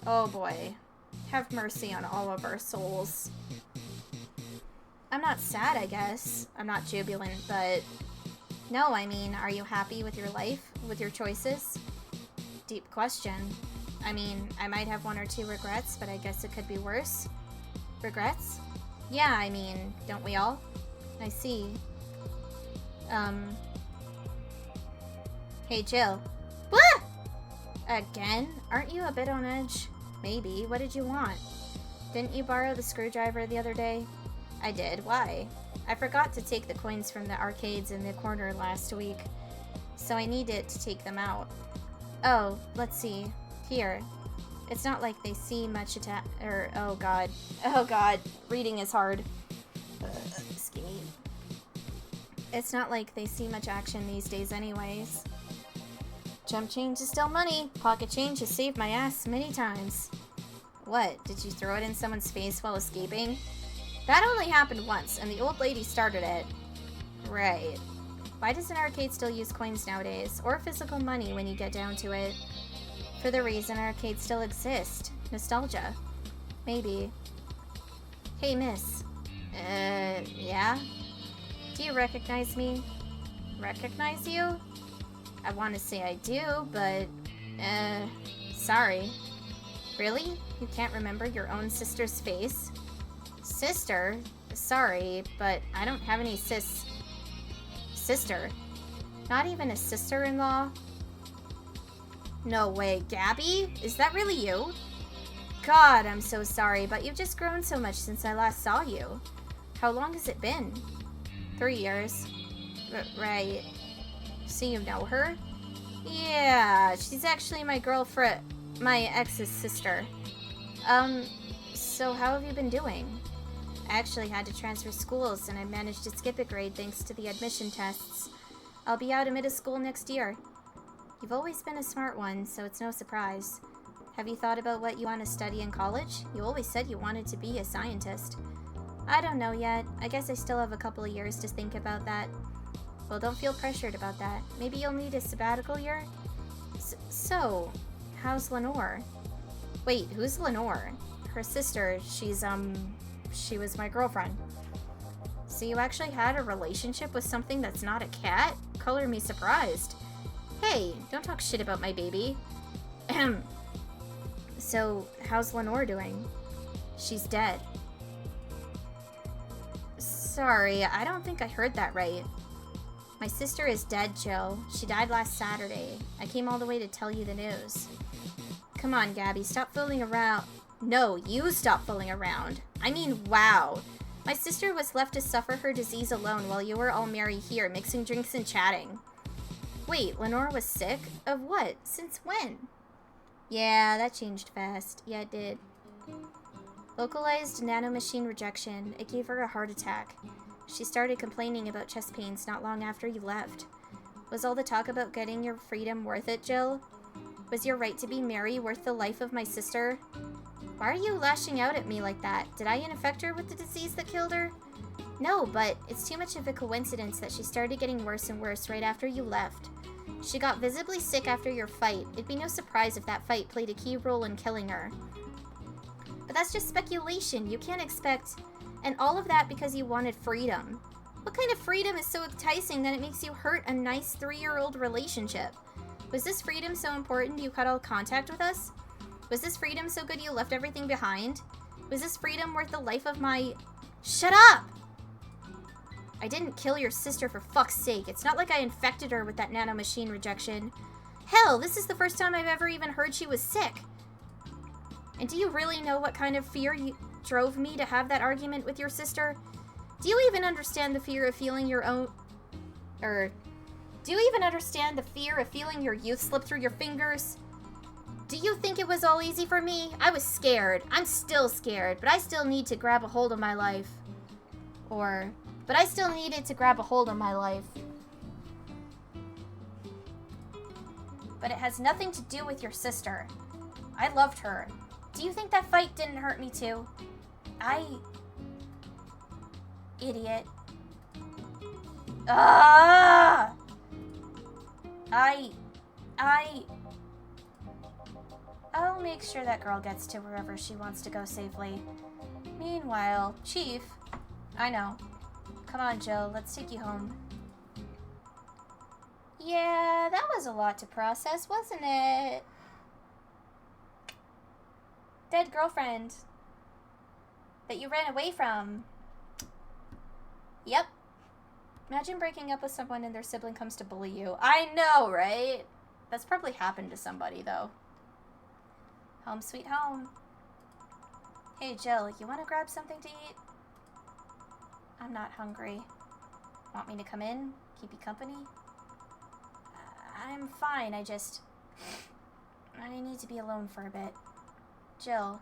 Oh boy. Have mercy on all of our souls. I'm not sad, I guess. I'm not jubilant, but... no, I mean, are you happy with your life? With your choices? Deep question. I mean, I might have one or two regrets, but I guess it could be worse. Regrets? Yeah, I mean, don't we all? I see. Hey, Jill. What? Again? Aren't you a bit on edge? Maybe. What did you want? Didn't you borrow the screwdriver the other day? I did. Why? I forgot to take the coins from the arcades in the corner last week, so I needed to take them out. Oh, let's see. Here. It's not like they see much oh god. Oh god. Reading is hard. Excuse me. It's not like they see much action these days anyways. Jump change is still money. Pocket change has saved my ass many times. What? Did you throw it in someone's face while escaping? That only happened once, and the old lady started it. Right. Why does an arcade still use coins nowadays? Or physical money when you get down to it? For the reason arcades still exist. Nostalgia. Maybe. Hey, miss. Yeah? Do you recognize me? Recognize you? I want to say I do, but... sorry. Really? You can't remember your own sister's face? Sister? Sorry, but I don't have any sister. Not even a sister-in-law? No way, Gabby? Is that really you? God, I'm so sorry, but you've just grown so much since I last saw you. How long has it been? 3 years. Right. So you know her? Yeah, she's actually my girlfriend, my ex's sister. So how have you been doing? I actually had to transfer schools, and I managed to skip a grade thanks to the admission tests. I'll be out of middle school next year. You've always been a smart one, so it's no surprise. Have you thought about what you want to study in college? You always said you wanted to be a scientist. I don't know yet. I guess I still have a couple of years to think about that. Well, don't feel pressured about that. Maybe you'll need a sabbatical year? So, how's Lenore? Wait, who's Lenore? Her sister. She was my girlfriend. So you actually had a relationship with something that's not a cat? Color me surprised. Hey, don't talk shit about my baby. Ahem. So, how's Lenore doing? She's dead. Sorry, I don't think I heard that right. My sister is dead, Jill. She died last Saturday. I came all the way to tell you the news. Come on, Gabby, stop fooling around. No, you stop fooling around. I mean, wow. My sister was left to suffer her disease alone while you were all merry here, mixing drinks and chatting. Wait, Lenore was sick? Of what? Since when? Yeah, that changed fast. Yeah, it did. Localized nanomachine rejection. It gave her a heart attack. She started complaining about chest pains not long after you left. Was all the talk about getting your freedom worth it, Jill? Was your right to be Mary worth the life of my sister? Why are you lashing out at me like that? Did I infect her with the disease that killed her? No, but it's too much of a coincidence that she started getting worse and worse right after you left. She got visibly sick after your fight. It'd be no surprise if that fight played a key role in killing her. But that's just speculation. You can't expect... And all of that because you wanted freedom. What kind of freedom is so enticing that it makes you hurt a nice 3-year-old relationship? Was this freedom so important you cut all contact with us? Was this freedom so good you left everything behind? Was this freedom worth the life of my... Shut up! I didn't kill your sister for fuck's sake. It's not like I infected her with that nanomachine rejection. Hell, this is the first time I've ever even heard she was sick. And do you really know what kind of fear drove me to have that argument with your sister? Do you even understand the fear of feeling your own... do you even understand the fear of feeling your youth slip through your fingers? Do you think it was all easy for me? I was scared. I'm still scared, but I still need to grab a hold of my life. But I still needed to grab a hold of my life. But it has nothing to do with your sister. I loved her. Do you think that fight didn't hurt me too? Idiot. I'll make sure that girl gets to wherever she wants to go safely. Meanwhile, Chief... I know. Come on, Jill, let's take you home. Yeah, that was a lot to process, wasn't it? Dead girlfriend. That you ran away from. Yep. Imagine breaking up with someone and their sibling comes to bully you. I know, right? That's probably happened to somebody, though. Home sweet home. Hey, Jill, you want to grab something to eat? I'm not hungry. Want me to come in? Keep you company? I'm fine, I need to be alone for a bit. Jill,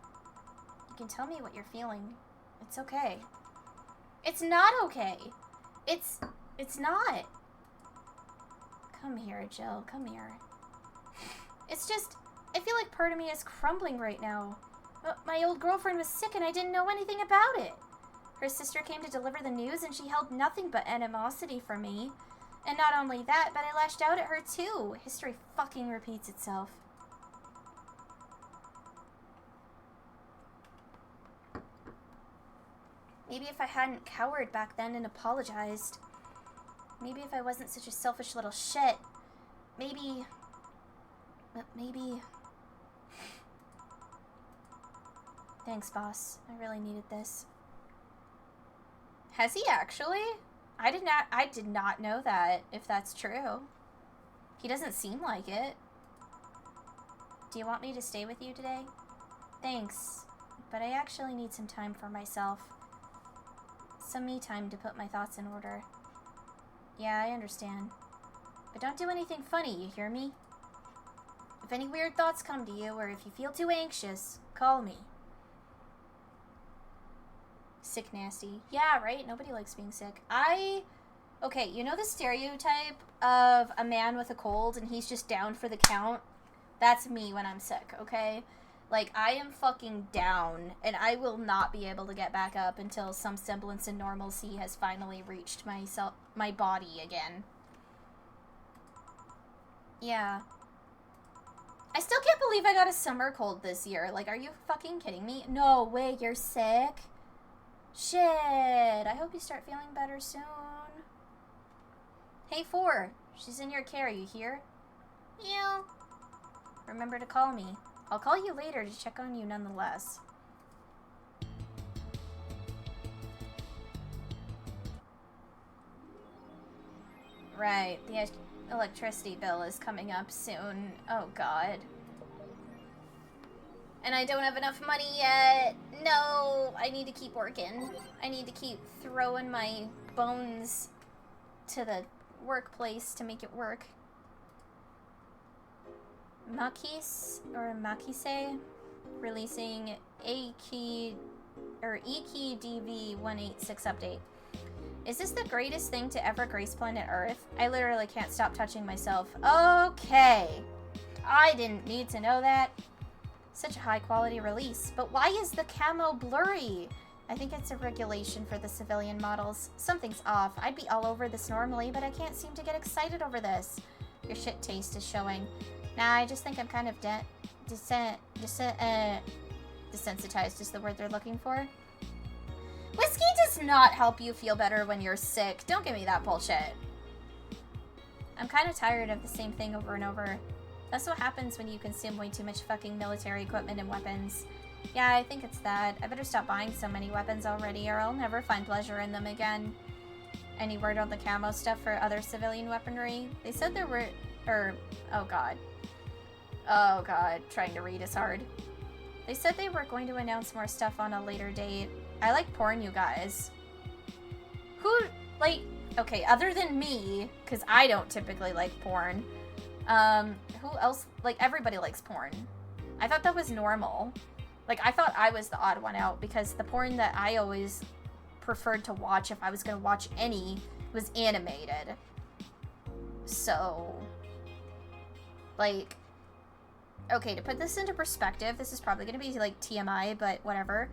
you can tell me what you're feeling. It's okay. It's not okay. It's not. Come here, Jill, come here. It's just, I feel like part of me is crumbling right now. My old girlfriend was sick and I didn't know anything about it. Her sister came to deliver the news and she held nothing but animosity for me. And not only that, but I lashed out at her too. History fucking repeats itself. Maybe if I hadn't cowered back then and apologized. Maybe if I wasn't such a selfish little shit. Maybe... Thanks, boss. I really needed this. Has he actually? I did not know that, if that's true. He doesn't seem like it. Do you want me to stay with you today? Thanks, but I actually need some time for myself. Some me time to put my thoughts in order. Yeah, I understand. But don't do anything funny, you hear me? If any weird thoughts come to you, or if you feel too anxious, call me. Sick nasty. Yeah, right? Nobody likes being sick. Okay, you know the stereotype of a man with a cold and he's just down for the count? That's me when I'm sick, okay? Like, I am fucking down, and I will not be able to get back up until some semblance of normalcy has finally reached my body again. Yeah. I still can't believe I got a summer cold this year. Like, are you fucking kidding me? No way, you're sick? Shit, I hope you start feeling better soon. Hey, 4, she's in your care, you hear? Yeah. Remember to call me. I'll call you later to check on you nonetheless. Right, the electricity bill is coming up soon. Oh god. And I don't have enough money yet. No, I need to keep working. I need to keep throwing my bones to the workplace to make it work. Makis, or Makise, releasing EKEY DV186 update. Is this the greatest thing to ever grace planet Earth? I literally can't stop touching myself. Okay. I didn't need to know that. Such a high quality release. But why is the camo blurry? I think it's a regulation for the civilian models. Something's off. I'd be all over this normally, but I can't seem to get excited over this. Your shit taste is showing. Nah, I just think I'm kind of desensitized is the word they're looking for. Whiskey does not help you feel better when you're sick. Don't give me that bullshit. I'm kind of tired of the same thing over and over. That's what happens when you consume way too much fucking military equipment and weapons. Yeah, I think it's that. I better stop buying so many weapons already or I'll never find pleasure in them again. Any word on the camo stuff for other civilian weaponry? They said there were... oh god. Oh god, trying to read is hard. They said they were going to announce more stuff on a later date. I like porn, you guys. Who, like... Okay, other than me, because I don't typically like porn, who else? Like, everybody likes porn. I thought that was normal. Like, I thought I was the odd one out, because the porn that I always preferred to watch, if I was going to watch any, was animated. So, like, okay, to put this into perspective, this is probably going to be, like, TMI, but whatever.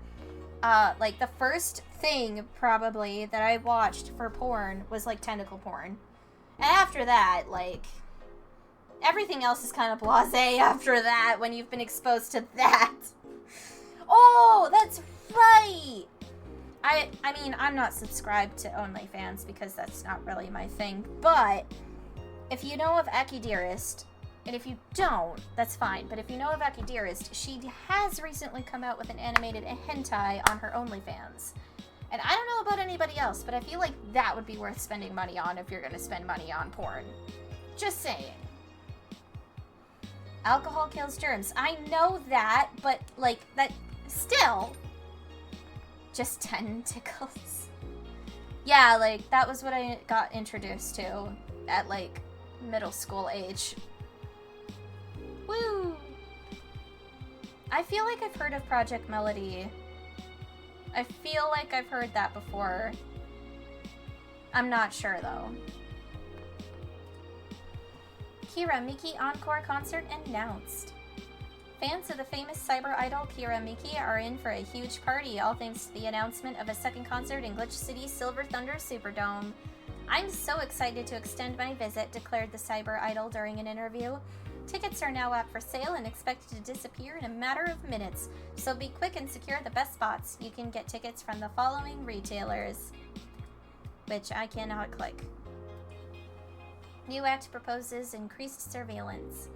Like, the first thing, probably, that I watched for porn was, like, tentacle porn. And after that, like, everything else is kind of blasé after that, when you've been exposed to that. Oh, that's right! I mean, I'm not subscribed to OnlyFans, because that's not really my thing, but if you know of Aki Dearest, and if you don't, that's fine. But if you know of Aki Dearest, she has recently come out with an animated hentai on her OnlyFans. And I don't know about anybody else, but I feel like that would be worth spending money on if you're going to spend money on porn. Just saying. Alcohol kills germs. I know that, but, like, that still. Just tentacles. Yeah, like, that was what I got introduced to at, like, middle school age. Woo! I feel like I've heard of Project Melody. I feel like I've heard that before. I'm not sure, though. Kira Miki Encore Concert announced. Fans of the famous cyber idol Kira Miki are in for a huge party, all thanks to the announcement of a second concert in Glitch City's Silver Thunder Superdome. I'm so excited to extend my visit, declared the cyber idol during an interview. Tickets are now up for sale and expected to disappear in a matter of minutes, so be quick and secure the best spots. You can get tickets from the following retailers, which I cannot click. New act proposes increased surveillance.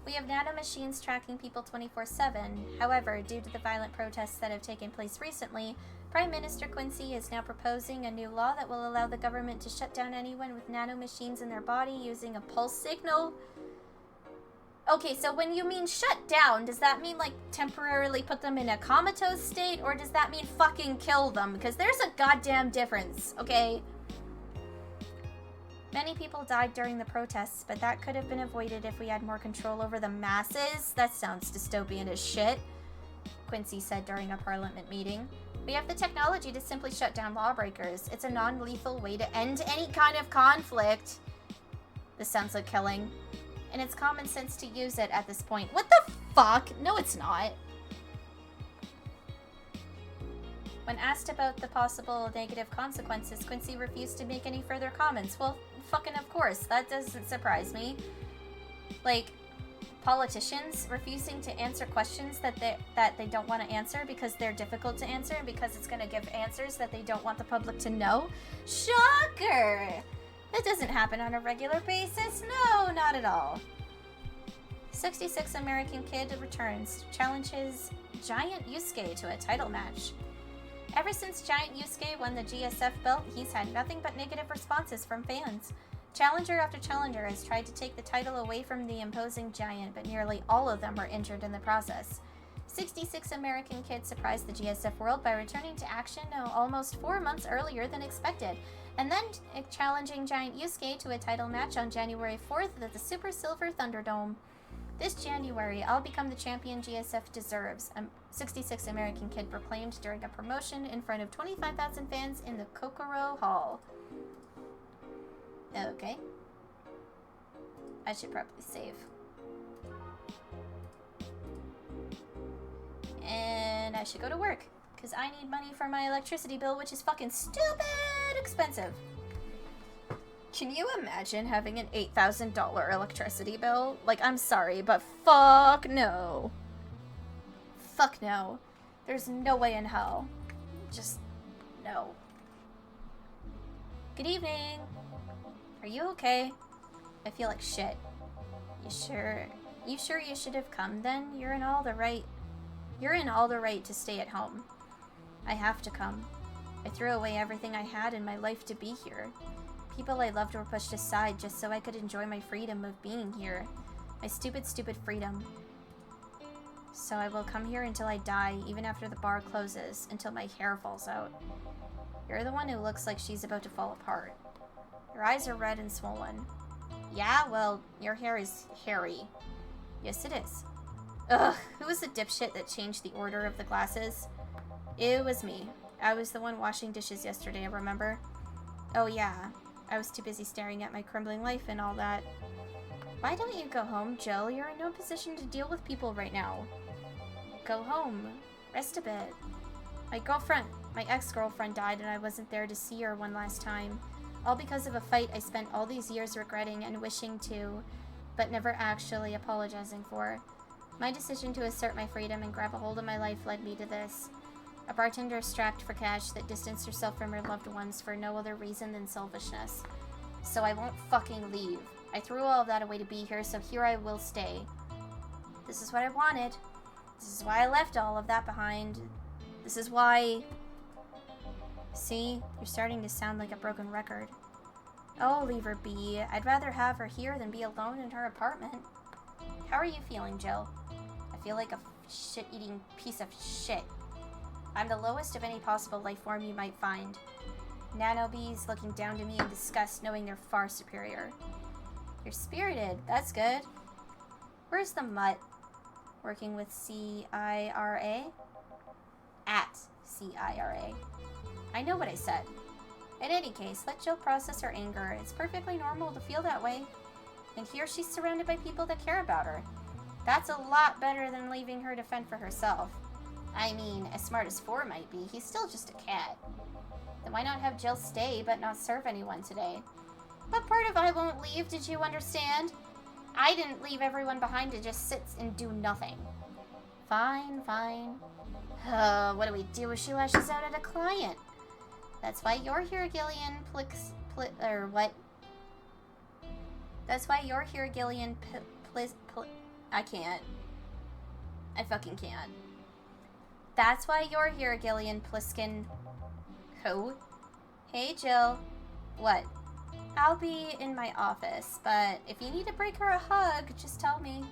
We have nanomachines tracking people 24/7. However, due to the violent protests that have taken place recently, Prime Minister Quincy is now proposing a new law that will allow the government to shut down anyone with nanomachines in their body using a pulse signal. Okay, so when you mean shut down, does that mean, like, temporarily put them in a comatose state, or does that mean fucking kill them? Because there's a goddamn difference, okay? Many people died during the protests, but that could have been avoided if we had more control over the masses. That sounds dystopian as shit, Quincy said during a parliament meeting. We have the technology to simply shut down lawbreakers. It's a non-lethal way to end any kind of conflict. This sounds like killing. And it's common sense to use it at this point. What the fuck? No, it's not. When asked about the possible negative consequences, Quincy refused to make any further comments. Well, fucking of course. That doesn't surprise me. Like, politicians refusing to answer questions that they don't want to answer because they're difficult to answer and because it's going to give answers that they don't want the public to know. Shocker! That doesn't happen on a regular basis. No, not at all. 66 American kid returns, challenges Giant Yusuke to a title match. Ever since Giant Yusuke won the GSF belt, he's had nothing but negative responses from fans. Challenger after challenger has tried to take the title away from the imposing Giant, but nearly all of them were injured in the process. 66 American kid surprised the GSF world by returning to action almost 4 months earlier than expected, and then challenging Giant Yusuke to a title match on January 4th at the Super Silver Thunderdome. This January, I'll become the champion GSF deserves, a 66 American kid proclaimed during a promotion in front of 25,000 fans in the Kokoro Hall. Okay. I should probably save. And I should go to work, because I need money for my electricity bill, which is fucking stupid expensive. Can you imagine having an $8,000 electricity bill? Like, I'm sorry, but fuck no. Fuck no. There's no way in hell. Just no. Good evening. Are you okay? I feel like shit. You sure you should have come then? You're in all the right to stay at home. I have to come. I threw away everything I had in my life to be here. People I loved were pushed aside just so I could enjoy my freedom of being here. My stupid, stupid freedom. So I will come here until I die, even after the bar closes, until my hair falls out. You're the one who looks like she's about to fall apart. Your eyes are red and swollen. Yeah, well, your hair is hairy. Yes, it is. Ugh, who was the dipshit that changed the order of the glasses? It was me. I was the one washing dishes yesterday, remember? Oh yeah, I was too busy staring at my crumbling life and all that. Why don't you go home, Jill? You're in no position to deal with people right now. Go home. Rest a bit. My ex-girlfriend died and I wasn't there to see her one last time. All because of a fight I spent all these years regretting and wishing to, but never actually apologizing for. My decision to assert my freedom and grab a hold of my life led me to this. A bartender strapped for cash that distanced herself from her loved ones for no other reason than selfishness. So I won't fucking leave. I threw all of that away to be here, so here I will stay. This is what I wanted. This is why I left all of that behind. This is why... See? You're starting to sound like a broken record. Oh, leave her be. I'd rather have her here than be alone in her apartment. How are you feeling, Jill? I feel like a shit-eating piece of shit. I'm the lowest of any possible life form you might find. Nanobees looking down to me in disgust, knowing they're far superior. You're spirited. That's good. Where's the mutt? Working with CIRA? At CIRA. I know what I said. In any case, let Jill process her anger. It's perfectly normal to feel that way. And here she's surrounded by people that care about her. That's a lot better than leaving her to fend for herself. I mean, as smart as 4 might be, he's still just a cat. Then why not have Jill stay but not serve anyone today? What part of I won't leave did you understand? I didn't leave everyone behind to just sit and do nothing. Fine, fine. What do we do if she lashes out at a client? That's why you're here, Gillian That's why you're here, Gillian I can't. I fucking can't. That's why you're here, Gillian Pliskin. Who? Hey, Jill. What? I'll be in my office, but if you need to break her a hug, just tell me.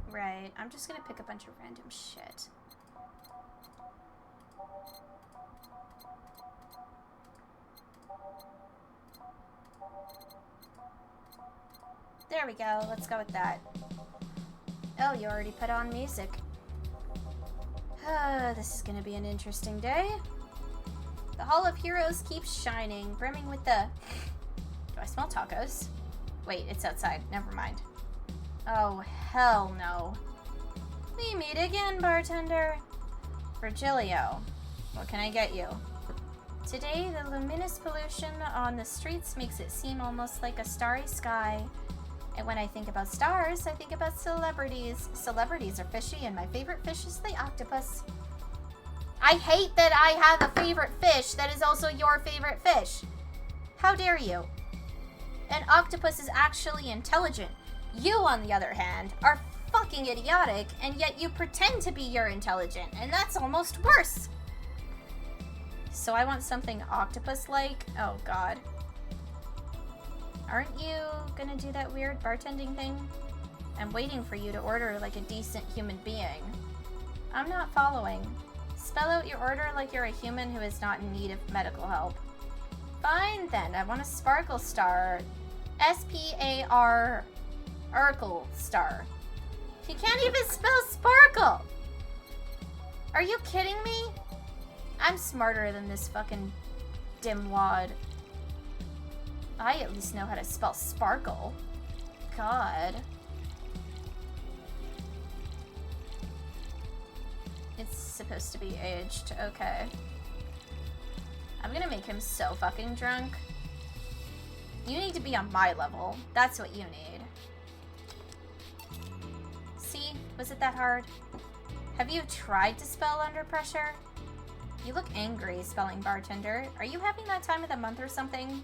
Right, I'm just gonna pick a bunch of random shit. There we go, let's go with that. Oh, you already put on music. This is gonna be an interesting day. The Hall of Heroes keeps shining, brimming with the... Do I smell tacos? Wait, it's outside, never mind. Oh, hell no. We meet again, bartender. Virgilio, what can I get you? Today, the luminous pollution on the streets makes it seem almost like a starry sky. And when I think about stars, I think about celebrities. Celebrities are fishy, and my favorite fish is the octopus. I hate that I have a favorite fish that is also your favorite fish. How dare you? An octopus is actually intelligent. You, on the other hand, are fucking idiotic, and yet you pretend to be you're intelligent, and that's almost worse. So I want something octopus-like? Oh, God. Aren't you gonna do that weird bartending thing? I'm waiting for you to order like a decent human being. I'm not following. Spell out your order like you're a human who is not in need of medical help. Fine then, I want a sparkle star. S-P-A-R... Urkel star. He can't even spell sparkle! Are you kidding me? I'm smarter than this fucking dimwad. I at least know how to spell sparkle. God. It's supposed to be aged. Okay. I'm gonna make him so fucking drunk. You need to be on my level. That's what you need. See? Was it that hard? Have you tried to spell under pressure? You look angry, spelling bartender. Are you having that time of the month or something?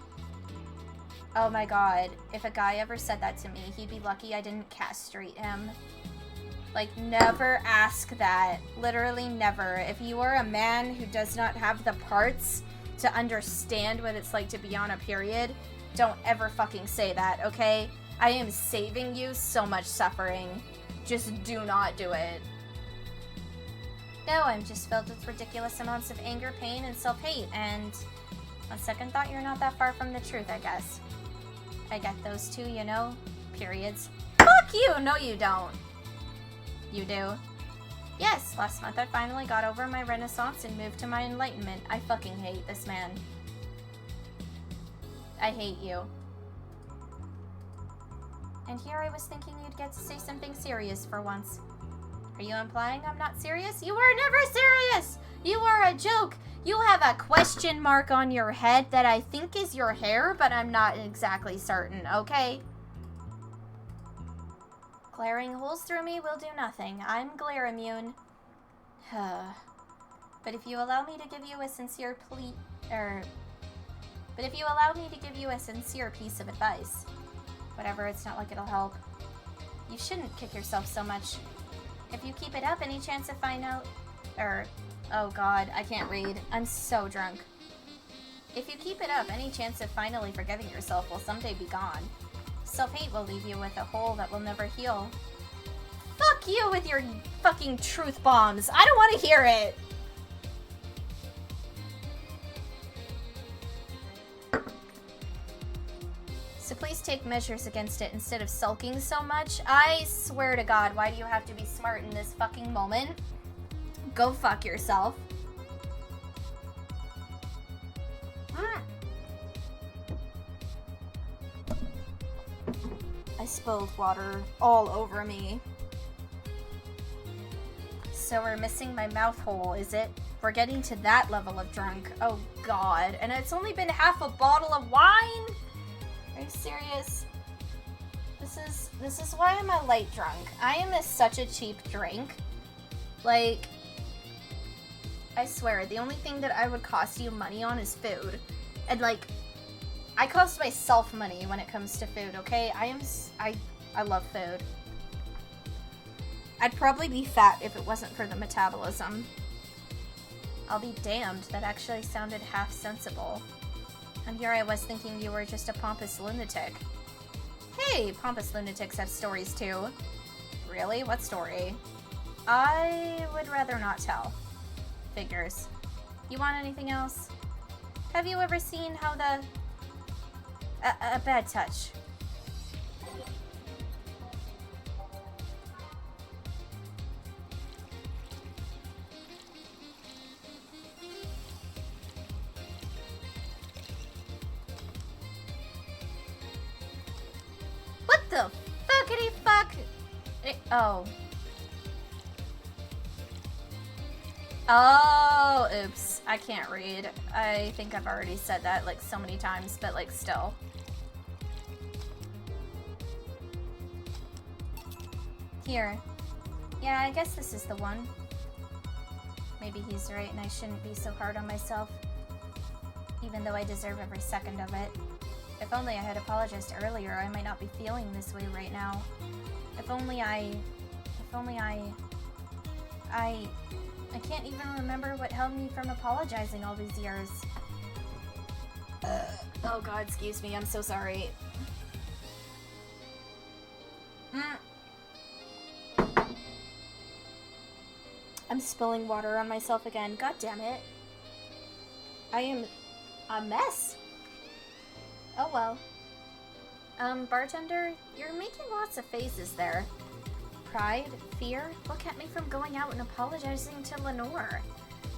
Oh my god. If a guy ever said that to me, he'd be lucky I didn't castrate him. Like, never ask that. Literally never. If you are a man who does not have the parts to understand what it's like to be on a period, don't ever fucking say that, okay? I am saving you so much suffering. Just do not do it. No, I'm just filled with ridiculous amounts of anger, pain, and self-hate, and on second thought, you're not that far from the truth, I guess. I get those too, you know? Periods. Fuck you! No, you don't. You do. Yes, last month I finally got over my renaissance and moved to my enlightenment. I fucking hate this man. I hate you. And here I was thinking you'd get to say something serious for once. Are you implying I'm not serious? You are never serious! You are a joke! You have a question mark on your head that I think is your hair, but I'm not exactly certain, okay? Glaring holes through me will do nothing. I'm glare immune. But if you allow me to give you a sincere piece of advice, whatever, it's not like it'll help. You shouldn't kick yourself so much. If you keep it up, any chance of oh god, I can't read. I'm so drunk. If you keep it up, any chance of finally forgiving yourself will someday be gone. Self-hate will leave you with a hole that will never heal. Fuck you with your fucking truth bombs. I don't want to hear it. So please take measures against it instead of sulking so much. I swear to God, why do you have to be smart in this fucking moment? Go fuck yourself. I spilled water all over me. So we're missing my mouth hole, is it? We're getting to that level of drunk. Oh god. And it's only been half a bottle of wine? Are you serious? This is why I'm a light drunk. I am such a cheap drink. Like, I swear, the only thing that I would cost you money on is food. And like, I cost myself money when it comes to food, okay? I love food. I'd probably be fat if it wasn't for the metabolism. I'll be damned, that actually sounded half sensible. And here I was thinking you were just a pompous lunatic. Hey, pompous lunatics have stories too. Really? What story? I would rather not tell. Figures. You want anything else? Have you ever seen how a bad touch? What the fuckity fuck? Oh. Oh, oops. I can't read. I think I've already said that like so many times, but like still. Here. Yeah, I guess this is the one. Maybe he's right and I shouldn't be so hard on myself. Even though I deserve every second of it. If only I had apologized earlier, I might not be feeling this way right now. If only I can't even remember what held me from apologizing all these years. Oh god, excuse me, I'm so sorry. I'm spilling water on myself again. God damn it. I am a mess. Oh well. Bartender, you're making lots of faces there. Pride? Fear? What kept me from going out and apologizing to Lenore?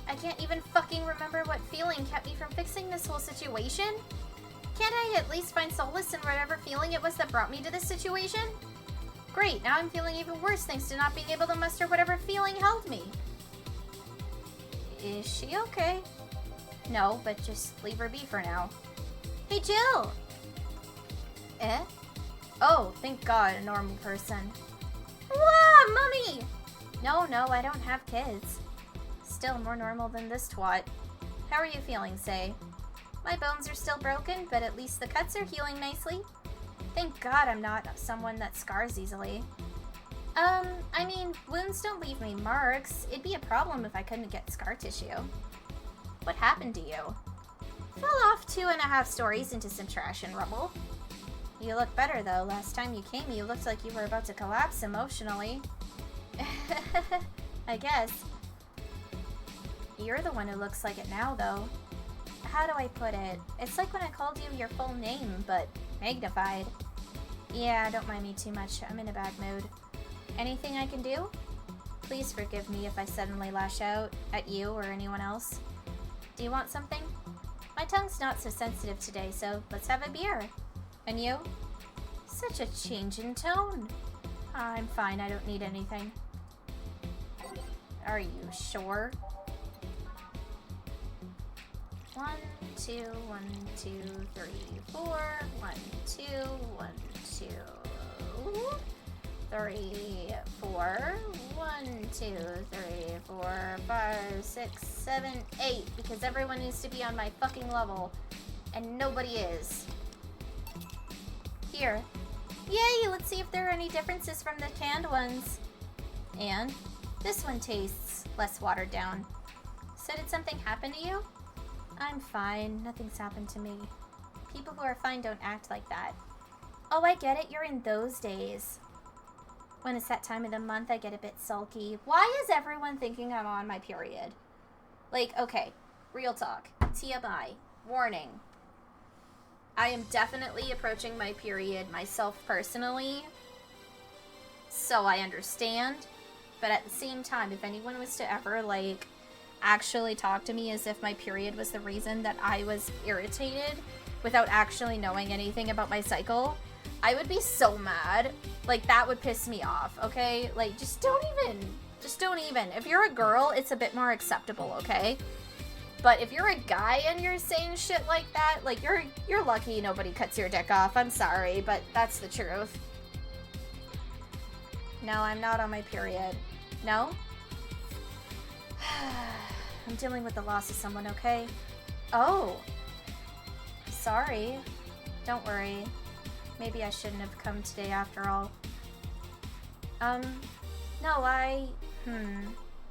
I can't even fucking remember what feeling kept me from fixing this whole situation? Can't I at least find solace in whatever feeling it was that brought me to this situation? Great, now I'm feeling even worse thanks to not being able to muster whatever feeling held me. Is she okay? No, but just leave her be for now. Hey, Jill! Eh? Oh, thank God, a normal person. Whoa, Mummy! No, I don't have kids. Still more normal than this twat. How are you feeling, Say? My bones are still broken, but at least the cuts are healing nicely. Thank God I'm not someone that scars easily. I mean, wounds don't leave me marks. It'd be a problem if I couldn't get scar tissue. What happened to you? Fell off 2.5 stories into some trash and rubble. You look better, though. Last time you came, you looked like you were about to collapse emotionally. I guess. You're the one who looks like it now, though. How do I put it? It's like when I called you your full name, but magnified. Yeah, don't mind me too much. I'm in a bad mood. Anything I can do? Please forgive me if I suddenly lash out at you or anyone else. Do you want something? My tongue's not so sensitive today, so let's have a beer. And you? Such a change in tone. I'm fine, I don't need anything. Are you sure? 1, 2, 1, 2, 3, 4. 1, 2, 1, 2, 3, 4. 1, 2, 3, 4, 5, 6, 7, 8. Because everyone needs to be on my fucking level. And nobody is. Here. Yay! Let's see if there are any differences from the canned ones. And this one tastes less watered down. So did something happen to you? I'm fine. Nothing's happened to me. People who are fine don't act like that. Oh, I get it. You're in those days. When it's that time of the month, I get a bit sulky. Why is everyone thinking I'm on my period? Like, okay, real talk. TMI. Warning. I am definitely approaching my period myself personally. So I understand. But at the same time, if anyone was to ever, like, actually talk to me as if my period was the reason that I was irritated without actually knowing anything about my cycle, I would be so mad. Like, that would piss me off, okay? Like, just don't even. If you're a girl, it's a bit more acceptable, okay? But if you're a guy and you're saying shit like that, like, you're lucky nobody cuts your dick off. I'm sorry, but that's the truth. No, I'm not on my period. No? I'm dealing with the loss of someone, okay? Oh. Sorry. Don't worry. Maybe I shouldn't have come today after all. No,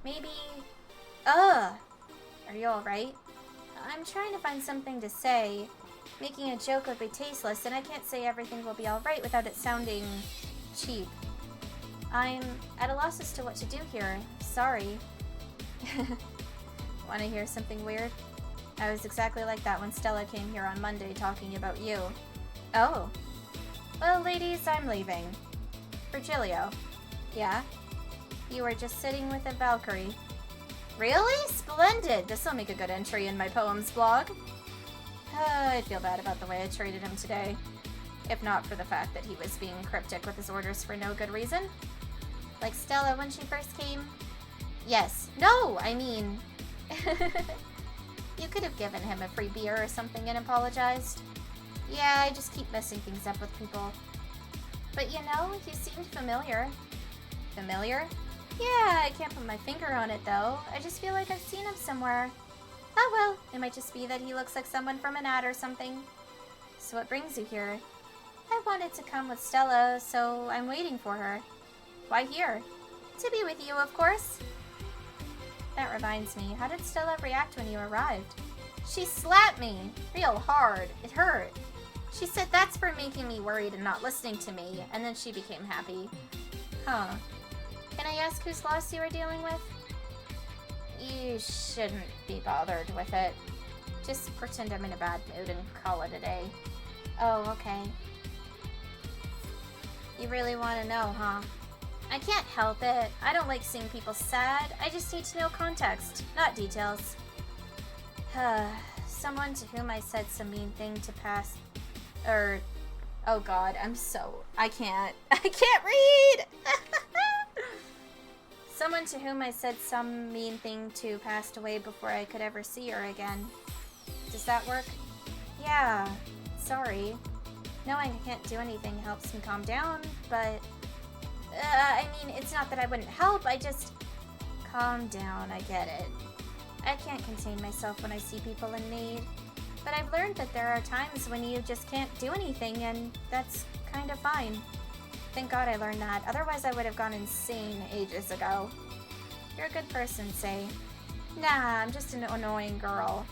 maybe... Are you alright? I'm trying to find something to say. Making a joke would be tasteless, and I can't say everything will be alright without it sounding cheap. I'm at a loss as to what to do here. Sorry. Want to hear something weird? I was exactly like that when Stella came here on Monday talking about you. Oh. Well, ladies, I'm leaving. Virgilio. Yeah? You were just sitting with a Valkyrie. Really? Splendid! This'll make a good entry in my poems blog. I feel bad about the way I treated him today. If not for the fact that he was being cryptic with his orders for no good reason. Like Stella when she first came? Yes. No, I mean... You could have given him a free beer or something and apologized. Yeah, I just keep messing things up with people. But you know, he seemed familiar. Familiar? Yeah, I can't put my finger on it though. I just feel like I've seen him somewhere. Oh well, it might just be that he looks like someone from an ad or something. So what brings you here? I wanted to come with Stella, so I'm waiting for her. Why here? To be with you, of course. That reminds me, how did Stella react when you arrived? She slapped me real hard. It hurt. She said that's for making me worried and not listening to me, and then she became happy. Huh. Can I ask whose loss you are dealing with? You shouldn't be bothered with it. Just pretend I'm in a bad mood and call it a day. Oh, okay. You really want to know, huh? I can't help it. I don't like seeing people sad. I just need to know context, not details. Someone to whom I said some mean thing to pass... oh god, I can't read! Someone to whom I said some mean thing to passed away before I could ever see her again. Does that work? Yeah, sorry. Knowing I can't do anything helps me calm down, but... I mean, it's not that I wouldn't help, I just... Calm down, I get it. I can't contain myself when I see people in need. But I've learned that there are times when you just can't do anything, and that's kind of fine. Thank God I learned that, otherwise I would have gone insane ages ago. You're a good person, Say. Nah, I'm just an annoying girl.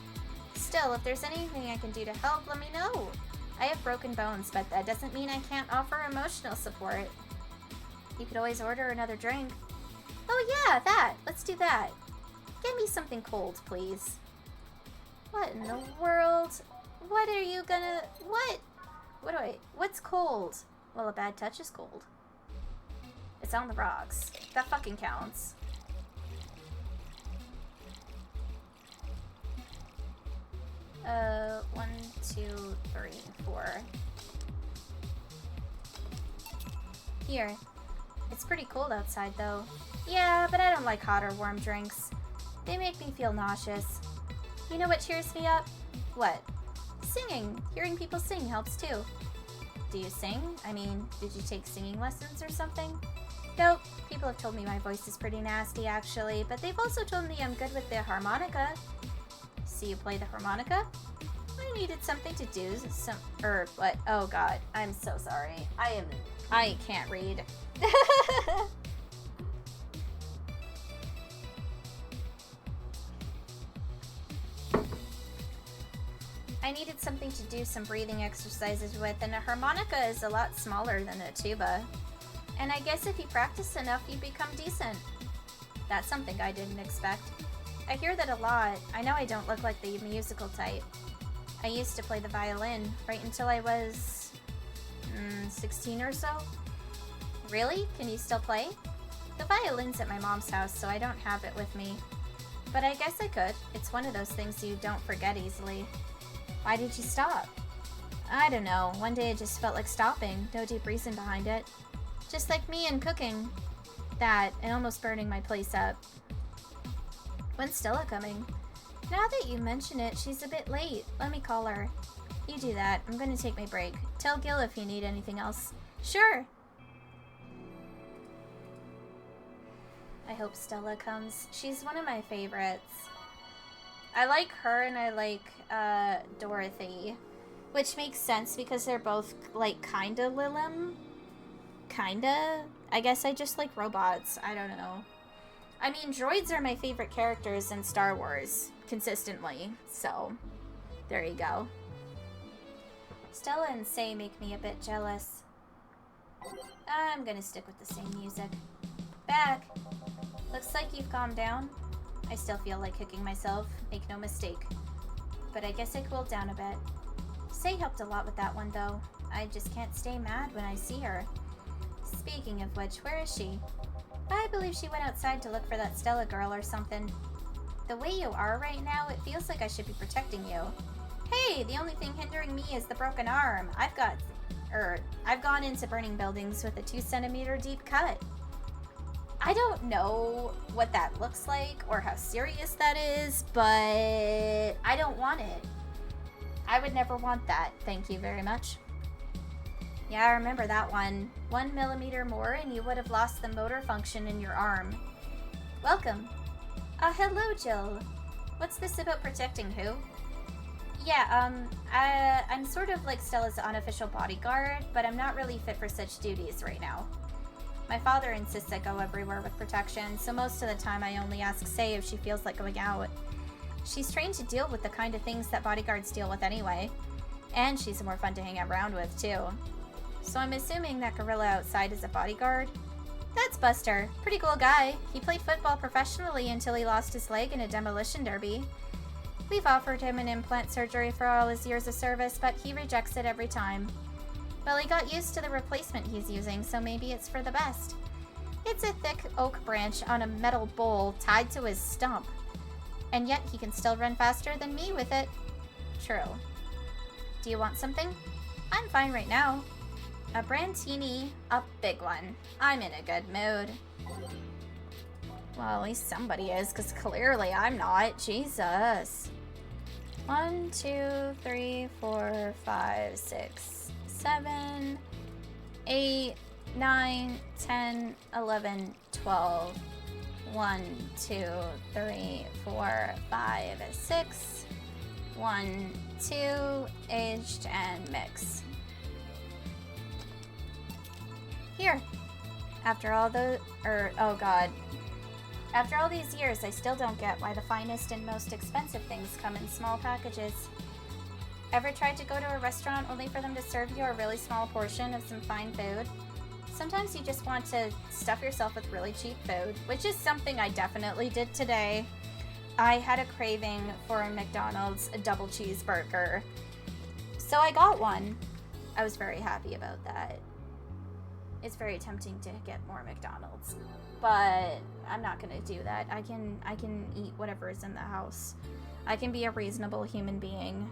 Still, if there's anything I can do to help, let me know. I have broken bones, but that doesn't mean I can't offer emotional support. You could always order another drink. Oh yeah, that! Let's do that. Get me something cold, please. What in the world? What are you gonna... What? What's cold? Well, a bad touch is cold. It's on the rocks. That fucking counts. One, two, three, four. Here. It's pretty cold outside, though. Yeah, but I don't like hot or warm drinks. They make me feel nauseous. You know what cheers me up? What? Singing. Hearing people sing helps, too. Do you sing? I mean, did you take singing lessons or something? Nope. People have told me my voice is pretty nasty, actually, but they've also told me I'm good with the harmonica. So you play the harmonica? I needed something to do, what? Oh god, I'm so sorry. I can't read. I needed something to do some breathing exercises with, and a harmonica is a lot smaller than a tuba. And I guess if you practice enough, you become decent. That's something I didn't expect. I hear that a lot. I know I don't look like the musical type. I used to play the violin right until I was 16 or so. Really? Can you still play? The violin's at my mom's house, so I don't have it with me. But I guess I could. It's one of those things you don't forget easily. Why did you stop? I don't know. One day I just felt like stopping. No deep reason behind it. Just like me and cooking. That, and almost burning my place up. When's Stella coming? Now that you mention it, she's a bit late. Let me call her. You do that. I'm gonna take my break. Tell Gil if you need anything else. Sure! I hope Stella comes. She's one of my favorites. I like her and I like Dorothy, which makes sense because they're both like kinda Lilim. Kinda? I guess I just like robots. I don't know. I mean, droids are my favorite characters in Star Wars, consistently, so there you go. Stella and Say make me a bit jealous. I'm gonna stick with the same music. Back! Looks like you've calmed down. I still feel like kicking myself, make no mistake. But I guess I cooled down a bit. Say helped a lot with that one, though. I just can't stay mad when I see her. Speaking of which, where is she? I believe she went outside to look for that Stella girl or something. The way you are right now, it feels like I should be protecting you. Hey, the only thing hindering me is the broken arm. I've gone into burning buildings with a 2-centimeter deep cut. I don't know what that looks like or how serious that is, but I don't want it. I would never want that. Thank you very much. Yeah, I remember that one. 1 millimeter more and you would have lost the motor function in your arm. Welcome. Hello, Jill. What's this about protecting who? Yeah, I'm sort of like Stella's unofficial bodyguard, but I'm not really fit for such duties right now. My father insists I go everywhere with protection, so most of the time I only ask Say if she feels like going out. She's trained to deal with the kind of things that bodyguards deal with anyway. And she's more fun to hang around with, too. So I'm assuming that gorilla outside is a bodyguard? That's Buster. Pretty cool guy. He played football professionally until he lost his leg in a demolition derby. We've offered him an implant surgery for all his years of service, but he rejects it every time. Well, he got used to the replacement he's using, so maybe it's for the best. It's a thick oak branch on a metal bowl tied to his stump. And yet he can still run faster than me with it. True. Do you want something? I'm fine right now. A brandini, a big one. I'm in a good mood. Well, at least somebody is, because clearly I'm not. Jesus. 1, 2, 3, 4, 5, 6, 7, 8, 9, 10, 11, 12. 1, 2, 3, 4, 5, 6. 1, 2, aged and mix. Here. After all oh god. After all these years, I still don't get why the finest and most expensive things come in small packages. Ever tried to go to a restaurant only for them to serve you a really small portion of some fine food? Sometimes you just want to stuff yourself with really cheap food, which is something I definitely did today. I had a craving for a McDonald's double cheeseburger, so I got one. I was very happy about that. It's very tempting to get more McDonald's, but I'm not gonna do that. I can eat whatever is in the house. I can be a reasonable human being.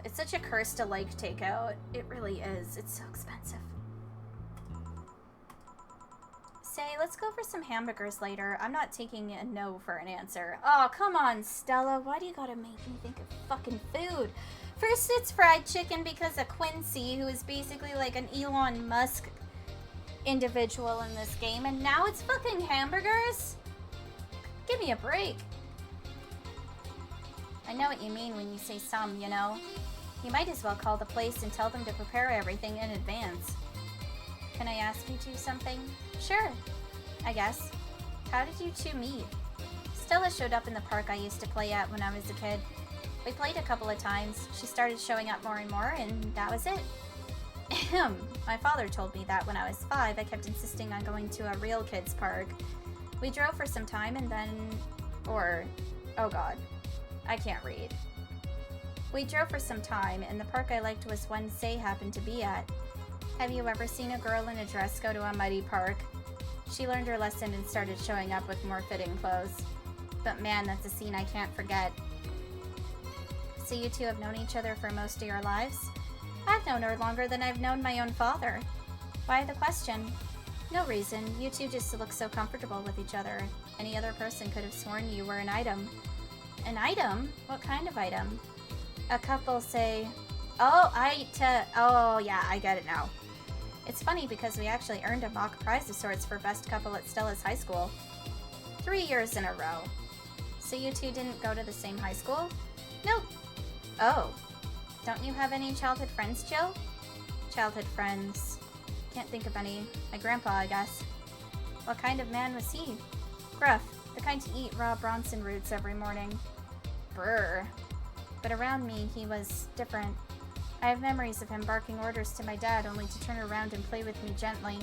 It's such a curse to like takeout. It really is. It's so expensive. Say, let's go for some hamburgers later. I'm not taking a no for an answer. Oh, come on, Stella. Why do you gotta make me think of fucking food? First it's fried chicken because of Quincy, who is basically like an Elon Musk individual in this game, and now it's fucking hamburgers? Give me a break. I know what you mean when you say some, you know. You might as well call the place and tell them to prepare everything in advance. Can I ask you two something? Sure, I guess. How did you two meet? Stella showed up in the park I used to play at when I was a kid. We played a couple of times. She started showing up more and more, and that was it. My father told me that when I was 5, I kept insisting on going to a real kids park. We drove for some time and then... oh god. I can't read. We drove for some time, and the park I liked was one Say happened to be at. Have you ever seen a girl in a dress go to a muddy park? She learned her lesson and started showing up with more fitting clothes. But man, that's a scene I can't forget. So you two have known each other for most of your lives? I've known her longer than I've known my own father. Why the question? No reason. You two just look so comfortable with each other. Any other person could have sworn you were an item. An item? What kind of item? A couple say... Oh, yeah, I get it now. It's funny because we actually earned a mock prize of sorts for best couple at Stella's high school. 3 years in a row. So you two didn't go to the same high school? Nope. Oh. Don't you have any childhood friends, Jill? Childhood friends. Can't think of any. My grandpa, I guess. What kind of man was he? Gruff. The kind to eat raw Bronson roots every morning. Brr. But around me, he was different. I have memories of him barking orders to my dad only to turn around and play with me gently.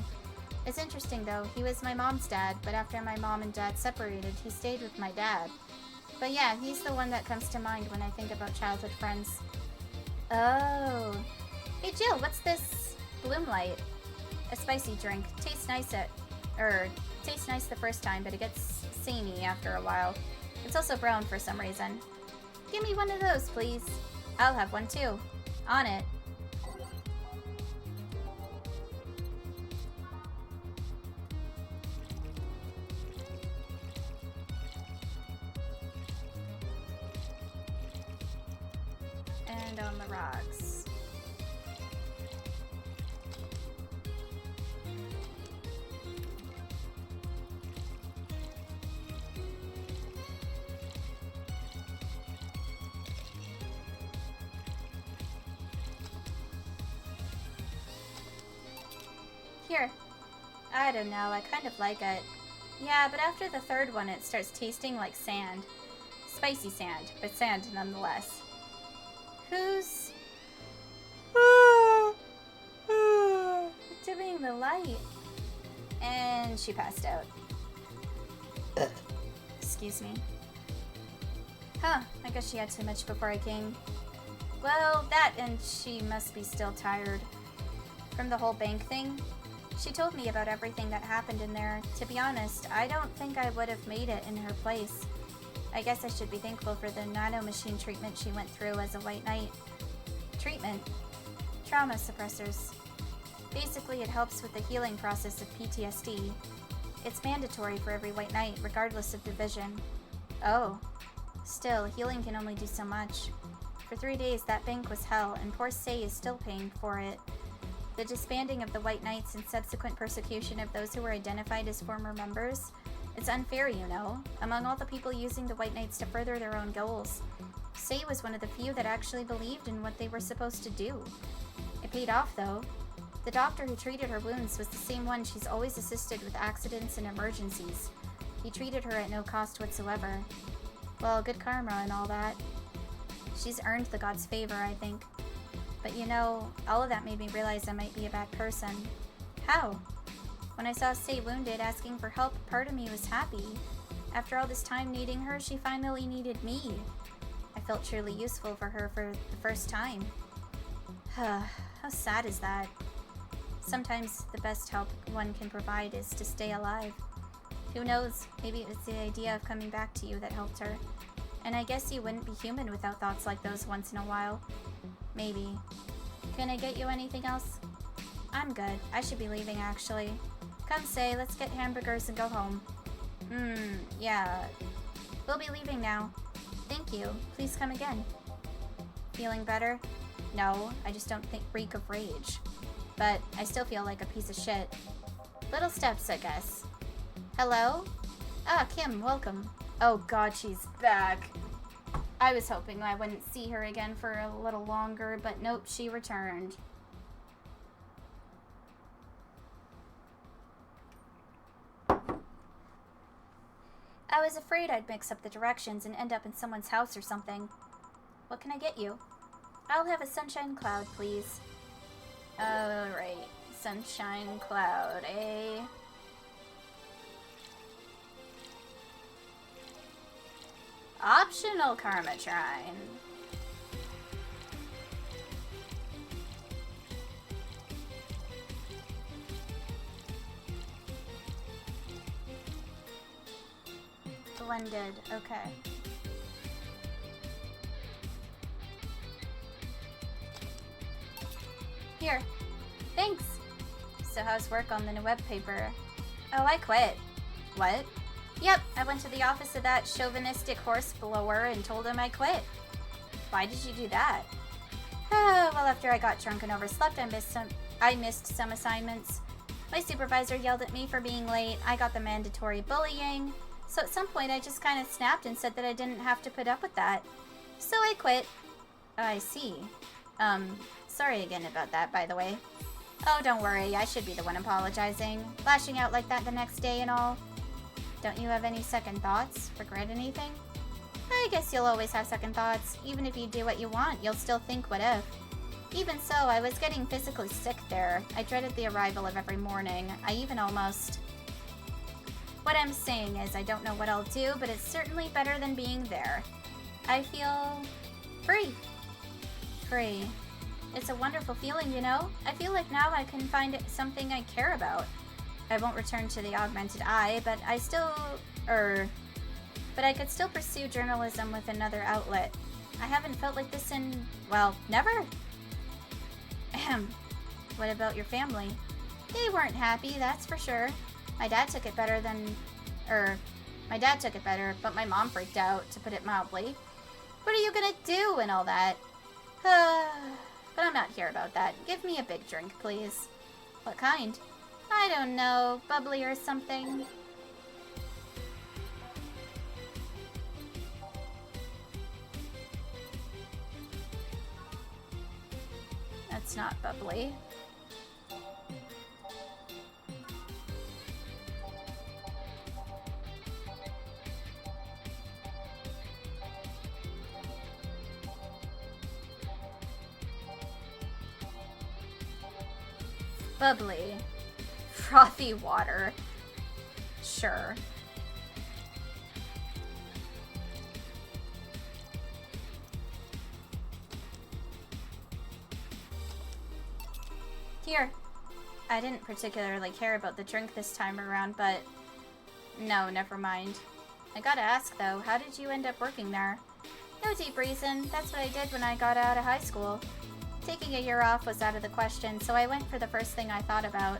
It's interesting though, he was my mom's dad, but after my mom and dad separated, he stayed with my dad. But yeah, he's the one that comes to mind when I think about childhood friends. Oh. Hey Jill, what's this Bloomlight? A spicy drink. Tastes nice tastes nice the first time, but it gets samey after a while. It's also brown for some reason. Give me one of those, please. I'll have one too. On it. And on the rocks. Here. I don't know, I kind of like it. Yeah, but after the third one it starts tasting like sand. Spicy sand, but sand nonetheless. Who's... dimming the light? And she passed out. Excuse me. Huh, I guess she had too much before I came. Well, that and she must be still tired. From the whole bank thing, she told me about everything that happened in there. To be honest, I don't think I would have made it in her place. I guess I should be thankful for the nanomachine treatment she went through as a White Knight. Treatment? Trauma suppressors. Basically, it helps with the healing process of PTSD. It's mandatory for every White Knight, regardless of division. Oh. Still, healing can only do so much. For 3 days, that bank was hell, and poor Sei is still paying for it. The disbanding of the White Knights and subsequent persecution of those who were identified as former members, it's unfair, you know, among all the people using the White Knights to further their own goals. Sei was one of the few that actually believed in what they were supposed to do. It paid off, though. The doctor who treated her wounds was the same one she's always assisted with accidents and emergencies. He treated her at no cost whatsoever. Well, good karma and all that. She's earned the god's favor, I think. But you know, all of that made me realize I might be a bad person. How? When I saw Sei wounded, asking for help, part of me was happy. After all this time needing her, she finally needed me. I felt truly useful for her for the first time. How sad is that? Sometimes the best help one can provide is to stay alive. Who knows, maybe it was the idea of coming back to you that helped her. And I guess you wouldn't be human without thoughts like those once in a while. Maybe. Can I get you anything else? I'm good. I should be leaving, actually. Come, Sei, let's get hamburgers and go home. Yeah. We'll be leaving now. Thank you. Please come again. Feeling better? No, I just don't reek of rage. But I still feel like a piece of shit. Little steps, I guess. Hello? Ah, Kim, welcome. Oh god, she's back. I was hoping I wouldn't see her again for a little longer, but nope, she returned. I was afraid I'd mix up the directions and end up in someone's house or something. What can I get you? I'll have a sunshine cloud, please. Alright, sunshine cloud, eh? Optional karma trine. Blended, okay. Here, thanks. So how's work on the new web paper? Oh, I quit. What? Yep, I went to the office of that chauvinistic horse blower and told him I quit. Why did you do that? Well, after I got drunk and overslept, I missed some assignments. My supervisor yelled at me for being late. I got the mandatory bullying. So at some point, I just kind of snapped and said that I didn't have to put up with that. So I quit. Oh, I see. Sorry again about that, by the way. Oh, don't worry. I should be the one apologizing. Lashing out like that the next day and all. Don't you have any second thoughts? Regret anything? I guess you'll always have second thoughts. Even if you do what you want, you'll still think what if. Even so, I was getting physically sick there. I dreaded the arrival of every morning. I even almost... What I'm saying is I don't know what I'll do, but it's certainly better than being there. I feel... free. Free. It's a wonderful feeling, you know? I feel like now I can find something I care about. I won't return to the augmented eye, but I could still pursue journalism with another outlet. I haven't felt like this in, well, never. Ahem. What about your family? They weren't happy, that's for sure. My dad took it better, but my mom freaked out, to put it mildly. What are you gonna do and all that? But I'm not here about that. Give me a big drink, please. What kind? I don't know, bubbly or something. That's not bubbly. Bubbly. frothy water. Sure. Here. I didn't particularly care about the drink this time around, but... No, never mind. I gotta ask, though, how did you end up working there? No deep reason. That's what I did when I got out of high school. Taking a year off was out of the question, so I went for the first thing I thought about.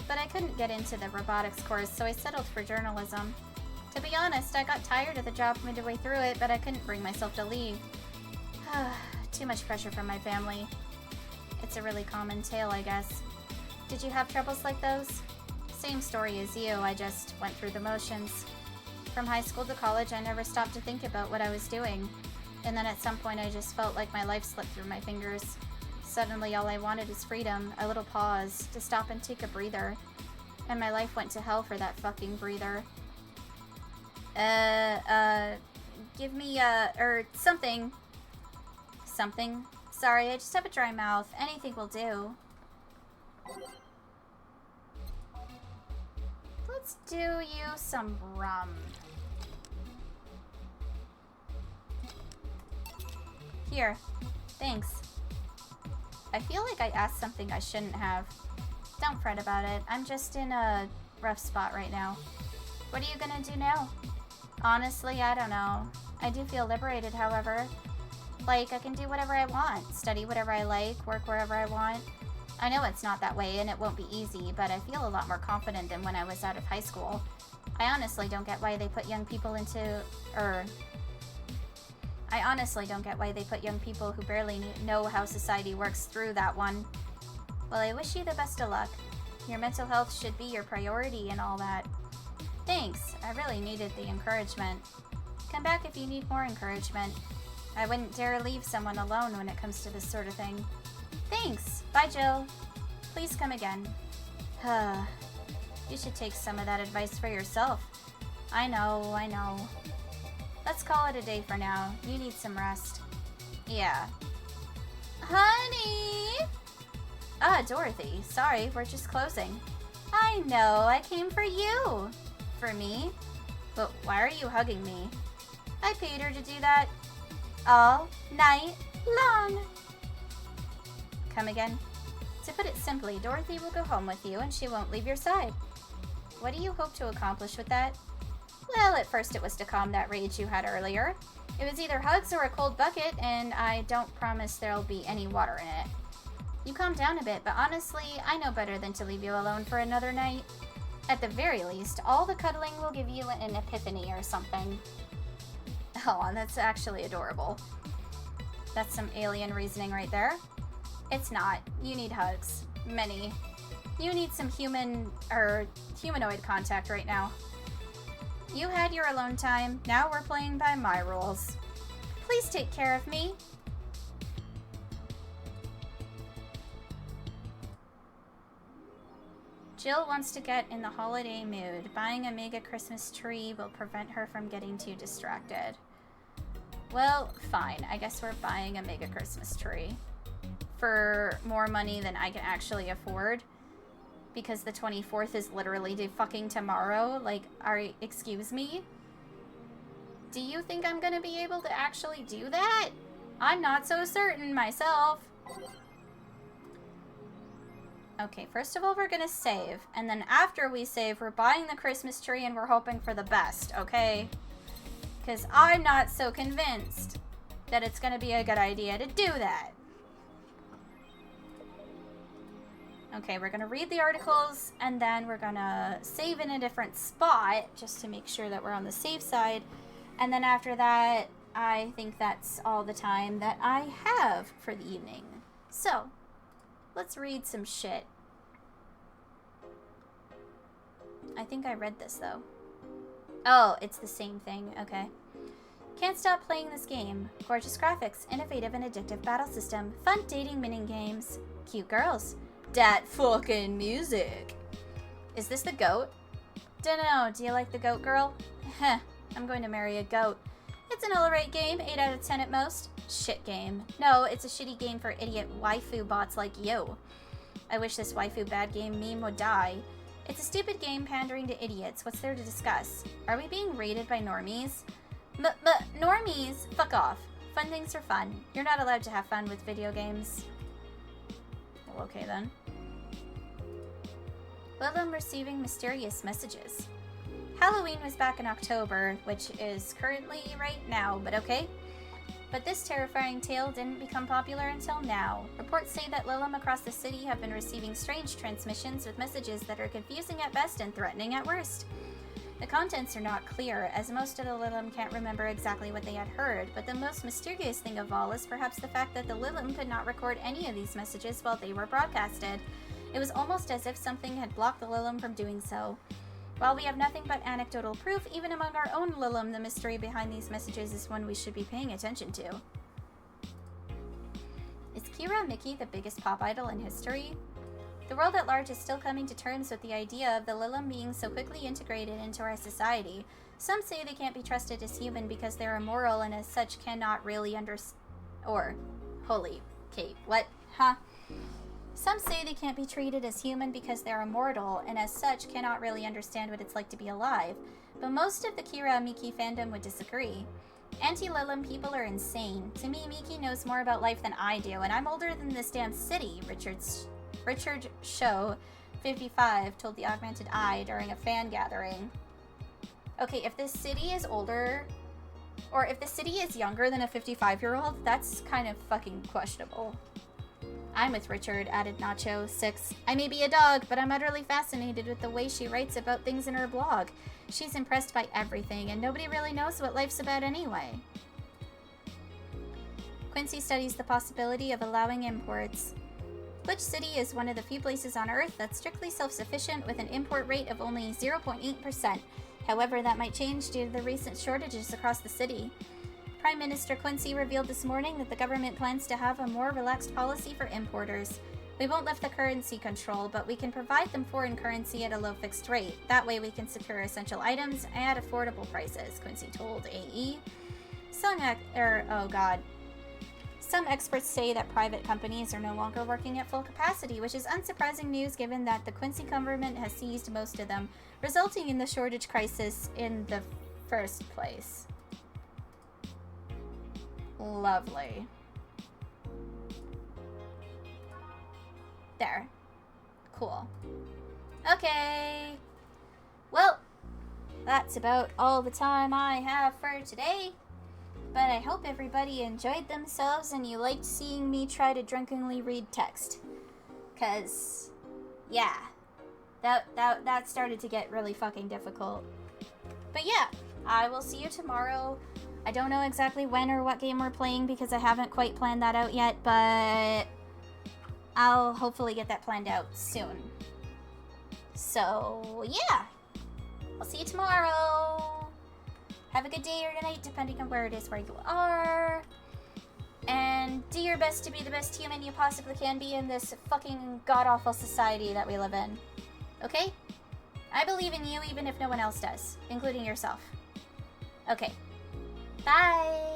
But I couldn't get into the robotics course, so I settled for journalism. To be honest, I got tired of the job midway through it, but I couldn't bring myself to leave. Too much pressure from my family. It's a really common tale, I guess. Did you have troubles like those? Same story as you, I just went through the motions. From high school to college, I never stopped to think about what I was doing. And then at some point, I just felt like my life slipped through my fingers. Suddenly, all I wanted is freedom, a little pause, to stop and take a breather. And my life went to hell for that fucking breather. Give me, something. Something? Sorry, I just have a dry mouth. Anything will do. Let's do you some rum. Here. Thanks. I feel like I asked something I shouldn't have. Don't fret about it. I'm just in a rough spot right now. What are you gonna do now? Honestly, I don't know. I do feel liberated, however. Like, I can do whatever I want, study whatever I like, work wherever I want. I know it's not that way and it won't be easy, but I feel a lot more confident than when I was out of high school. I honestly don't get why they put young people who barely know how society works through that one. Well, I wish you the best of luck. Your mental health should be your priority and all that. Thanks, I really needed the encouragement. Come back if you need more encouragement. I wouldn't dare leave someone alone when it comes to this sort of thing. Thanks. Bye, Jill. Please come again. You should take some of that advice for yourself. I know. Let's call it a day for now. You need some rest. Yeah. Honey! Dorothy. Sorry, we're just closing. I know. I came for you. For me? But why are you hugging me? I paid her to do that. All night long. Come again? To put it simply, Dorothy will go home with you and she won't leave your side. What do you hope to accomplish with that? Well, at first it was to calm that rage you had earlier. It was either hugs or a cold bucket, and I don't promise there'll be any water in it. You calmed down a bit, but honestly, I know better than to leave you alone for another night. At the very least, all the cuddling will give you an epiphany or something. Oh, that's actually adorable. That's some alien reasoning right there. It's not. You need hugs. Many. You need some humanoid contact right now. You had your alone time. Now we're playing by my rules. Please take care of me. Jill wants to get in the holiday mood. Buying a mega Christmas tree will prevent her from getting too distracted. Well, fine. I guess we're buying a mega Christmas tree. For more money than I can actually afford. Because the 24th is literally fucking tomorrow. Like, excuse me? Do you think I'm gonna be able to actually do that? I'm not so certain myself. Okay, first of all, we're gonna save. And then after we save, we're buying the Christmas tree and we're hoping for the best, okay? Because I'm not so convinced that it's gonna be a good idea to do that. Okay, we're gonna read the articles, and then we're gonna save in a different spot, just to make sure that we're on the safe side. And then after that, I think that's all the time that I have for the evening. So, let's read some shit. I think I read this, though. Oh, it's the same thing. Okay. Can't stop playing this game. Gorgeous graphics, innovative and addictive battle system, fun dating mini-games, cute girls. That fucking music. Is this the goat? Dunno, do you like the goat girl? Heh, I'm going to marry a goat. It's an alright game, 8 out of 10 at most. Shit game. No, it's a shitty game for idiot waifu bots like you. I wish this waifu bad game meme would die. It's a stupid game pandering to idiots. What's there to discuss? Are we being raided by normies? Normies? Fuck off. Fun things are fun. You're not allowed to have fun with video games. Well, okay then. Lilum receiving mysterious messages. Halloween was back in October, which is currently right now, but okay. But this terrifying tale didn't become popular until now. Reports say that Lilum across the city have been receiving strange transmissions with messages that are confusing at best and threatening at worst. The contents are not clear, as most of the Lilum can't remember exactly what they had heard, but the most mysterious thing of all is perhaps the fact that the Lilum could not record any of these messages while they were broadcasted. It was almost as if something had blocked the Lilum from doing so. While we have nothing but anecdotal proof, even among our own Lilum, the mystery behind these messages is one we should be paying attention to. Is Kira Miki the biggest pop idol in history? The world at large is still coming to terms with the idea of the Lilum being so quickly integrated into our society. Some say they can't be trusted as human because they're immoral and as such cannot really Holy Kate, what? Huh? Some say they can't be treated as human because they're immortal, and as such cannot really understand what it's like to be alive. But most of the Kira Miki fandom would disagree. Anti-Lilum people are insane. To me, Miki knows more about life than I do, and I'm older than this damn city, Richard Show, 55, told the Augmented Eye during a fan gathering. Okay, if this city is older, or if the city is younger than a 55-year-old, that's kind of fucking questionable. I'm with Richard, added Nacho, 6. I may be a dog, but I'm utterly fascinated with the way she writes about things in her blog. She's impressed by everything, and nobody really knows what life's about anyway. Quincy studies the possibility of allowing imports. Glitch City is one of the few places on Earth that's strictly self-sufficient with an import rate of only 0.8%. However, that might change due to the recent shortages across the city. Prime Minister Quincy revealed this morning that the government plans to have a more relaxed policy for importers. We won't lift the currency control, but we can provide them foreign currency at a low fixed rate. That way we can secure essential items at affordable prices, Quincy told AE. Some experts say that private companies are no longer working at full capacity, which is unsurprising news given that the Quincy government has seized most of them, resulting in the shortage crisis in the first place. Lovely. There. Cool. Okay. Well, that's about all the time I have for today. But I hope everybody enjoyed themselves and you liked seeing me try to drunkenly read text. 'Cause, yeah. That started to get really fucking difficult. But yeah, I will see you tomorrow. I don't know exactly when or what game we're playing because I haven't quite planned that out yet, but I'll hopefully get that planned out soon. So, yeah. I'll see you tomorrow. Have a good day or good night, depending on where it is where you are. And do your best to be the best human you possibly can be in this fucking god-awful society that we live in. Okay? I believe in you even if no one else does, including yourself. Okay. Bye!